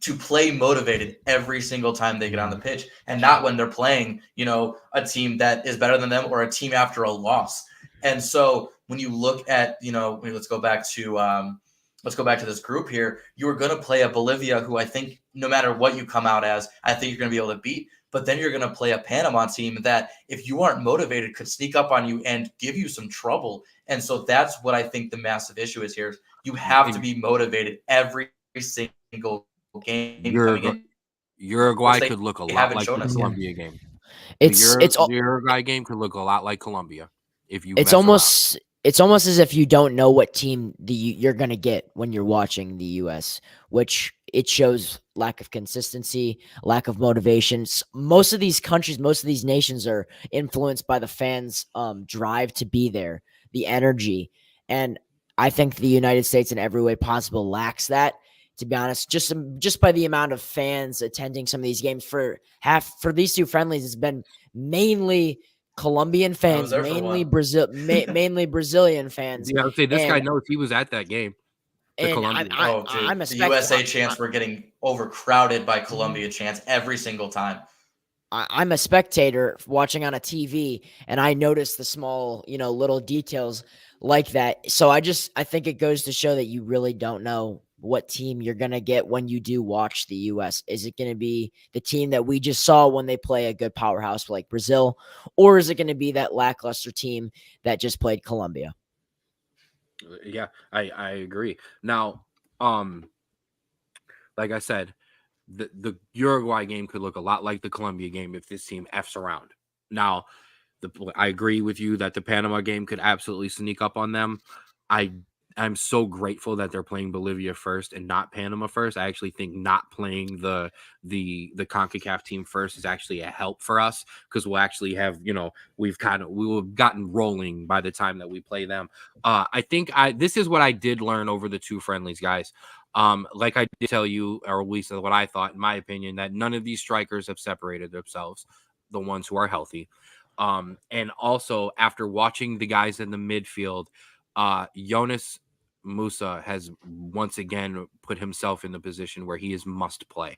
to play motivated every single time they get on the pitch, and not when they're playing, a team that is better than them or a team after a loss. And so when you look at, let's go back to this group here. You are going to play a Bolivia who I think no matter what you come out as, I think you're going to be able to beat. But then you're going to play a Panama team that, if you aren't motivated, could sneak up on you and give you some trouble. And so that's what I think the massive issue is here. You have to be motivated every single game coming in. Uruguay could look a lot like the Colombia game. The Uruguay game could look a lot like Colombia if you. It's almost as if you don't know what team you're gonna get when you're watching the U.S., which it shows lack of consistency, lack of motivation. Most of these countries, most of these nations are influenced by the fans' drive to be there, the energy, and I think the United States in every way possible lacks that. To be honest, just by the amount of fans attending some of these games for these two friendlies, it's been mainly Colombian fans, mainly Brazilian fans. Yeah, I would say this guy knows he was at that game. The USA chants were getting overcrowded by Colombia chants every single time. I'm a spectator watching on a TV, and I notice the small, little details like that. So I think it goes to show that you really don't know what team you're going to get when you do watch the U.S. Is it going to be the team that we just saw when they play a good powerhouse like Brazil, or is it going to be that lackluster team that just played Colombia? Yeah, I agree. Now, like I said, the Uruguay game could look a lot like the Colombia game if this team F's around. Now, I agree with you that the Panama game could absolutely sneak up on them. I'm so grateful that they're playing Bolivia first and not Panama first. I actually think not playing the CONCACAF team first is actually a help for us, because we'll actually have, we will have gotten rolling by the time that we play them. I think this is what I did learn over the two friendlies, guys. Like I did tell you, or at least what I thought, in my opinion, that none of these strikers have separated themselves, the ones who are healthy. And also, after watching the guys in the midfield, Jonas Musa has once again put himself in the position where he is must play,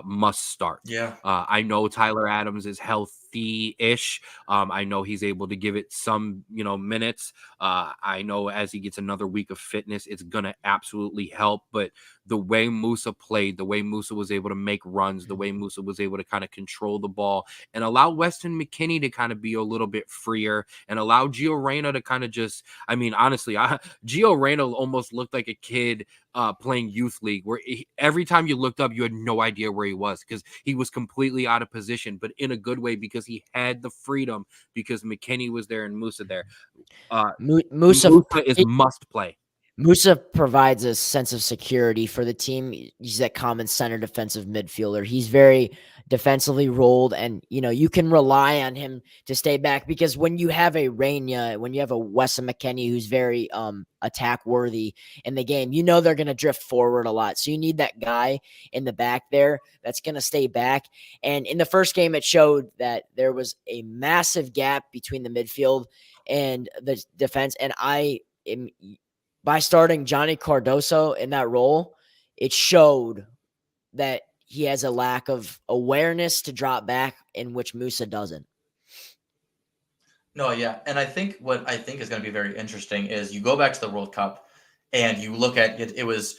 must start. Yeah. I know Tyler Adams is healthy-ish. I know he's able to give it some, minutes. I know as he gets another week of fitness, it's going to absolutely help. But the way Musa played, the way Musa was able to make runs, the way Musa was able to kind of control the ball and allow Weston McKennie to kind of be a little bit freer and allow Gio Reyna to kind of just, honestly, Gio Reyna almost looked like a kid playing youth league, where every time you looked up, you had no idea where he was, because he was completely out of position, but in a good way, because he had the freedom, because McKennie was there and Musa there. Musa is must play. Musa provides a sense of security for the team. He's that common center defensive midfielder. He's very defensively rolled, and you can rely on him to stay back, because when you have a Reyna, when you have a Weston McKennie who's very attack worthy in the game, they're going to drift forward a lot. So you need that guy in the back there that's going to stay back. And in the first game, it showed that there was a massive gap between the midfield and the defense. And by starting Johnny Cardoso in that role, it showed that he has a lack of awareness to drop back, in which Musa doesn't. No, yeah. And I think what I think is going to be very interesting is you go back to the World Cup and you look at it. It was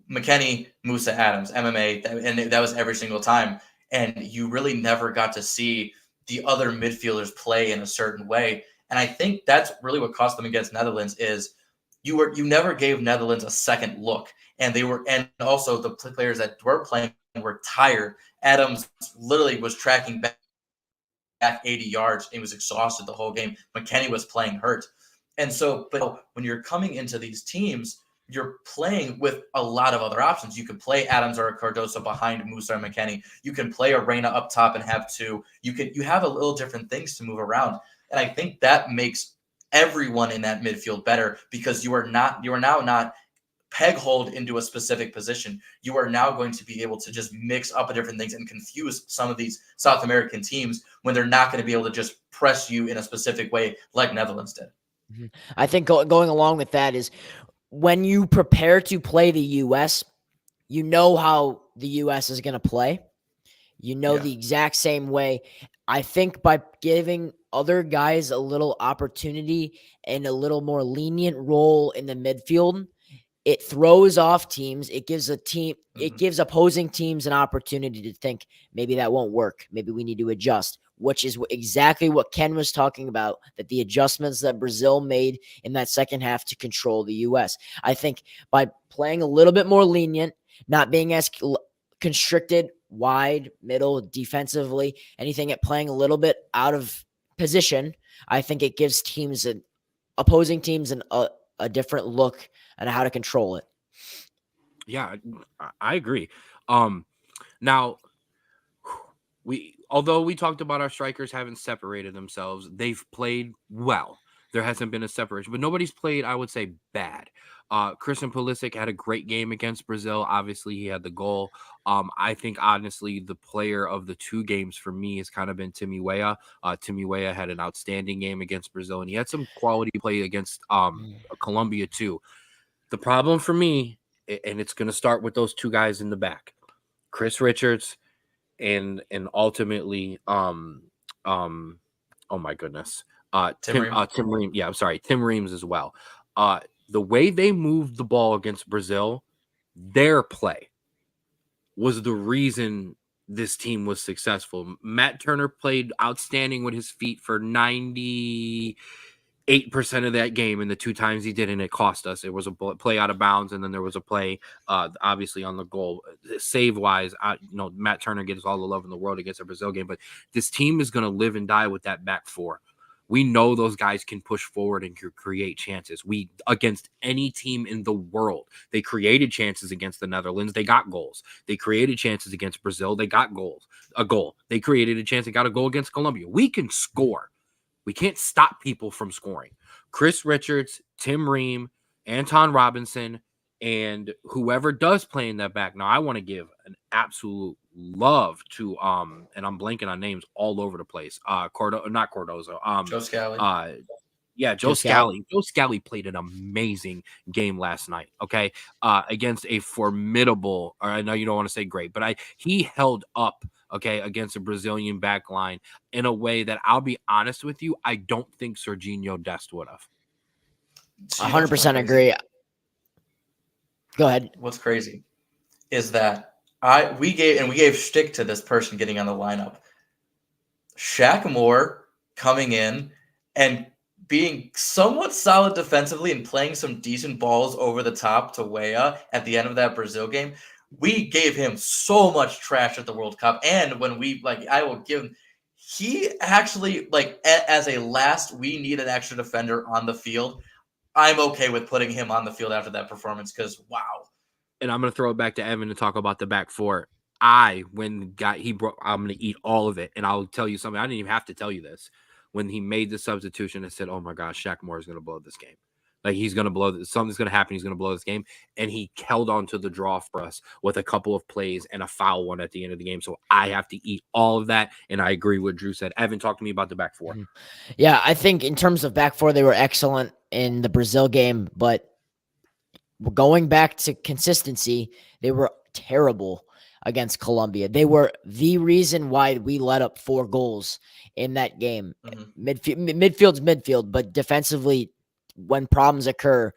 McKennie, Musa, Adams, MMA, and that was every single time. And you really never got to see the other midfielders play in a certain way. And I think that's really what cost them against Netherlands is you never gave Netherlands a second look. And also the players that were playing were tired. Adams literally was tracking back back 80 yards and was exhausted the whole game. McKennie was playing hurt. And so, but when you're coming into these teams, you're playing with a lot of other options. You can play Adams or Cardoso behind Musa or McKennie. You can play Arena up top and have two. You have a little different things to move around. And I think that makes everyone in that midfield better, because you are now not peg-holed into a specific position. You are now going to be able to just mix up different things and confuse some of these South American teams when they're not going to be able to just press you in a specific way like Netherlands did. I think going along with that is, when you prepare to play the U.S., you know how the U.S. is going to play. You know the exact same way. I think by giving other guys a little opportunity and a little more lenient role in the midfield, it throws off teams. It gives it gives opposing teams an opportunity to think, maybe that won't work. Maybe we need to adjust, which is exactly what Ken was talking about, that the adjustments that Brazil made in that second half to control the U.S. I think by playing a little bit more lenient, not being as constricted, wide, middle, defensively, anything at playing a little bit out of position, I think it gives opposing teams a different look and how to control it. Yeah, I agree. Now, although we talked about our strikers having separated themselves, they've played well. There hasn't been a separation, but nobody's played, I would say, bad. Christian Pulisic had a great game against Brazil. Obviously, he had the goal. I think, honestly, the player of the two games for me has kind of been Timmy Weah. Timmy Weah had an outstanding game against Brazil, and he had some quality play against Colombia too. The problem for me, and it's going to start with those two guys in the back, Chris Richards and ultimately oh my goodness, Tim Ream. Yeah, I'm sorry, Tim Reams as well. The way they moved the ball against Brazil, their play was the reason this team was successful. Matt Turner played outstanding with his feet for 98% of that game, and the two times he did, and it cost us. It was a play out of bounds, and then there was a play, obviously, on the goal. Save-wise, Matt Turner gets all the love in the world against a Brazil game, but this team is going to live and die with that back four. We know those guys can push forward and create chances. Against any team in the world, they created chances against the Netherlands. They got goals. They created chances against Brazil. They got a goal. They created a chance and got a goal against Colombia. We can score. We can't stop people from scoring. Chris Richards, Tim Ream, Anton Robinson, and whoever does play in that back. Now, I want to give an absolute love to and I'm blanking on names all over the place. Not Cardozo. Joe Scally. Joe Scally. Joe Scally played an amazing game last night. Okay, against a formidable. Or I know you don't want to say great, but he held up. Okay, against a Brazilian back line in a way that, I'll be honest with you, I don't think Serginho Dest would have. 100% agree. Go ahead. What's crazy is that we gave shtick to this person getting on the lineup. Shaq Moore coming in and being somewhat solid defensively and playing some decent balls over the top to Weah at the end of that Brazil game. We gave him so much trash at the World Cup. And when I will give him, he actually, as a last, we need an extra defender on the field. I'm okay with putting him on the field after that performance, because wow. And I'm going to throw it back to Evan to talk about the back four. I'm going to eat all of it. And I'll tell you something. I didn't even have to tell you this. When he made the substitution, I said, oh my gosh, Shaq Moore is going to blow this game. He's going to blow this. Something's going to happen. He's going to blow this game. And he held on to the draw for us with a couple of plays and a foul one at the end of the game. So I have to eat all of that. And I agree with what Drew said. Evan, talk to me about the back four. Yeah, I think in terms of back four, they were excellent in the Brazil game. But going back to consistency, they were terrible against Colombia. They were the reason why we let up 4 goals in that game. Midfield's midfield, but defensively, when problems occur,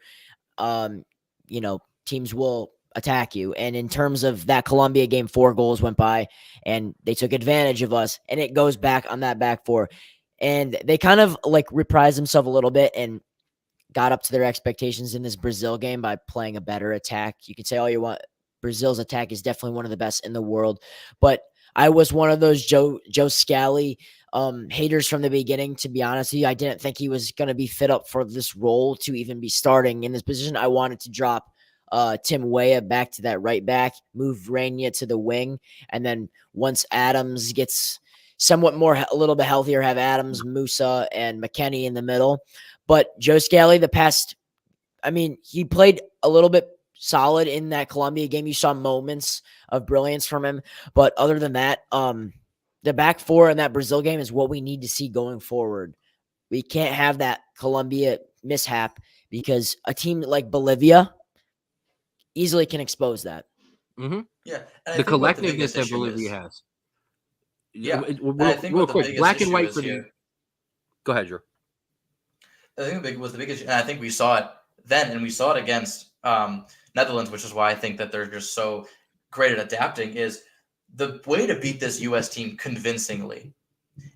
teams will attack you. And in terms of that Colombia game, 4 goals went by and they took advantage of us, and it goes back on that back four. And they kind of reprised themselves a little bit and got up to their expectations in this Brazil game by playing a better attack. You can say all you want. Brazil's attack is definitely one of the best in the world, but I was one of those Joe Scally haters from the beginning, to be honest with you. I didn't think he was going to be fit up for this role to even be starting in this position. I wanted to drop Tim Weah back to that right back, move Rania to the wing, and then once Adams gets somewhat more, a little bit healthier, have Adams, Musa, and McKennie in the middle. But Joe Scally, he played a little bit solid in that Colombia game. You saw moments of brilliance from him, but other than that, the back four in that Brazil game is what we need to see going forward. We can't have that Colombia mishap because a team like Bolivia easily can expose that. Mm-hmm. Yeah, and I The think what the collectiveness biggest that issue Bolivia is. has. Yeah, and Real, I think real what the quick, biggest black and issue white is for the. here. Go ahead, Drew. I think was the biggest, and I think we saw it then, and we saw it against Netherlands, which is why I think that they're just so great at adapting. Is the way to beat this U.S. team convincingly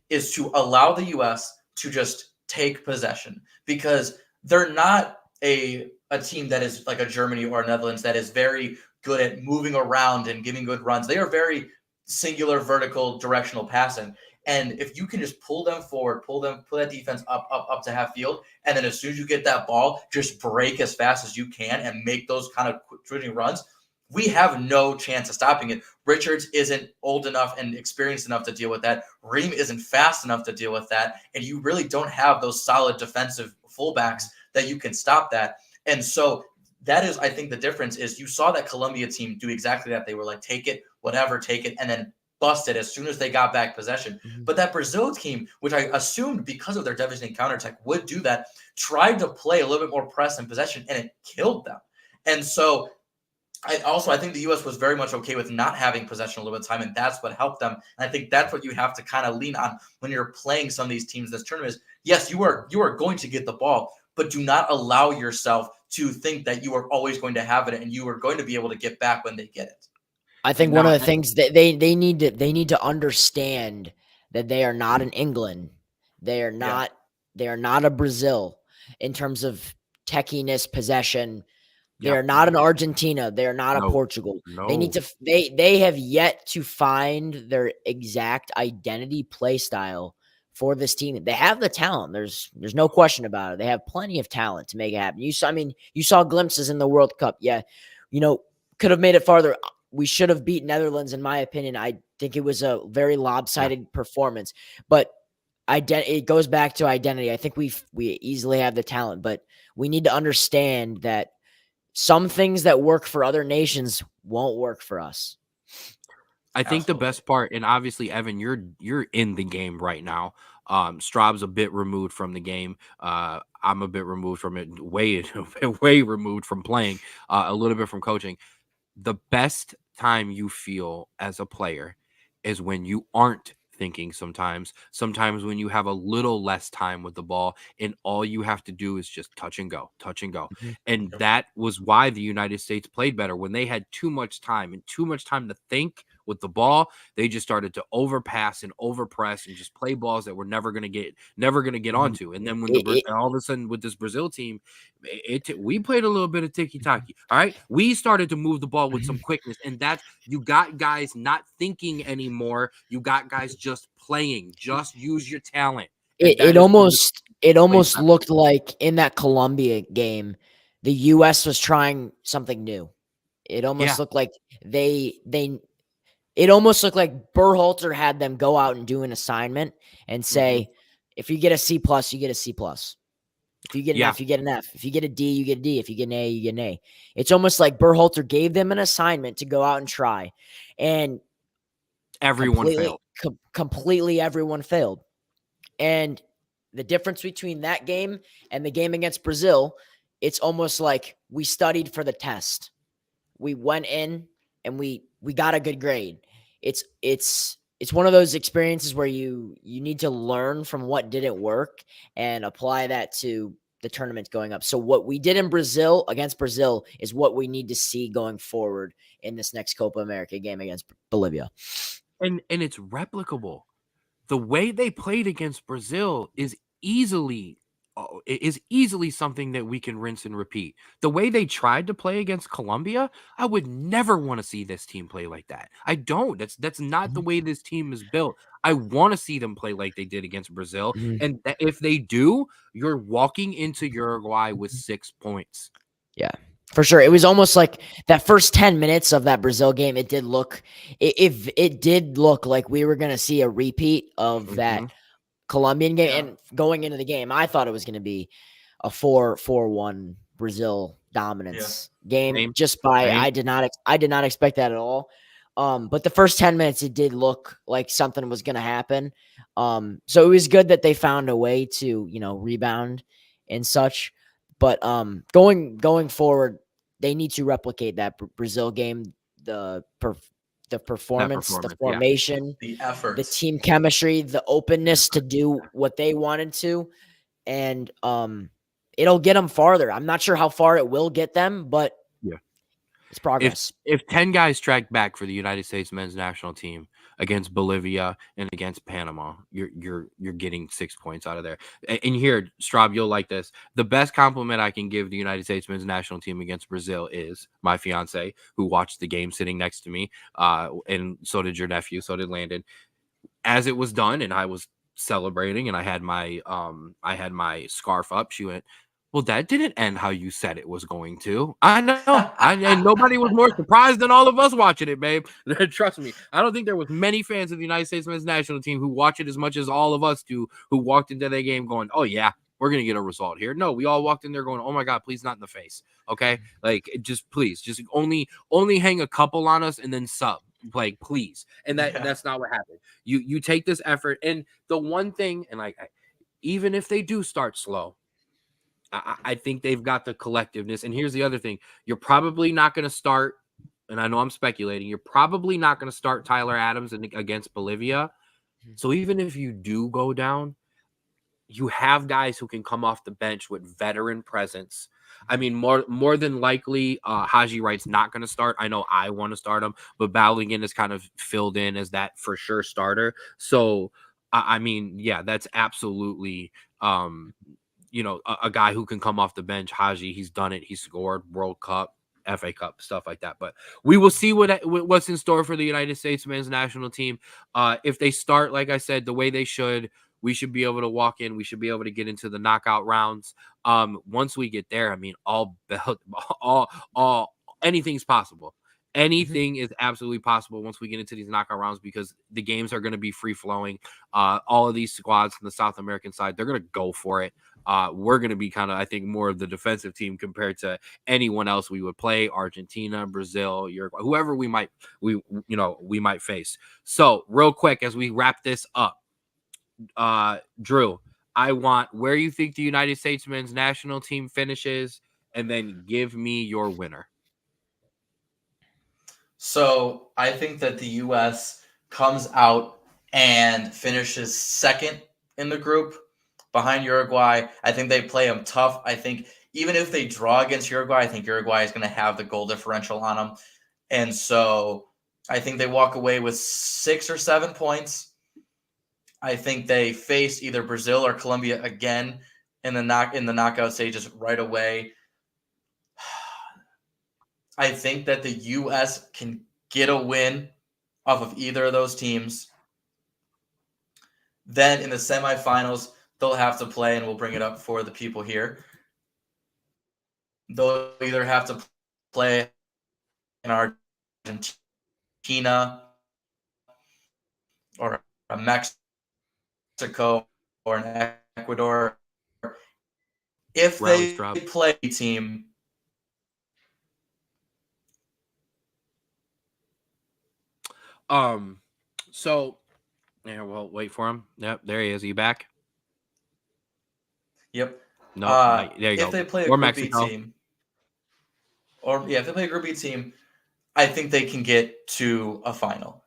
is to allow the U.S. to just take possession, because they're not a team that is like a Germany or a Netherlands that is very good at moving around and giving good runs. They are very singular, vertical, directional passing. And if you can just pull them forward, pull that defense up to half field, and then as soon as you get that ball, just break as fast as you can and make those kind of switching runs, we have no chance of stopping it. Richards isn't old enough and experienced enough to deal with that. Ream isn't fast enough to deal with that. And you really don't have those solid defensive fullbacks that you can stop that. And so that is, I think, the difference is you saw that Colombia team do exactly that. They were like, take it, whatever, take it, and then bust it as soon as they got back possession. Mm-hmm. But that Brazil team, which I assumed because of their devastating counterattack would do that, tried to play a little bit more press and possession, and it killed them. And so I think the U.S. was very much okay with not having possession a little bit of time, and that's what helped them. And I think that's what you have to kind of lean on when you're playing some of these teams this tournament is, yes, you are going to get the ball, but do not allow yourself to think that you are always going to have it and you are going to be able to get back when they get it. I think one of the things that they need to understand that they are not in England. They are not a Brazil in terms of techiness, possession. They are not an Argentina. They are not a Portugal. No. They need to. They have yet to find their exact identity play style for this team. They have the talent. There's no question about it. They have plenty of talent to make it happen. You saw glimpses in the World Cup. Yeah, could have made it farther. We should have beat Netherlands, in my opinion. I think it was a very lopsided performance, but it goes back to identity. I think we easily have the talent, but we need to understand that some things that work for other nations won't work for us. I think the best part, and obviously, Evan, you're in the game right now. Straub's a bit removed from the game. I'm a bit removed from it, way removed from playing, a little bit from coaching. The best time you feel as a player is when you aren't thinking sometimes when you have a little less time with the ball and all you have to do is just touch and go. Mm-hmm. And that was why the United States played better. When they had too much time to think with the ball, they just started to overpass and overpress and just play balls that we're never going to get mm-hmm. onto. And then when all of a sudden with this Brazil team, we played a little bit of tiki-taki. All right. We started to move the ball with some quickness, and that's, you got guys not thinking anymore. You got guys just playing, just use your talent. It almost looked like in that Colombia game, the U.S. was trying something new. It almost looked like it almost looked like Berhalter had them go out and do an assignment and say, if you get a C+, you get a C+. If you get an F, you get an F. If you get a D, you get a D. If you get an A, you get an A. It's almost like Berhalter gave them an assignment to go out and try. And everyone failed. Completely everyone failed. And the difference between that game and the game against Brazil, it's almost like we studied for the test. We went in and we got a good grade. It's one of those experiences where you need to learn from what didn't work and apply that to the tournaments going up. So what we did in Brazil against Brazil is what we need to see going forward in this next Copa America game against Bolivia. And it's replicable. The way they played against Brazil is easily is easily something that we can rinse and repeat. The way they tried to play against Colombia, I would never want to see this team play like that. I don't. That's not the way this team is built. I want to see them play like they did against Brazil. Mhm. And if they do, you're walking into Uruguay with 6 points. Yeah, for sure. It was almost like that first 10 minutes of that Brazil game. It did look, it did look like we were going to see a repeat of that Colombian game. Yeah. And going into the game, I thought it was going to be a 4-1 Brazil dominance game. Same. Just by Same. I did not expect that at all. But the first 10 minutes, it did look like something was going to happen. So it was good that they found a way to, rebound and such. But going forward, they need to replicate that Brazil game, the performance, the yeah. formation, The effort, the team chemistry, the openness to do what they wanted to, and it'll get them farther. I'm not sure how far it will get them, but Yeah. it's progress. If 10 guys track back for the United States men's national team against Bolivia and against Panama, you're getting 6 points out of there. And here, Straub, you'll like this. The best compliment I can give the United States men's national team against Brazil is my fiance, who watched the game sitting next to me, and so did your nephew, so did Landon. As it was done, and I was celebrating, and I had my scarf up, she went, "Well, that didn't end how you said it was going to." I know. And nobody was more surprised than all of us watching it, babe. Trust me. I don't think there was many fans of the United States men's national team who watch it as much as all of us do, who walked into that game going, "Oh yeah, we're gonna get a result here." No, we all walked in there going, "Oh my God, please not in the face." Okay, like just please, just only hang a couple on us and then sub. Like please, and that's not what happened. You take this effort, and the one thing, and like even if they do start slow, I think they've got the collectiveness. And here's the other thing: you're probably not going to start, and I know I'm speculating. You're probably not going to start Tyler Adams against Bolivia. So even if you do go down, you have guys who can come off the bench with veteran presence. I mean, more than likely, Haji Wright's not going to start. I know I want to start him, but Balogun is kind of filled in as that for sure starter. So, I mean, yeah, that's absolutely, a guy who can come off the bench. Haji, he's done it. He scored World Cup, FA Cup, stuff like that. But we will see what's in store for the United States men's national team. If they start, like I said, the way they should, we should be able to walk in. We should be able to get into the knockout rounds. Once we get there, I mean, all anything's possible. Anything is absolutely possible once we get into these knockout rounds because the games are going to be free flowing. All of these squads from the South American side, they're going to go for it. We're going to be kind of, I think, more of the defensive team compared to anyone else we would play, Argentina, Brazil, Uruguay, whoever we might face. So real quick, as we wrap this up, Drew, I want where you think the United States men's national team finishes, and then give me your winner. So I think that the U.S. comes out and finishes second in the group behind Uruguay. I think they play them tough. I think even if they draw against Uruguay, I think Uruguay is going to have the goal differential on them. And so I think they walk away with 6 or 7 points. I think they face either Brazil or Colombia again in the knockout stages right away. I think that the U.S. can get a win off of either of those teams. Then in the semifinals, they'll have to play, and we'll bring it up for the people here. They'll either have to play in Argentina or a Mexico or an Ecuador. If they play a team, so yeah, well, wait for him. Yep, there he is. Are you back? Yep. No, there you go. If they play a or Group Mexico. B team, if they play a Group B team, I think they can get to a final.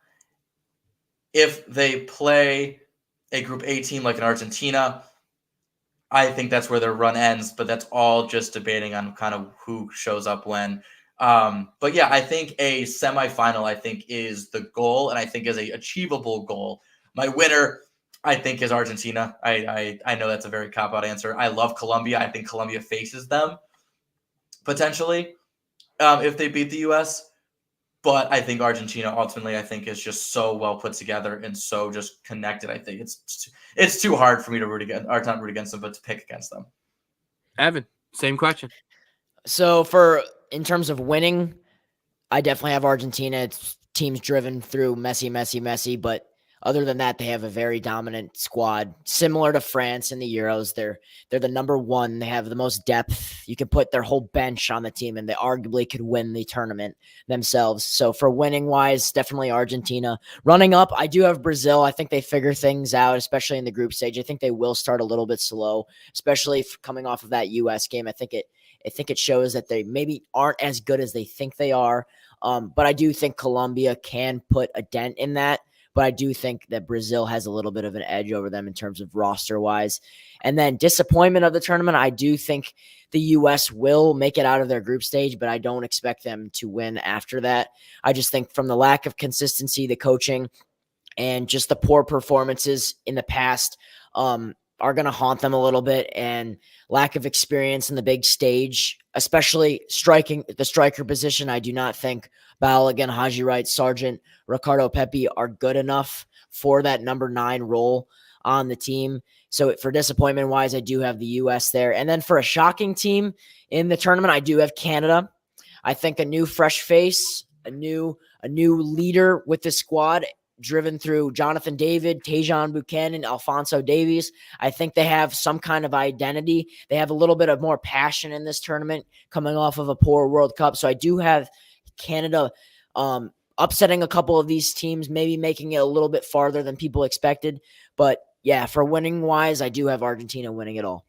If they play a Group A team like an Argentina, I think that's where their run ends, but that's all just debating on kind of who shows up when. But yeah, I think a semifinal, I think, is the goal, and I think is a achievable goal. My winner, I think is Argentina. I know that's a very cop-out answer. I love Colombia. I think Colombia faces them potentially if they beat the U.S., but I think Argentina ultimately, I think, is just so well put together and so just connected. I think it's too hard for me to root against, or not root against them, but to pick against them. Evan, same question. So in terms of winning, I definitely have Argentina. It's teams driven through Messi, but other than that, they have a very dominant squad, similar to France in the Euros. They're the number one. They have the most depth. You can put their whole bench on the team, and they arguably could win the tournament themselves. So for winning wise, definitely Argentina. Running up, I do have Brazil. I think they figure things out, especially in the group stage. I think they will start a little bit slow, especially coming off of that U.S. game. I think it shows that they maybe aren't as good as they think they are. But I do think Colombia can put a dent in that. But I do think that Brazil has a little bit of an edge over them in terms of roster-wise. And then disappointment of the tournament, I do think the U.S. will make it out of their group stage, but I don't expect them to win after that. I just think from the lack of consistency, the coaching, and just the poor performances in the past are going to haunt them a little bit, and lack of experience in the big stage, especially striking the striker position. I do not think Balogun, Haji Wright, Sargent, Ricardo Pepi are good enough for that number 9 role on the team. So for disappointment wise, I do have the U.S. there. And then for a shocking team in the tournament, I do have Canada. I think a new fresh face, a new leader with the squad, driven through Jonathan David, Tajon Buchanan, Alphonso Davies. I think they have some kind of identity. They have a little bit of more passion in this tournament coming off of a poor World Cup. So I do have Canada upsetting a couple of these teams, maybe making it a little bit farther than people expected. But yeah, for winning wise, I do have Argentina winning it all.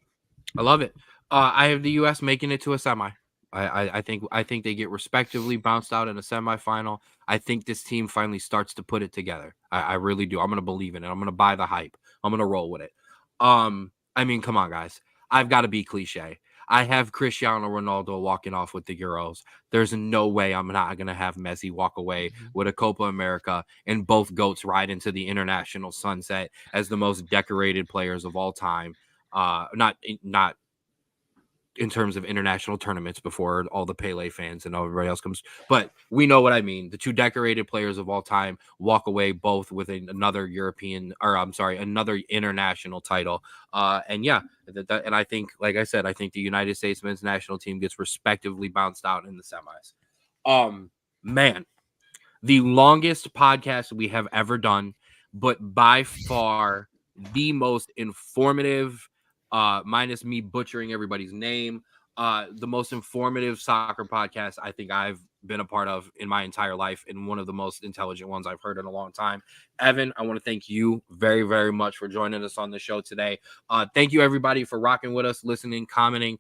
I love it. I have the U.S. making it to a semi. I think they get respectively bounced out in a semifinal. I think this team finally starts to put it together. I really do. I'm going to believe in it. I'm going to buy the hype. I'm going to roll with it. I mean, come on, guys. I've got to be cliche. I have Cristiano Ronaldo walking off with the Euros. There's no way I'm not going to have Messi walk away with a Copa America and both GOATs ride into the international sunset as the most decorated players of all time. Not in terms of international tournaments before all the Pele fans and everybody else comes. But we know what I mean. The two decorated players of all time walk away both with another another international title. And yeah, and I think, like I said, I think the United States men's national team gets respectively bounced out in the semis. Man, the longest podcast we have ever done, but by far the most informative, minus me butchering everybody's name, the most informative soccer podcast I think I've been a part of in my entire life, and one of the most intelligent ones I've heard in a long time. Evan, I want to thank you very, very much for joining us on the show today. Thank you, everybody, for rocking with us, listening, commenting,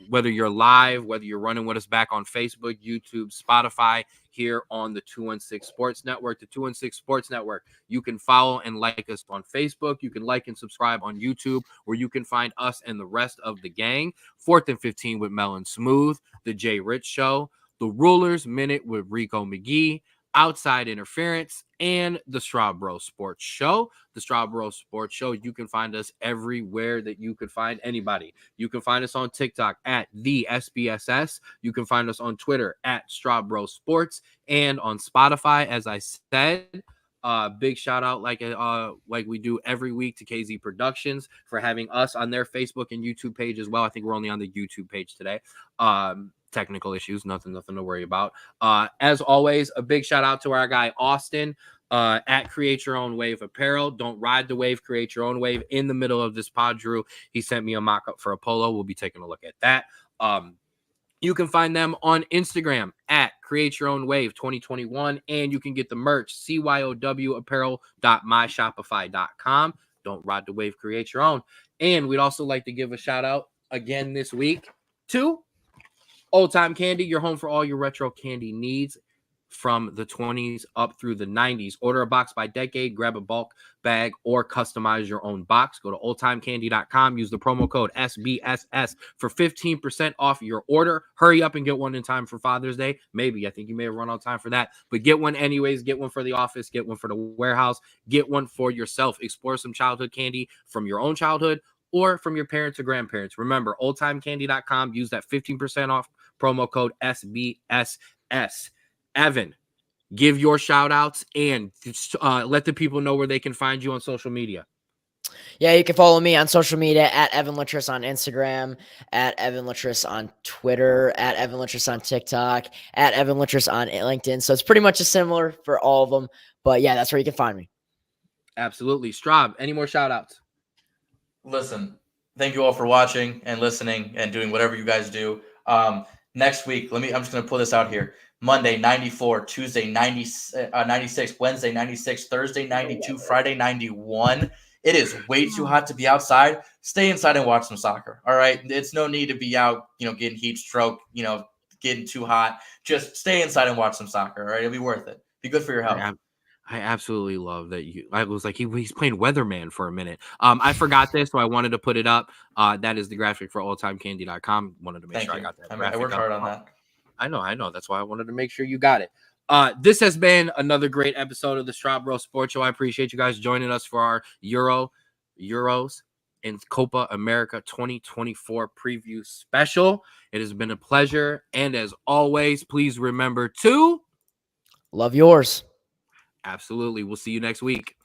whether you're live, whether you're running with us back on Facebook, YouTube, Spotify, here on the 216 Sports Network. The 216 Sports Network. You can follow and like us on Facebook. You can like and subscribe on YouTube, where you can find us and the rest of the gang. 4th and 15 with Mel and Smooth, The Jay Rich Show, The Rulers Minute with Rico McGee, Outside Interference, and the Straub Sports Show. The Straub Sports Show, you can find us everywhere that you could find anybody. You can find us on TikTok at the SBSS. You can find us on Twitter at Straub Sports, and on Spotify, as I said. Big shout out, like we do every week, to KZ Productions for having us on their Facebook and YouTube page as well. I think we're only on the YouTube page today. Technical issues, nothing to worry about. As always, a big shout out to our guy Austin at Create Your Own Wave Apparel. Don't ride the wave, create your own wave. In the middle of this pod, Drew, he sent me a mock-up for a polo. We'll be taking a look at that. You can find them on Instagram at Create Your Own Wave 2021, and you can get the merch, cyowapparel.myshopify.com. Don't ride the wave, create your own. And we'd also like to give a shout out again this week to Old Time Candy, your home for all your retro candy needs. from the 20s up through the 90s. Order a box by decade, grab a bulk bag, or customize your own box. Go to oldtimecandy.com. Use the promo code SBSS for 15% off your order. Hurry up and get one in time for Father's Day. Maybe. I think you may have run out of time for that. But get one anyways. Get one for the office. Get one for the warehouse. Get one for yourself. Explore some childhood candy from your own childhood or from your parents or grandparents. Remember, oldtimecandy.com. Use that 15% off promo code SBSS. Evan, give your shout outs and let the people know where they can find you on social media. Yeah, you can follow me on social media at Evan Littress on Instagram, at Evan Littress on Twitter, at Evan Littress on TikTok, at Evan Littress on LinkedIn. So it's pretty much similar for all of them. But yeah, that's where you can find me. Absolutely. Straub, any more shout outs? Listen, thank you all for watching and listening and doing whatever you guys do. Next week, I'm just going to pull this out here. Monday, 94, Tuesday, 96, Wednesday, 96, Thursday, 92, Friday, 91. It is way too hot to be outside. Stay inside and watch some soccer. All right. It's no need to be out, getting heat stroke, getting too hot. Just stay inside and watch some soccer. All right. It'll be worth it. Be good for your health. I absolutely love that I was like, he's playing weatherman for a minute. I forgot this, so I wanted to put it up. That is the graphic for oldtimecandy.com. Wanted to make sure I got that. I worked hard on that. I know. That's why I wanted to make sure you got it. This has been another great episode of the Straub Sports Show. I appreciate you guys joining us for our Euros and Copa America 2024 preview special. It has been a pleasure. And as always, please remember to love yours. Absolutely. We'll see you next week.